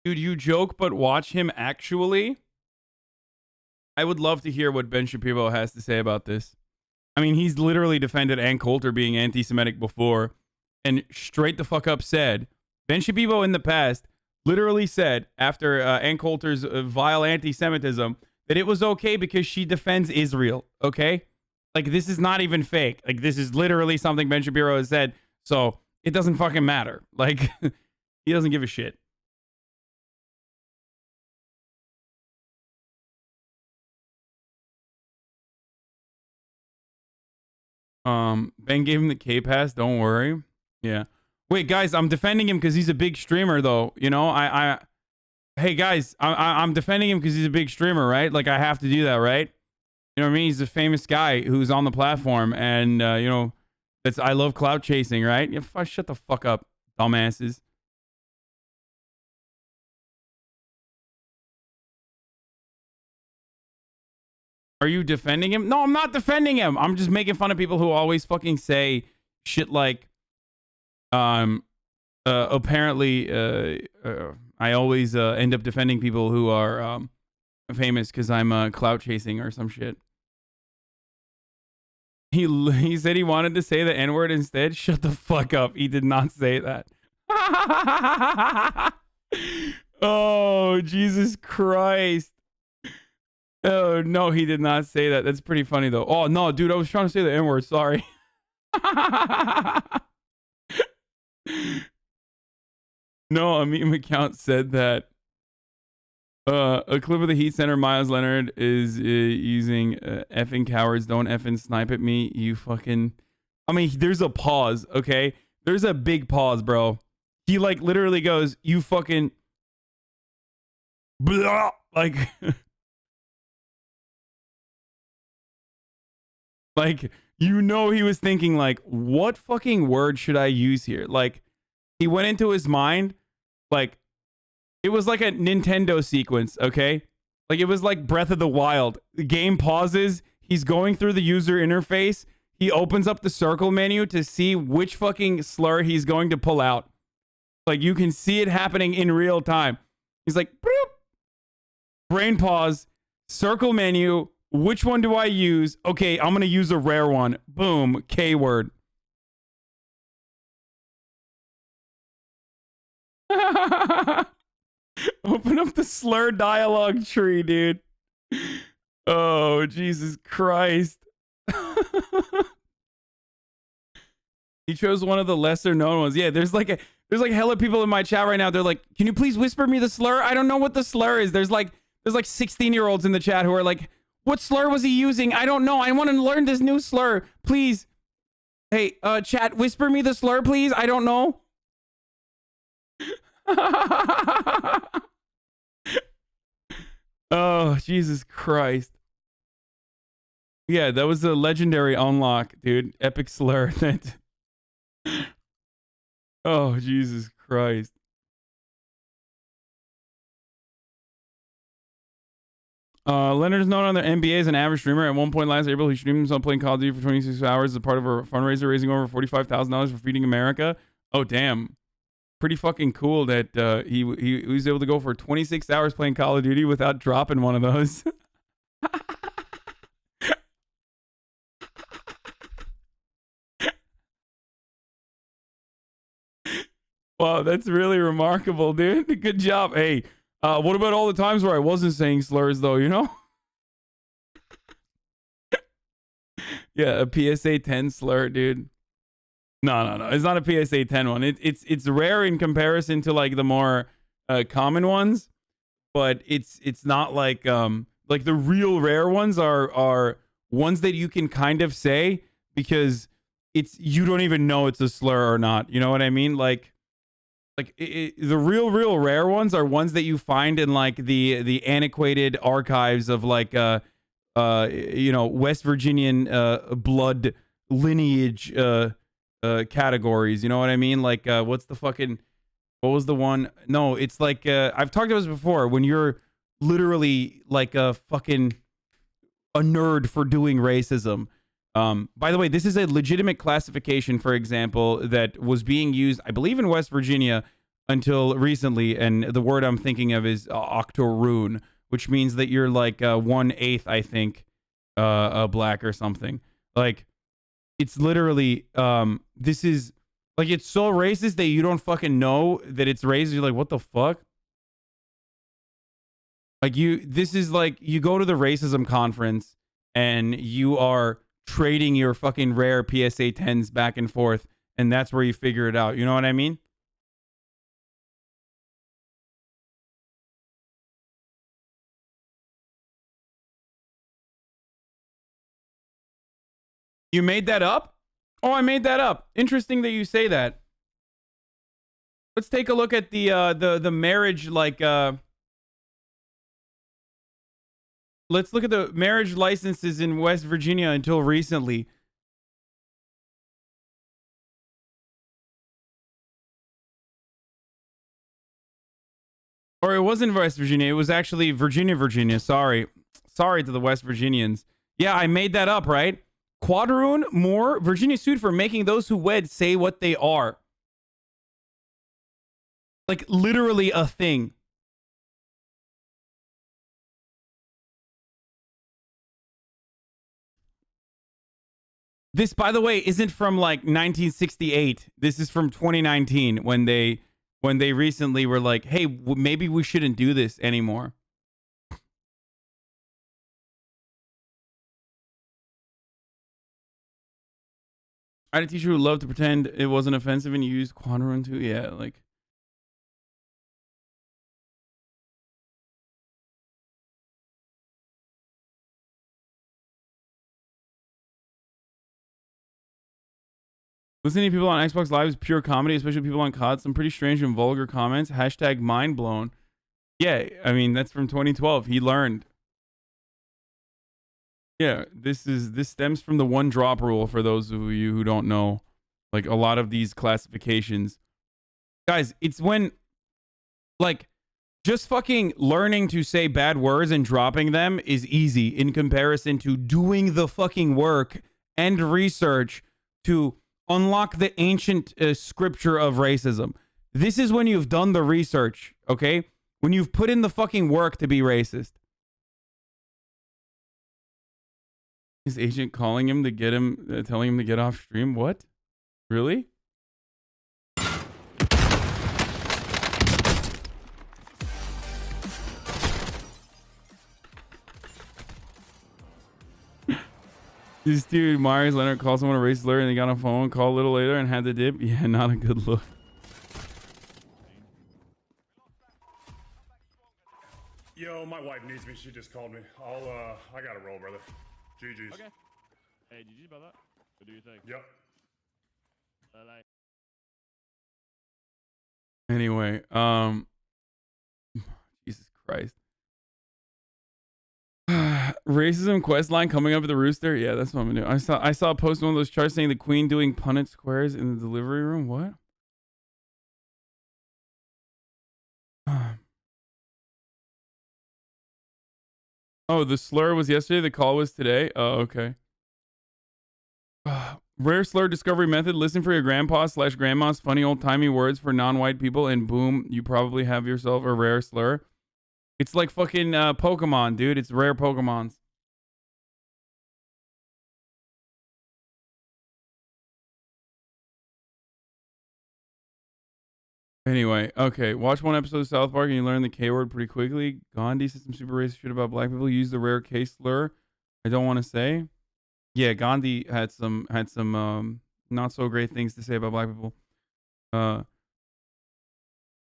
Dude, you joke, but watch him actually. I would love to hear what Ben Shapiro has to say about this. I mean, he's literally defended Ann Coulter being anti-Semitic before and straight the fuck up said, Ben Shapiro in the past literally said after Ann Coulter's vile anti-Semitism that it was okay because she defends Israel, okay? Like, this is not even fake. Like, this is literally something Ben Shapiro has said, so it doesn't fucking matter. Like, he doesn't give a shit. Ben gave him the K-Pass, don't worry. Yeah. Wait, guys, I'm defending him because he's a big streamer, though. You know, hey, guys, I'm defending him because he's a big streamer, right? Like, I have to do that, right? You know what I mean? He's a famous guy who's on the platform, and, you know, I love clout chasing, right? Yeah, shut the fuck up, dumbasses. Are you defending him? No, I'm not defending him. I'm just making fun of people who always fucking say shit like, apparently, I always end up defending people who are famous because I'm clout chasing or some shit. He said he wanted to say the N-word instead. Shut the fuck up. He did not say that. Oh, Jesus Christ. Oh, no, he did not say that. That's pretty funny, though. Oh, no, dude, I was trying to say the N-word. Sorry. No, a meme account said that a clip of the Heat Center Meyers Leonard is using effing cowards don't effing snipe at me, you fucking... I mean, there's a pause, okay? There's a big pause, bro. He, like, literally goes, you fucking... Blah! Like... Like, you know, he was thinking, like, what fucking word should I use here? Like, he went into his mind, like, it was like a Nintendo sequence, okay? Like, it was like Breath of the Wild. The game pauses. He's going through the user interface. he opens up the circle menu to see which fucking slur he's going to pull out. Like, you can see it happening in real time. He's like, boop, brain pause, circle menu. Which one do I use? Okay, I'm going to use a rare one. Boom, K word. Open up the slur dialogue tree, dude. Oh, Jesus Christ. He chose one of the lesser known ones. Yeah, there's like hella people in my chat right now. They're like, can you please whisper me the slur? I don't know what the slur is. There's like 16-year-olds in the chat who are like, what slur was he using? I don't know. I want to learn this new slur. Please. Hey, chat, whisper me the slur, please. I don't know. Oh, Jesus Christ. Yeah, that was a legendary unlock, dude. Epic slur. Oh, Jesus Christ. Leonard is known on the NBA as an average streamer. At one point last April, he streamed himself playing Call of Duty for 26 hours as a part of a fundraiser raising over $45,000 for Feeding America. Oh, damn. Pretty fucking cool that he was able to go for 26 hours playing Call of Duty without dropping one of those. Wow, that's really remarkable, dude. Good job. Hey, what about all the times where I wasn't saying slurs, though, you know? Yeah, a PSA 10 slur, dude. No. It's not a PSA 10 one. It's rare in comparison to like the more common ones, but it's not like the real rare ones are ones that you can kind of say because you don't even know it's a slur or not. You know what I mean? Like the real rare ones are ones that you find in like the antiquated archives of like West Virginian blood lineage categories. You know what I mean? Like what was the one? No, it's like I've talked about this before. When you're literally like a nerd for doing racism. By the way, this is a legitimate classification, for example, that was being used, I believe, in West Virginia until recently. And the word I'm thinking of is octoroon, which means that you're like 1/8, I think, black or something. Like, it's literally, this is, like, it's so racist that you don't fucking know that it's racist. You're like, what the fuck? Like, this is like, you go to the racism conference and you are trading your fucking rare PSA 10s back and forth, and that's where you figure it out. You know what I mean? You made that up? Oh, I made that up. Interesting that you say that. Let's take a look at the marriage, like, let's look at the marriage licenses in West Virginia until recently. Or it wasn't West Virginia. It was actually Virginia. Sorry to the West Virginians. Yeah, I made that up, right? Quadroon Moore, Virginia sued for making those who wed say what they are. Like, literally a thing. This, by the way, isn't from like 1968. This is from 2019 when they recently were like, hey, maybe we shouldn't do this anymore. I had a teacher who loved to pretend it wasn't offensive and used quadroon too. Yeah, like. Listening to people on Xbox Live is pure comedy, especially people on COD. Some pretty strange and vulgar comments. Hashtag mind blown. Yeah, I mean, that's from 2012. He learned. Yeah, this stems from the one drop rule for those of you who don't know. Like, a lot of these classifications. Guys, it's when, like, just fucking learning to say bad words and dropping them is easy in comparison to doing the fucking work and research to unlock the ancient scripture of racism. This is when you've done the research, okay? When you've put in the fucking work to be racist. His agent calling him to get him, telling him to get off stream? What? Really? This dude, Meyers Leonard, called someone a racist slur and they got on phone, called a little later and had the dip. Yeah, not a good look. Yo, my wife needs me. She just called me. I gotta roll, brother. GG's. Okay. Hey, GG's, brother. What do you think? Yep. Anyway, Jesus Christ. Racism quest line coming up at the Rooster. Yeah, that's what I'm gonna do. I saw a post on one of those charts saying the Queen doing Punnett squares in the delivery room. What? Oh, the slur was yesterday. The call was today. Oh, okay. Rare slur discovery method. Listen for your grandpa/grandma's funny old-timey words for non-white people, and boom, you probably have yourself a rare slur. It's like fucking Pokemon, dude. It's rare Pokemons. Anyway, okay. Watch one episode of South Park and you learn the K word pretty quickly. Gandhi said some super racist shit about black people. Use the rare K slur. I don't want to say. Yeah, Gandhi had some not so great things to say about black people.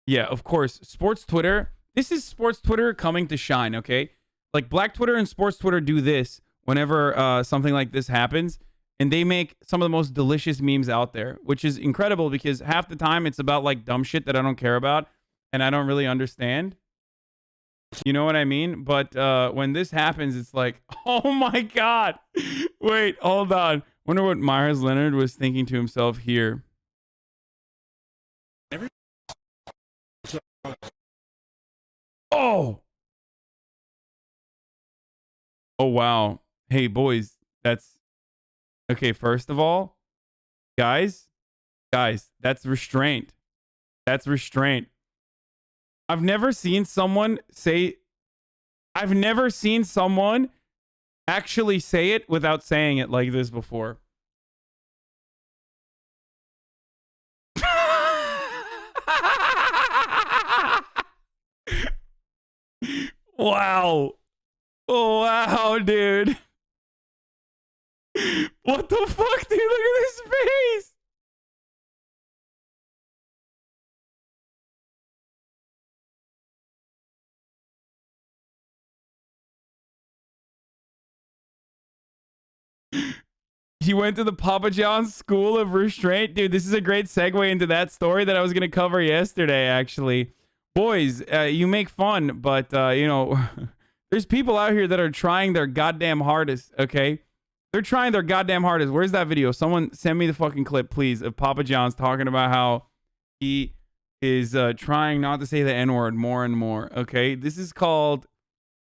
Yeah, of course. Sports Twitter. This is sports Twitter coming to shine, okay? Like Black Twitter and sports Twitter do this whenever something like this happens. And they make some of the most delicious memes out there, which is incredible because half the time it's about like dumb shit that I don't care about and I don't really understand. You know what I mean? But when this happens, it's like, oh my God. Wait, hold on. Wonder what Meyers Leonard was thinking to himself here. Oh. Oh, wow. Hey, boys, that's... Okay, first of all, guys, that's restraint. That's restraint. I've never seen someone actually say it without saying it like this before. Wow. Wow, dude. What the fuck, dude? Look at his face. He went to the Papa John's School of Restraint. Dude, this is a great segue into that story that I was going to cover yesterday, actually. Boys, you make fun, but, you know, there's people out here that are trying their goddamn hardest, okay? They're trying their goddamn hardest. Where's that video? Someone send me the fucking clip, please, of Papa John's talking about how he is trying not to say the N-word more and more, okay? This is called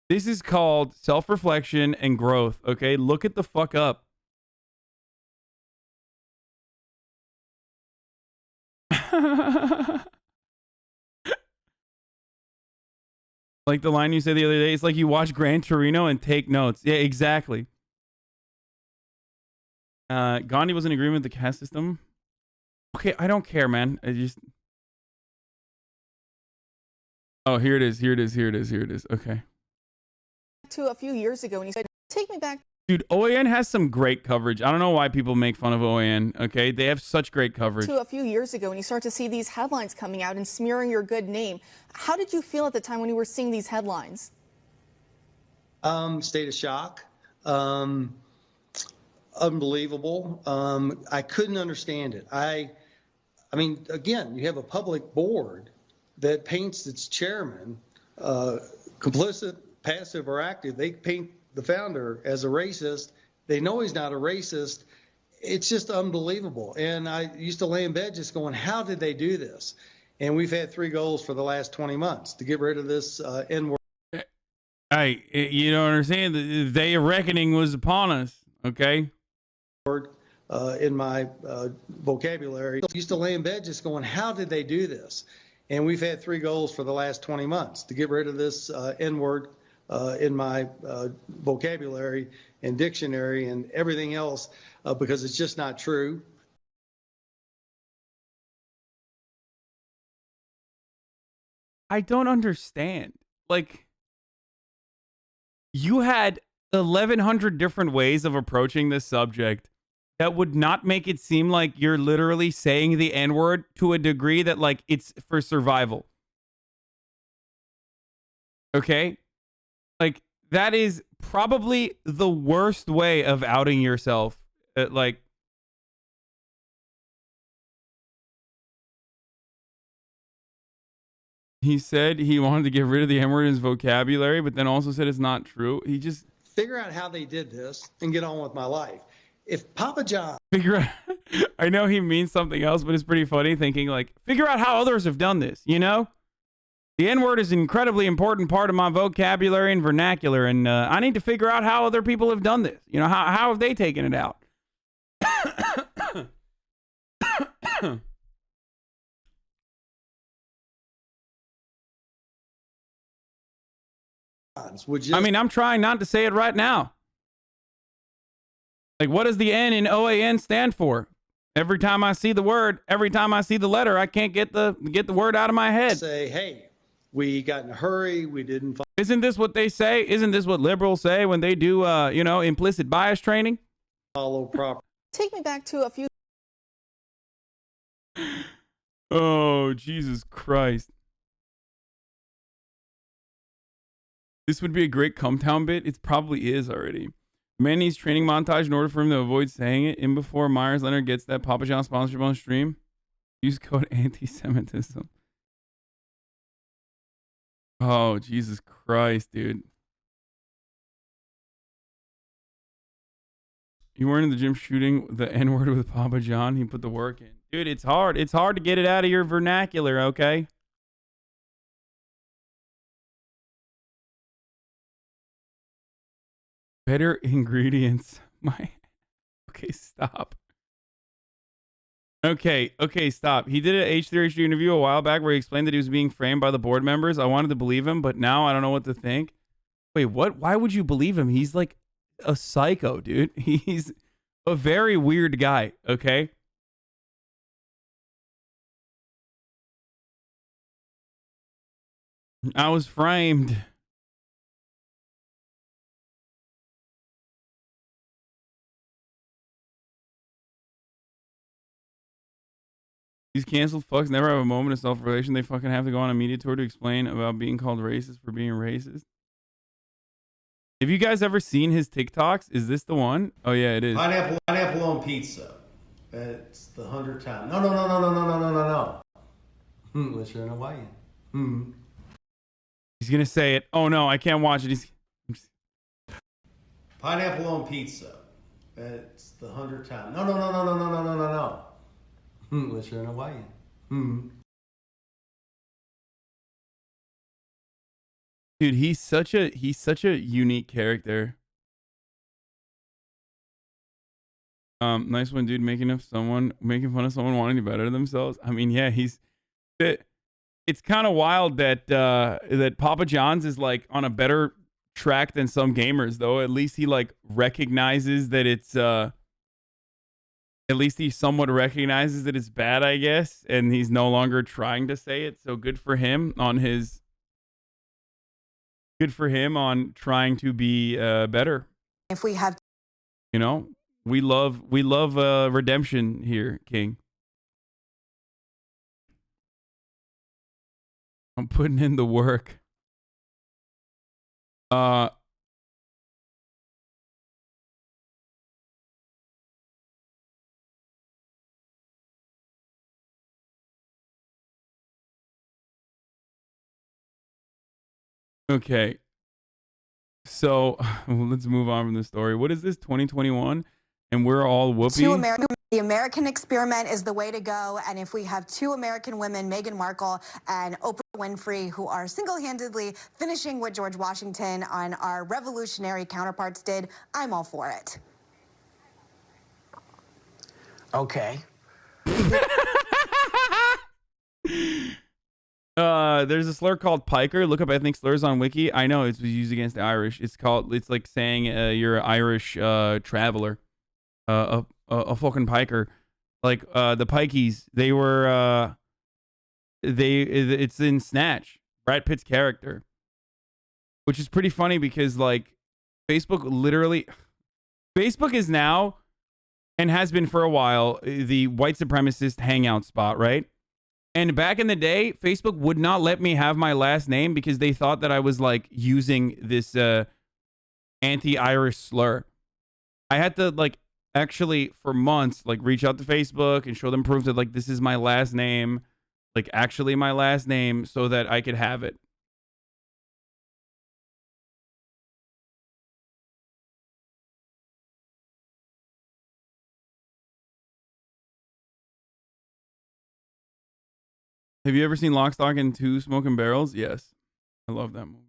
self-reflection and growth, okay? Look it the fuck up. Like the line you said the other day, it's like you watch Gran Torino and take notes. Yeah, exactly. Gandhi was in agreement with the caste system. Okay, I don't care, man. I just... Oh, here it is. Okay. To a few years ago when he said, take me back. Dude, OAN has some great coverage. I don't know why people make fun of OAN, okay? They have such great coverage. To a few years ago when you start to see these headlines coming out and smearing your good name. How did you feel at the time when you were seeing these headlines? State of shock. Unbelievable. I couldn't understand it. I mean, again, you have a public board that paints its chairman complicit, passive, or active. They paint the founder as a racist. They know he's not a racist. It's just unbelievable. And I used to lay in bed just going, how did they do this? And we've had 3 goals for the last 20 months to get rid of this N-word. Hey, you don't understand. The day of reckoning was upon us, okay? word in my vocabulary. I used to lay in bed just going, how did they do this? And we've had 3 goals for the last 20 months to get rid of this N-word in my vocabulary and dictionary and everything else because it's just not true. I don't understand. Like, you had 1,100 different ways of approaching this subject that would not make it seem like you're literally saying the N-word to a degree that, like, it's for survival. Okay? Like, that is probably the worst way of outing yourself. Like, he said he wanted to get rid of the N-word in his vocabulary, but then also said it's not true. He just... Figure out how they did this and get on with my life. If Papa John... Figure out... I know he means something else, but it's pretty funny thinking, like, figure out how others have done this, you know? The N-word is an incredibly important part of my vocabulary and vernacular, and I need to figure out how other people have done this. You know, how have they taken it out? I mean, I'm trying not to say it right now. Like, what does the N in OAN stand for? Every time I see the word, every time I see the letter, I can't get the word out of my head. Say, hey, we got in a hurry, we didn't... Isn't this what they say? Isn't this what liberals say when they do, you know, implicit bias training? Follow proper. Take me back to a few... Oh, Jesus Christ. This would be a great Cumtown bit. It probably is already. Man needs training montage in order for him to avoid saying it. In before Meyers Leonard gets that Papa John sponsorship on stream. Use code anti-Semitism. Oh, Jesus Christ, dude. You weren't in the gym shooting the N-word with Papa John. He put the work in. Dude, it's hard. It's hard to get it out of your vernacular, okay? Better ingredients. Okay, stop. Okay, stop. He did an H3H3 interview a while back where he explained that he was being framed by the board members. I wanted to believe him, but now I don't know what to think. Wait, what? Why would you believe him? He's like a psycho, dude. He's a very weird guy, okay? I was framed. These canceled fucks never have a moment of self-revelation. They fucking have to go on a media tour to explain about being called racist for being racist. Have you guys ever seen his TikToks? Is this the one? Oh yeah, it is. Pineapple on pizza. It's the 100th time. No. Unless you're in Hawaii. He's gonna say it. Oh no, I can't watch it. Pineapple on pizza. It's the 100th time. No. Unless you're in Hawaii. Dude, he's such a unique character. Nice one, dude. Making fun of someone wanting to better themselves. I mean, yeah, it's kind of wild that that Papa John's is like on a better track than some gamers, though. At least he like recognizes that it's at least he somewhat recognizes that it's bad, I guess, and he's no longer trying to say it. So good for him on trying to be better. If we have, you know, we love redemption here, King. I'm putting in the work. Okay. So let's move on from this story. What is this, 2021? And we're all whoopee? The American experiment is the way to go. And if we have 2 American women, Meghan Markle and Oprah Winfrey, who are single-handedly finishing what George Washington and our revolutionary counterparts did, I'm all for it. Okay. There's a slur called piker. Look up ethnic slurs on Wiki. I know it's used against the Irish. It's like saying you're an Irish traveler. A fucking piker. Like the Pikeys, they were it's in Snatch, Brad Pitt's character. Which is pretty funny because like Facebook is now and has been for a while the white supremacist hangout spot, right? And back in the day, Facebook would not let me have my last name because they thought that I was like using this anti-Irish slur. I had to like actually for months like reach out to Facebook and show them proof that like this is my last name, like actually my last name, so that I could have it. Have you ever seen Lock, Stock, and Two Smoking Barrels? Yes. I love that movie.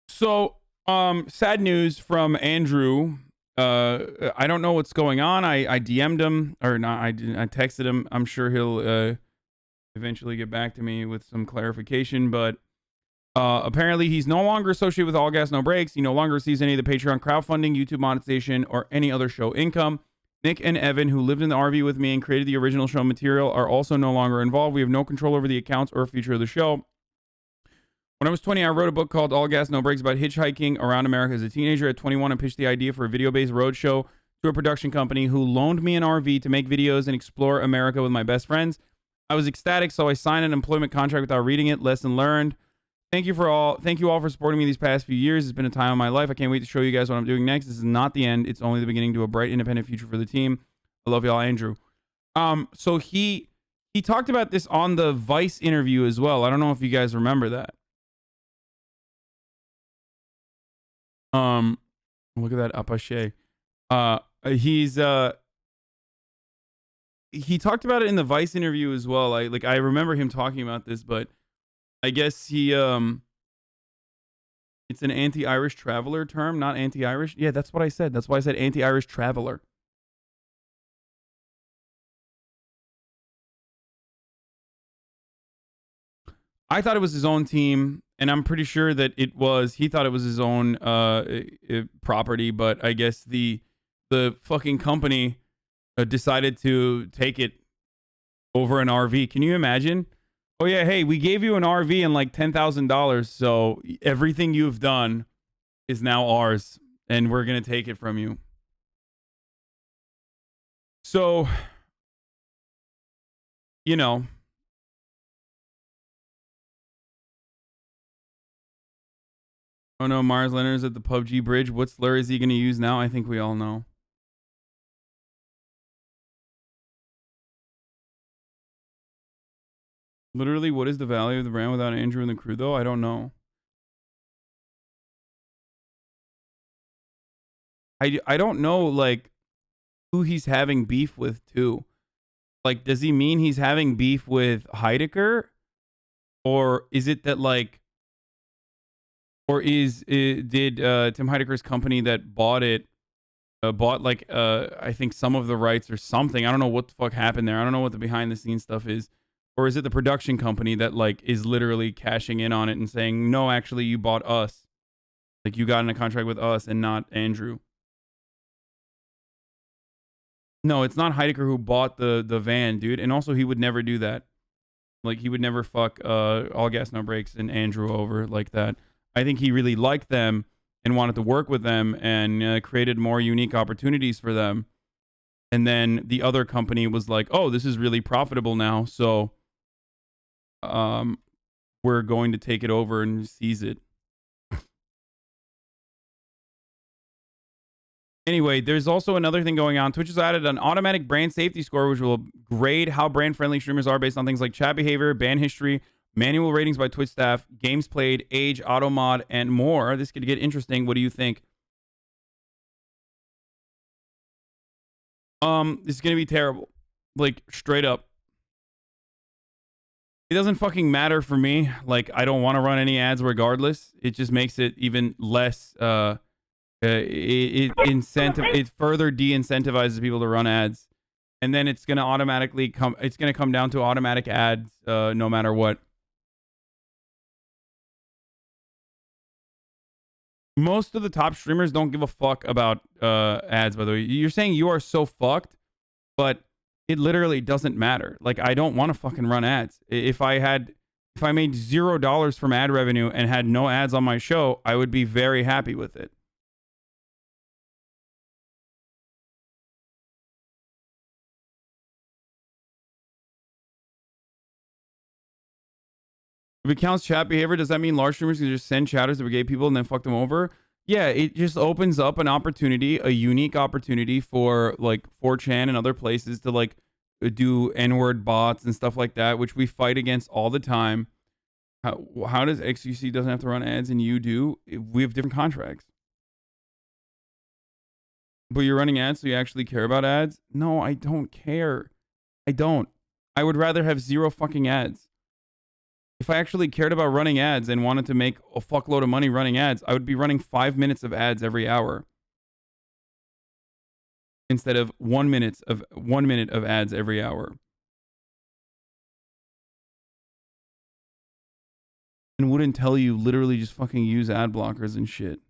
So, sad news from Andrew. I don't know what's going on. I DM'd him, or not, I texted him. I'm sure he'll eventually get back to me with some clarification, but apparently he's no longer associated with All Gas, No Breaks. He no longer receives any of the Patreon crowdfunding, YouTube monetization, or any other show income. Nick and Evan, who lived in the RV with me and created the original show material, are also no longer involved. We have no control over the accounts or future of the show. When I was 20, I wrote a book called All Gas, No Breaks about hitchhiking around America as a teenager. At 21, I pitched the idea for a video-based road show to a production company who loaned me an RV to make videos and explore America with my best friends. I was ecstatic, so I signed an employment contract without reading it. Lesson learned. Thank you all for supporting me these past few years. It's been a time of my life. I can't wait to show you guys what I'm doing next. This is not the end. It's only the beginning to a bright, independent future for the team. I love y'all, Andrew. So he talked about this on the Vice interview as well. I don't know if you guys remember that. Look at that apache. He talked about it in the Vice interview as well. I remember him talking about this, but I guess it's an anti-Irish traveler term, not anti-Irish. Yeah, that's what I said. That's why I said anti-Irish traveler. I thought it was his own team, and I'm pretty sure that he thought it was his own property, but I guess the fucking company decided to take it over an RV. Can you imagine? Oh yeah, hey, we gave you an RV and like $10,000, so everything you've done is now ours, and we're gonna take it from you. So, you know. Oh no, Meyers Leonard's at the PUBG bridge. What slur is he gonna use now? I think we all know. Literally, what is the value of the brand without Andrew and the crew, though? I don't know. I don't know, like, who he's having beef with, too. Like, does he mean he's having beef with Heidecker? Or is it that, like... Or did Tim Heidecker's company that bought it, I think some of the rights or something? I don't know what the fuck happened there. I don't know what the behind-the-scenes stuff is. Or is it the production company that like is literally cashing in on it and saying, no, actually you bought us. Like you got in a contract with us and not Andrew. No, it's not Heidecker who bought the van, dude. And also he would never do that. Like he would never fuck All Gas, No Breaks and Andrew over like that. I think he really liked them and wanted to work with them and created more unique opportunities for them. And then the other company was like, oh, this is really profitable now. So we're going to take it over and seize it. Anyway, there's also another thing going on. Twitch has added an automatic brand safety score, which will grade how brand-friendly streamers are based on things like chat behavior, ban history, manual ratings by Twitch staff, games played, age, auto mod, and more. This could get interesting. What do you think? This is going to be terrible. Like, straight up. It doesn't fucking matter for me. Like, I don't want to run any ads regardless. It just makes it even less It further de-incentivizes people to run ads, and then it's gonna automatically come. It's gonna come down to automatic ads, no matter what. Most of the top streamers don't give a fuck about ads. By the way, you're saying you are so fucked, but it literally doesn't matter. Like, I don't want to fucking run ads. If I made $0 from ad revenue and had no ads on my show, I would be very happy with it. If it counts chat behavior, does that mean large streamers can just send chatters to gay people and then fuck them over? Yeah, it just opens up an opportunity, a unique opportunity for like 4chan and other places to like do N-word bots and stuff like that, which we fight against all the time. How does XUC doesn't have to run ads and you do? We have different contracts. But you're running ads, so you actually care about ads? No, I don't care. I don't. I would rather have 0 fucking ads. If I actually cared about running ads and wanted to make a fuckload of money running ads, I would be running 5 minutes of ads every hour instead of 1 minute of ads every hour. And wouldn't tell you literally just fucking use ad blockers and shit.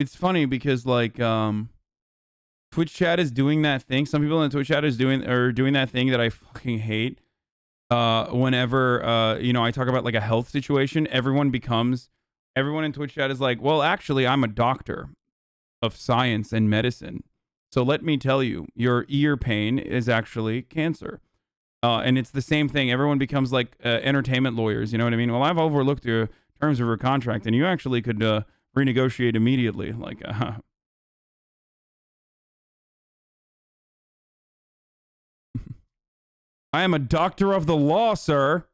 It's funny because like Twitch chat is doing that thing. Some people in the Twitch chat are doing that thing that I fucking hate. Whenever you know, I talk about like a health situation, everyone in Twitch chat is like, well, actually, I'm a doctor of science and medicine. So let me tell you, your ear pain is actually cancer. And it's the same thing. Everyone becomes like entertainment lawyers. You know what I mean? Well, I've overlooked your terms of your contract, and you actually could renegotiate immediately. Like, I am a doctor of the law, sir.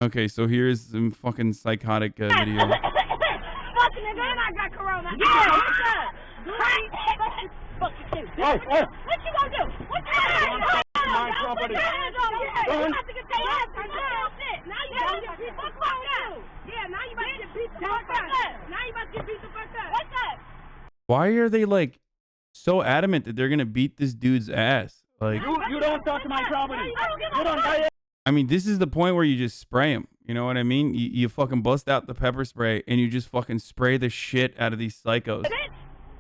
Okay, so here's some fucking psychotic video. Fucking nigga, and I got corona. Yeah, what's up? What you gonna do? What you gonna do? My property. You about to get your ass shit. Now you about to get beat the fuck up. Yeah, now you about to get beat the fuck up. Now you about to get beat the fuck up. What's up? Why are they like so adamant that they're gonna beat this dude's ass? Like, you don't touch my property. You don't. I mean, this is the point where you just spray them. You know what I mean? You fucking bust out the pepper spray and you just fucking spray the shit out of these psychos.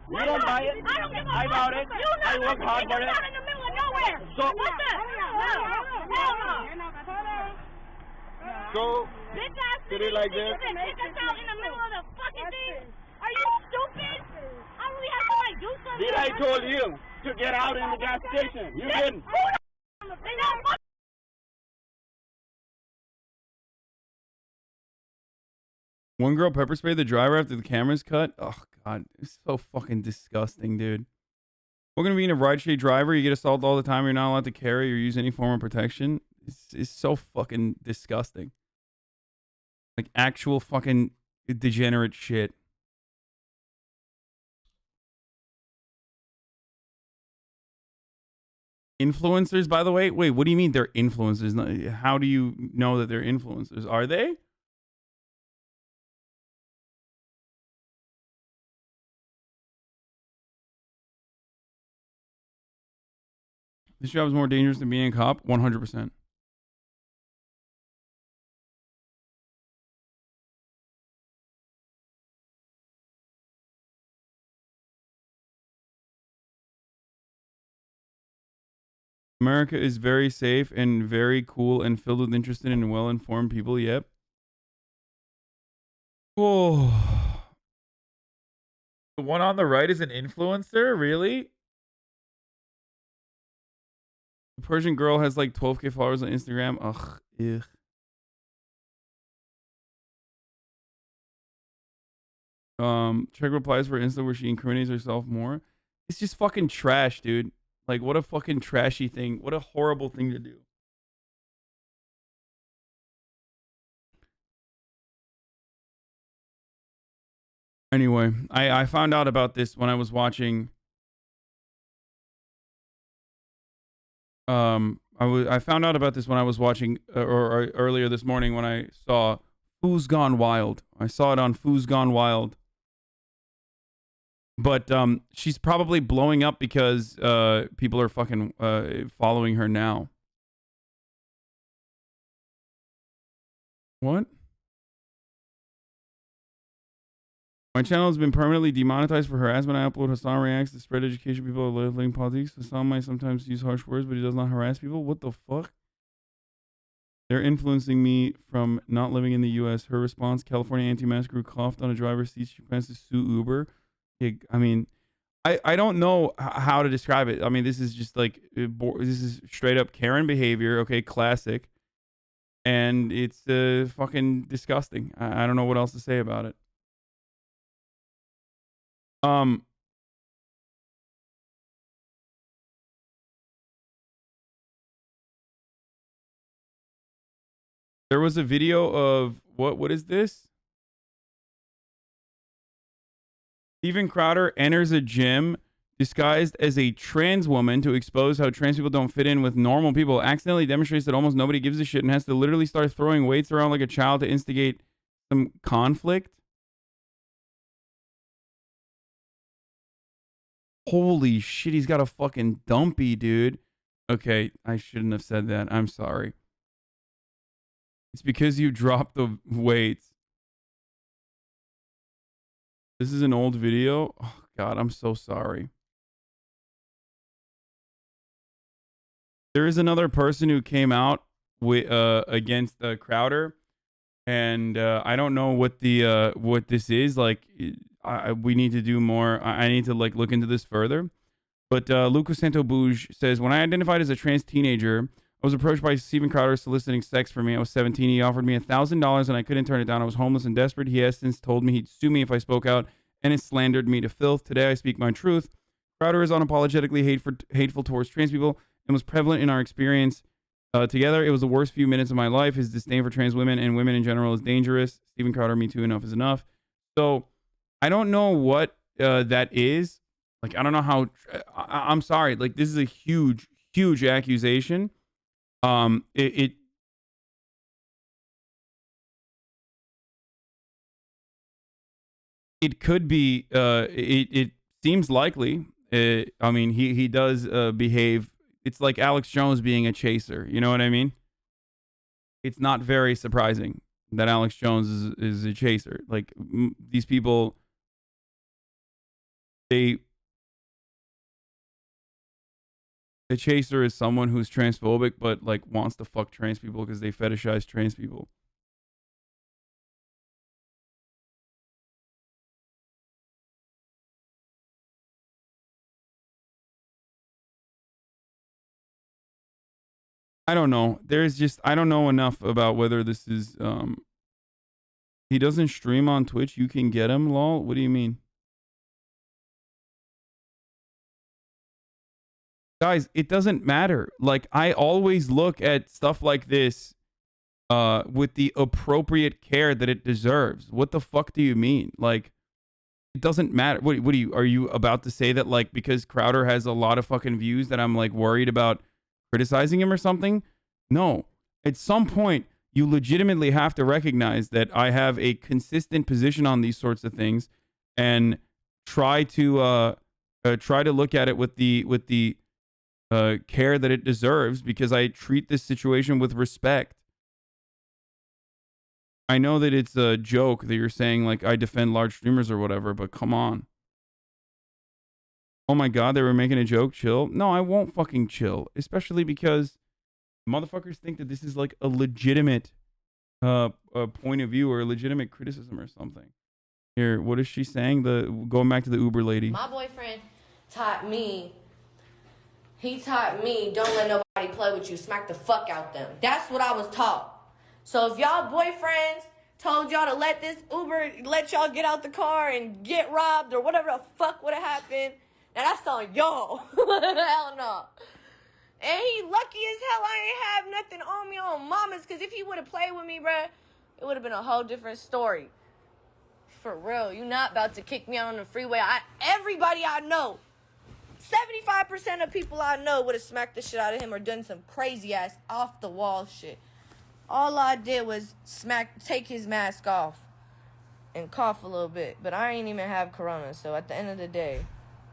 You don't buy it. I don't give a fuck. I bought it. I work hard for it. You're in the middle of nowhere. So what's up? So Bitch ass did it like this? Kick us out in the middle of the fucking thing. Are you stupid? I really have to like do something. Did I told you to get out in the gas station? You didn't. One girl pepper sprayed the driver after the camera's cut. Oh god, it's so fucking disgusting, dude. We're gonna be in a ride-share driver. You get assaulted all the time. You're not allowed to carry or use any form of protection. It's so fucking disgusting. Like actual fucking degenerate shit. Influencers, by the way. Wait, what do you mean they're influencers? How do you know that they're influencers? Are they? This job is more dangerous than being a cop? 100%. America is very safe and very cool and filled with interested and well-informed people. Yep. Oh. The one on the right is an influencer? Really? The Persian girl has like 12K followers on Instagram. Ugh. Ugh. Check replies for Insta where she incriminates herself more. It's just fucking trash, dude. Like, what a fucking trashy thing. What a horrible thing to do. Anyway, I found out about this when I was watching I found out about this when I was watching or earlier this morning when I saw Who's Gone Wild. I saw it on Who's Gone Wild. But she's probably blowing up because people are fucking following her now. What? My channel has been permanently demonetized for harassment. I upload Hasan reacts to spread education. People are living politics. Hasan might sometimes use harsh words, but he does not harass people. What the fuck? They're influencing me from not living in the U.S. Her response: California anti-mask crew coughed on a driver's seat. She plans to sue Uber. I mean, I don't know how to describe it. I mean, this is just like this is straight up Karen behavior. Okay, classic, and it's fucking disgusting. I don't know what else to say about it. There was a video of what is this? Steven Crowder enters a gym disguised as a trans woman to expose how trans people don't fit in with normal people. Accidentally demonstrates that almost nobody gives a shit and has to literally start throwing weights around like a child to instigate some conflict. Holy shit, he's got a fucking dumpy, dude. Okay, I shouldn't have said that. I'm sorry. It's because you dropped the weights. This is an old video. Oh, God, I'm so sorry. There is another person who came out with against Crowder, and I don't know what the what this is. Like, we need to do more. I need to like look into this further. But Lucas Santo Bouge says, when I identified as a trans teenager, I was approached by Steven Crowder soliciting sex for me. I was 17. He offered me $1,000 and I couldn't turn it down. I was homeless and desperate. He has since told me he'd sue me if I spoke out and has slandered me to filth. Today I speak my truth. Crowder is unapologetically hateful towards trans people and was prevalent in our experience together. It was the worst few minutes of my life. His disdain for trans women and women in general is dangerous. Steven Crowder, me too, enough is enough. So I don't know what that is. Like, I don't know how, I'm sorry. Like, this is a huge, huge accusation. It could be, it seems likely. I mean, he does behave. It's like Alex Jones being a chaser. You know what I mean? It's not very surprising that Alex Jones is a chaser. Like, these people, the chaser is someone who's transphobic, but like wants to fuck trans people because they fetishize trans people. I don't know. I don't know enough about whether this is, he doesn't stream on Twitch. You can get him, lol. What do you mean? Guys, it doesn't matter. Like, I always look at stuff like this with the appropriate care that it deserves. What the fuck do you mean? Like, it doesn't matter. What are you about to say that, like, because Crowder has a lot of fucking views that I'm, like, worried about criticizing him or something? No. At some point, you legitimately have to recognize that I have a consistent position on these sorts of things and try to look at it with the care that it deserves, because I treat this situation with respect. I know that it's a joke that you're saying, like, I defend large streamers or whatever, but come on. Oh my God, they were making a joke. Chill. No, I won't fucking chill. Especially because motherfuckers think that this is like a legitimate point of view or a legitimate criticism or something. Here, what is she saying? Going back to the Uber lady. My boyfriend taught me, don't let nobody play with you. Smack the fuck out them. That's what I was taught. So if y'all boyfriends told y'all to let this Uber, let y'all get out the car and get robbed or whatever the fuck would have happened, now that's on y'all. Hell no. And he lucky as hell I ain't have nothing on me on mamas, because if he would have played with me, bruh, it would have been a whole different story. For real, you not about to kick me out on the freeway. Everybody I know 75% of people I know would have smacked the shit out of him or done some crazy ass off the wall shit. All I did was take his mask off and cough a little bit, but I ain't even have corona. So at the end of the day,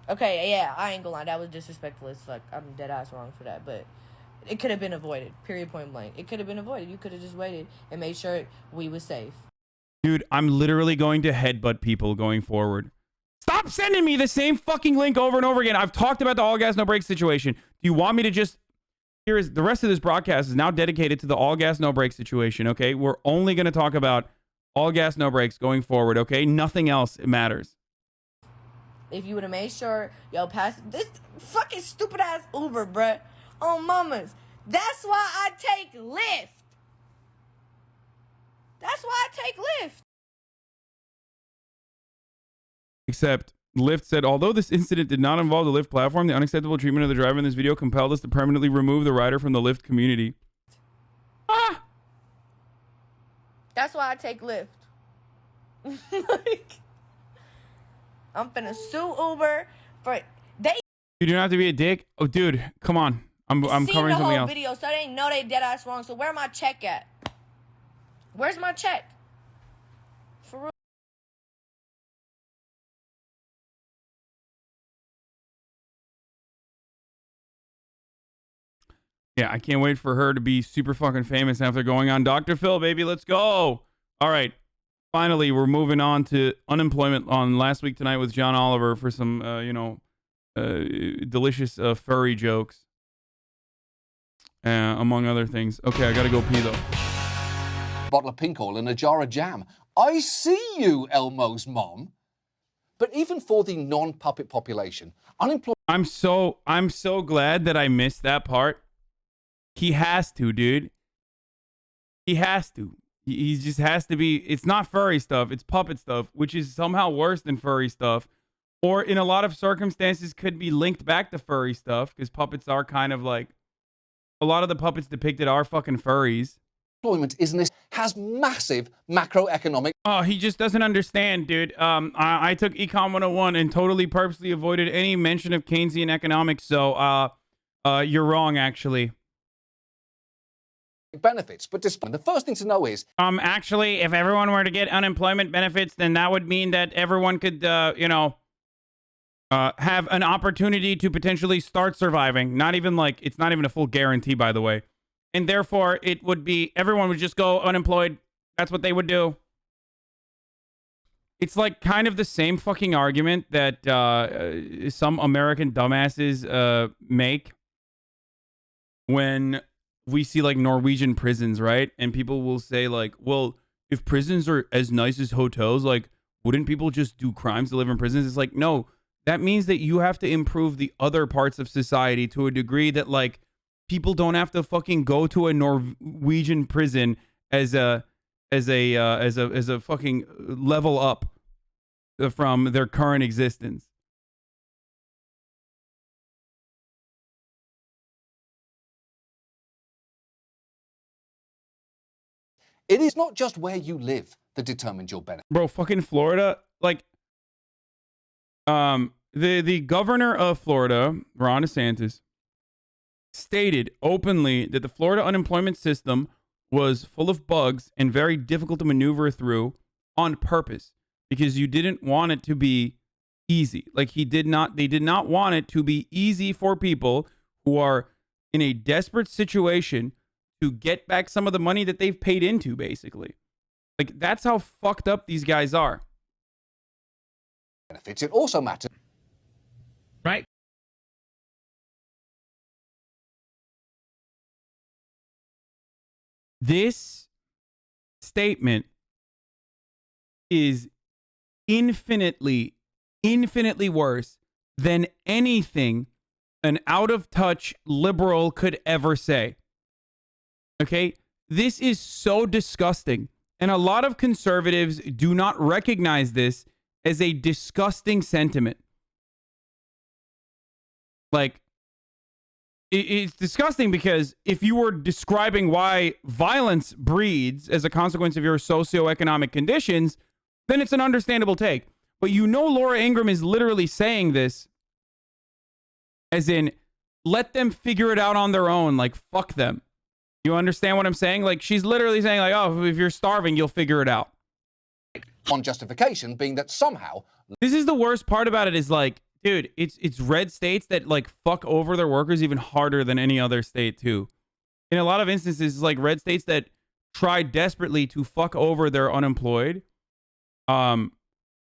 okay, yeah, I ain't gonna lie, that was disrespectful as fuck. I'm dead ass wrong for that, but it could have been avoided. Period, point blank. It could have been avoided. You could have just waited and made sure we was safe. Dude, I'm literally going to headbutt people going forward. Stop sending me the same fucking link over and over again. I've talked about the all gas no brakes situation. Do you want me to just... Here is the rest of this broadcast is now dedicated to the all gas no brakes situation, okay? We're only going to talk about all gas no brakes going forward, okay? Nothing else matters. If you would have made sure, pass this fucking stupid ass Uber, bruh. Oh, mamas. That's why I take Lyft. That's why I take Lyft. Except Lyft said, although this incident did not involve the Lyft platform, the unacceptable treatment of the driver in this video compelled us to permanently remove the rider from the Lyft community. Ah! That's why I take Lyft. I'm finna sue Uber for You don't have to be a dick. Oh, dude, come on. I'm covering something else. Video, so they know they dead ass wrong. So where my check at? Where's my check? For real. Yeah, I can't wait for her to be super fucking famous after going on Dr. Phil, baby. Let's go. All right. Finally, we're moving on to unemployment on Last Week Tonight with John Oliver for some, delicious furry jokes, among other things. Okay, I gotta go pee though. Bottle of pink oil and a jar of jam. I see you, Elmo's mom. But even for the non-puppet population, unemployment... I'm so glad that I missed that part. He has to, dude. He has to. He just has to be... It's not furry stuff. It's puppet stuff, which is somehow worse than furry stuff. Or in a lot of circumstances could be linked back to furry stuff, because puppets are kind of like... A lot of the puppets depicted are fucking furries. Employment has massive macroeconomic... Oh, he just doesn't understand, dude. I took Econ 101 and totally purposely avoided any mention of Keynesian economics, so you're wrong, actually. Benefits, but despite the first thing to know is... Actually, if everyone were to get unemployment benefits, then that would mean that everyone could, have an opportunity to potentially start surviving. It's not even a full guarantee, by the way. And therefore, it would be, everyone would just go unemployed. That's what they would do. It's like kind of the same fucking argument that some American dumbasses make when we see like Norwegian prisons, right? And people will say like, well, if prisons are as nice as hotels, like, wouldn't people just do crimes to live in prisons? It's like, no, that means that you have to improve the other parts of society to a degree that like people don't have to fucking go to a Norwegian prison as a fucking level up from their current existence. It is not just where you live that determines your benefit. Bro, fucking Florida, like, the governor of Florida, Ron DeSantis, stated openly that the Florida unemployment system was full of bugs and very difficult to maneuver through on purpose because you didn't want it to be easy. Like they did not want it to be easy for people who are in a desperate situation to get back some of the money that they've paid into, basically. Like, that's how fucked up these guys are. Benefits. It also matters. Right. This statement is infinitely worse than anything an out-of-touch liberal could ever say. Okay? This is so disgusting. And a lot of conservatives do not recognize this as a disgusting sentiment. Like, it's disgusting because if you were describing why violence breeds as a consequence of your socioeconomic conditions, then it's an understandable take. But Laura Ingraham is literally saying this As in, let them figure it out on their own. Like, fuck them. You understand what I'm saying? Like, she's literally saying, like, oh, if you're starving, you'll figure it out. One justification being that somehow... This is the worst part about it is, like, dude, it's red states that, like, fuck over their workers even harder than any other state, too. In a lot of instances, it's like red states that try desperately to fuck over their unemployed. And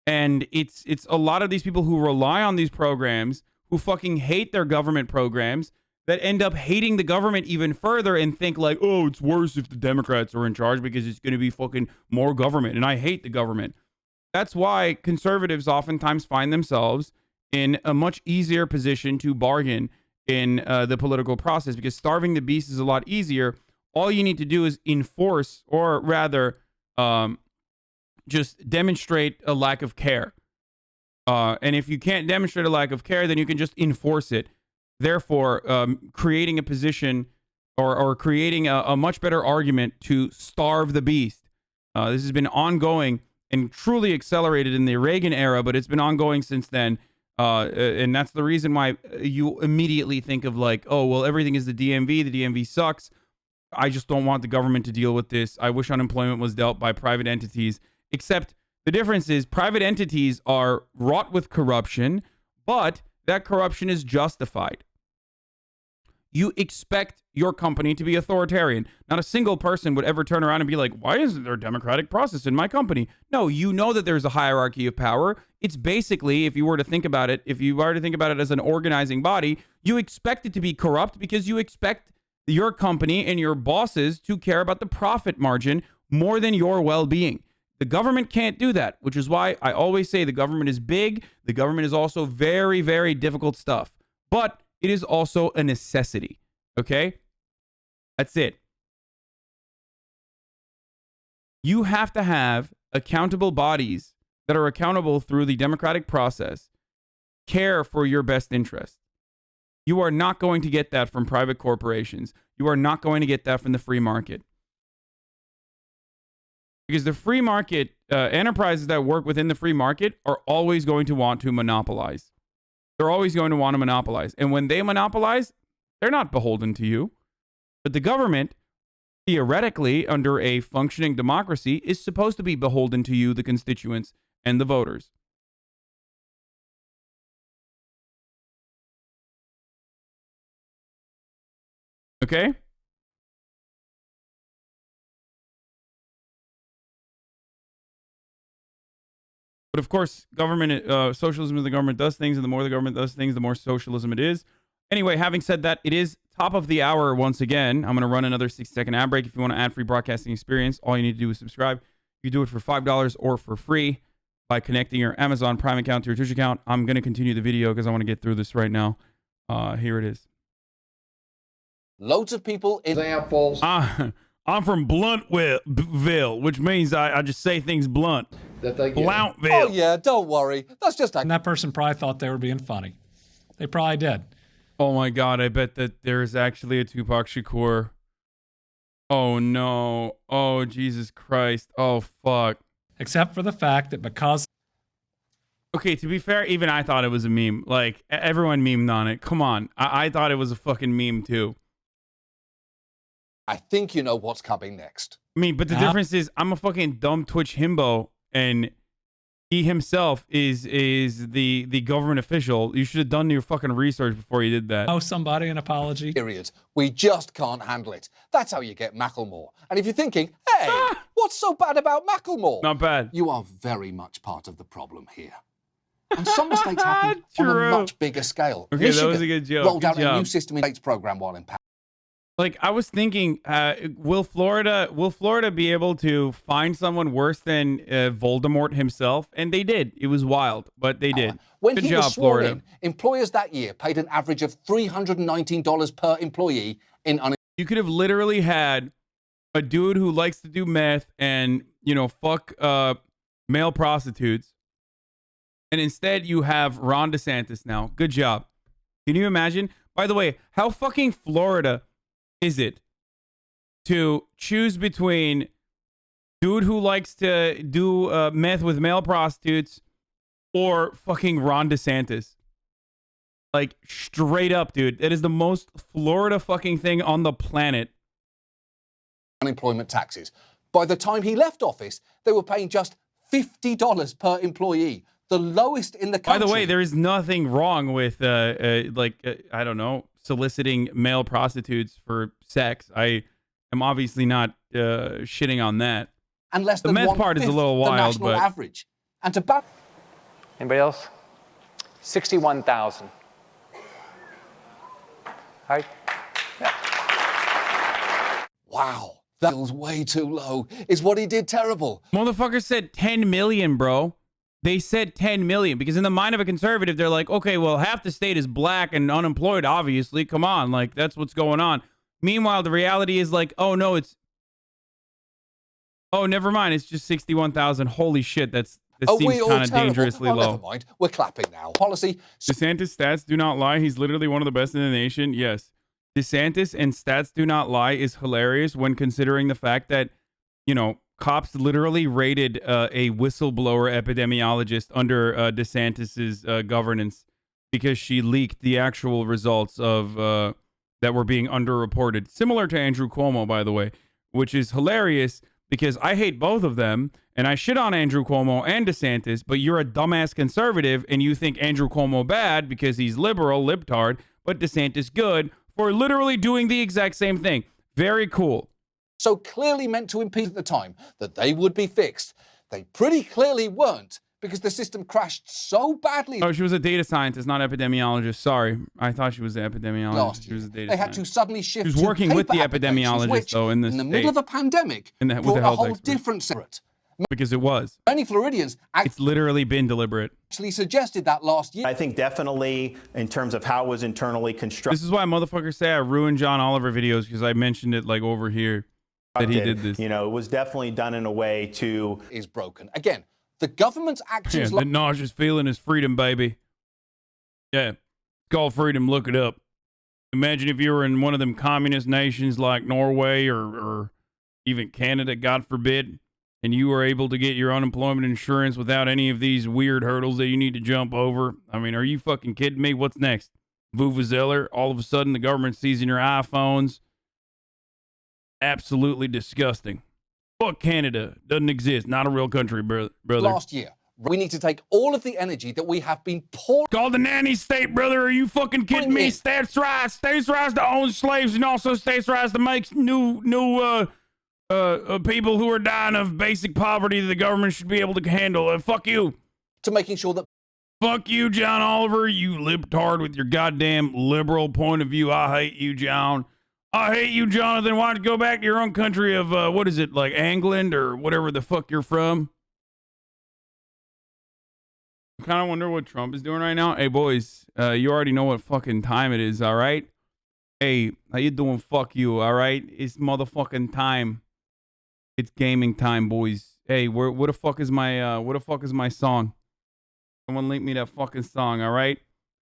it's a lot of these people who rely on these programs, who fucking hate their government programs, that end up hating the government even further and think like, oh, it's worse if the Democrats are in charge because it's going to be fucking more government and I hate the government. That's why conservatives oftentimes find themselves in a much easier position to bargain in the political process, because starving the beast is a lot easier. All you need to do is enforce, or rather just demonstrate a lack of care. And if you can't demonstrate a lack of care, then you can just enforce it. Therefore, creating a position or creating a much better argument to starve the beast. This has been ongoing and truly accelerated in the Reagan era, but it's been ongoing since then. And that's the reason why you immediately think of like, oh, well, everything is the DMV. The DMV sucks. I just don't want the government to deal with this. I wish unemployment was dealt by private entities. Except the difference is private entities are wrought with corruption, but that corruption is justified. You expect your company to be authoritarian. Not a single person would ever turn around and be like, why isn't there a democratic process in my company? No, you know that there's a hierarchy of power. It's basically, if you were to think about it as an organizing body, you expect it to be corrupt because you expect your company and your bosses to care about the profit margin more than your well-being. The government can't do that, which is why I always say the government is big. The government is also very, very difficult stuff. But it is also a necessity. Okay? That's it. You have to have accountable bodies that are accountable through the democratic process, care for your best interest. You are not going to get that from private corporations. You are not going to get that from the free market. Because the free market, enterprises that work within the free market are always going to want to monopolize. They're always going to want to monopolize. And when they monopolize, they're not beholden to you. But the government, theoretically, under a functioning democracy, is supposed to be beholden to you, the constituents, and the voters. Okay? But of course, government, socialism is the government does things, and the more the government does things, the more socialism it is. Anyway, having said that, it is top of the hour once again. I'm going to run another 60-second ad break. If you want an ad-free broadcasting experience, all you need to do is subscribe. You do it for $5 or for free by connecting your Amazon Prime account to your Twitch account. I'm going to continue the video because I want to get through this right now. Here it is. Loads of people... Examples. I'm from Bluntville, which means I just say things blunt. That they get. Blounttville. Oh, yeah, don't worry. That's just... And that person probably thought they were being funny. They probably did. Oh, my God. I bet that there's actually a Tupac Shakur. Oh, no. Oh, Jesus Christ. Oh, fuck. Except for the fact that because... Okay, to be fair, even I thought it was a meme. Like, everyone memed on it. Come on. I thought it was a fucking meme, too. I think you know what's coming next. I mean, but the difference is I'm a fucking dumb Twitch himbo, and he himself is the government official. You should have done your fucking research before you did that. Owe somebody an apology. Period. We just can't handle it. That's how you get Macklemore. And if you're thinking, hey, what's so bad about Macklemore? Not bad. You are very much part of the problem here. And some mistakes happen on a much bigger scale. Okay, that was a good joke. Rolled out a new system in states program while in power. Like, I was thinking, will Florida be able to find someone worse than Voldemort himself? And they did. It was wild, but they did. When Good he job, was sworn Florida. in, employers that year paid an average of $319 per employee in unemployment. You could have literally had a dude who likes to do meth and, you know, fuck male prostitutes. And instead you have Ron DeSantis now. Good job. Can you imagine? By the way, how fucking Florida is it to choose between dude who likes to do meth with male prostitutes or fucking Ron DeSantis? Like, straight up, dude. It is the most Florida fucking thing on the planet. Unemployment taxes. By the time he left office, they were paying just $50 per employee, the lowest in the country. By the way, there is nothing wrong with, I don't know, soliciting male prostitutes for sex. I am obviously not shitting on that. And less the than meth part is a little wild, the national but average. And to Anybody else? 61,000. Hi. Wow. That feels way too low. Is what he did terrible? Motherfucker said 10 million, bro. They said 10 million because in the mind of a conservative, they're like, okay, well, half the state is black and unemployed, obviously. Come on, like, that's what's going on. Meanwhile, the reality is like, oh, no, oh, never mind. It's just 61,000. Holy shit, this seems kind of dangerously low. Never mind. We're clapping now. Policy. DeSantis stats do not lie. He's literally one of the best in the nation. Yes. DeSantis and stats do not lie is hilarious when considering the fact that, you know, cops literally raided a whistleblower epidemiologist under DeSantis's governance because she leaked the actual results of that were being underreported. Similar to Andrew Cuomo, by the way, which is hilarious because I hate both of them and I shit on Andrew Cuomo and DeSantis, but you're a dumbass conservative and you think Andrew Cuomo bad because he's liberal, libtard, but DeSantis good for literally doing the exact same thing. Very cool. So clearly meant to impeach at the time that they would be fixed. They pretty clearly weren't because the system crashed so badly. Oh, she was a data scientist, not epidemiologist. Sorry. I thought she was an epidemiologist. Last She was a data they had scientist. to suddenly shift She was working to with the paper applications, epidemiologist, which, though, in the middle of a pandemic, with the brought a health whole expert. different separate. Because it was. Many Floridians It's literally been deliberate. actually suggested that last year. I think definitely in terms of how it was internally constructed. This is why motherfuckers say I ruined John Oliver videos because I mentioned it like over here that he did this. You know, it was definitely done in a way to... is broken. Again, the government's actions... Yeah, the nauseous feeling is freedom, baby. Yeah, it's called freedom. Look it up. Imagine if you were in one of them communist nations like Norway or even Canada, God forbid, and you were able to get your unemployment insurance without any of these weird hurdles that you need to jump over. I mean, are you fucking kidding me? What's next? Vuvuzela? All of a sudden, the government's seizing your iPhones. Absolutely disgusting. Fuck Canada. Doesn't exist. Not a real country, brother. Last year, we need to take all of the energy that we have been pouring... Called the nanny state, brother. Are you fucking kidding me? States' rights. States' rights to own slaves and also states' rights to make new people who are dying of basic poverty that the government should be able to handle. Fuck you. To making sure that... Fuck you, John Oliver, you libtard with your goddamn liberal point of view. I hate you, John. I hate you, Jonathan. Why don't you go back to your own country of, what is it, like England or whatever the fuck you're from? I kind of wonder what Trump is doing right now. Hey, boys, you already know what fucking time it is, all right? Hey, how you doing? Fuck you, all right? It's motherfucking time. It's gaming time, boys. Hey, what the fuck is my song? Someone link me that fucking song, all right?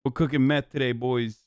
We're cooking meth today, boys.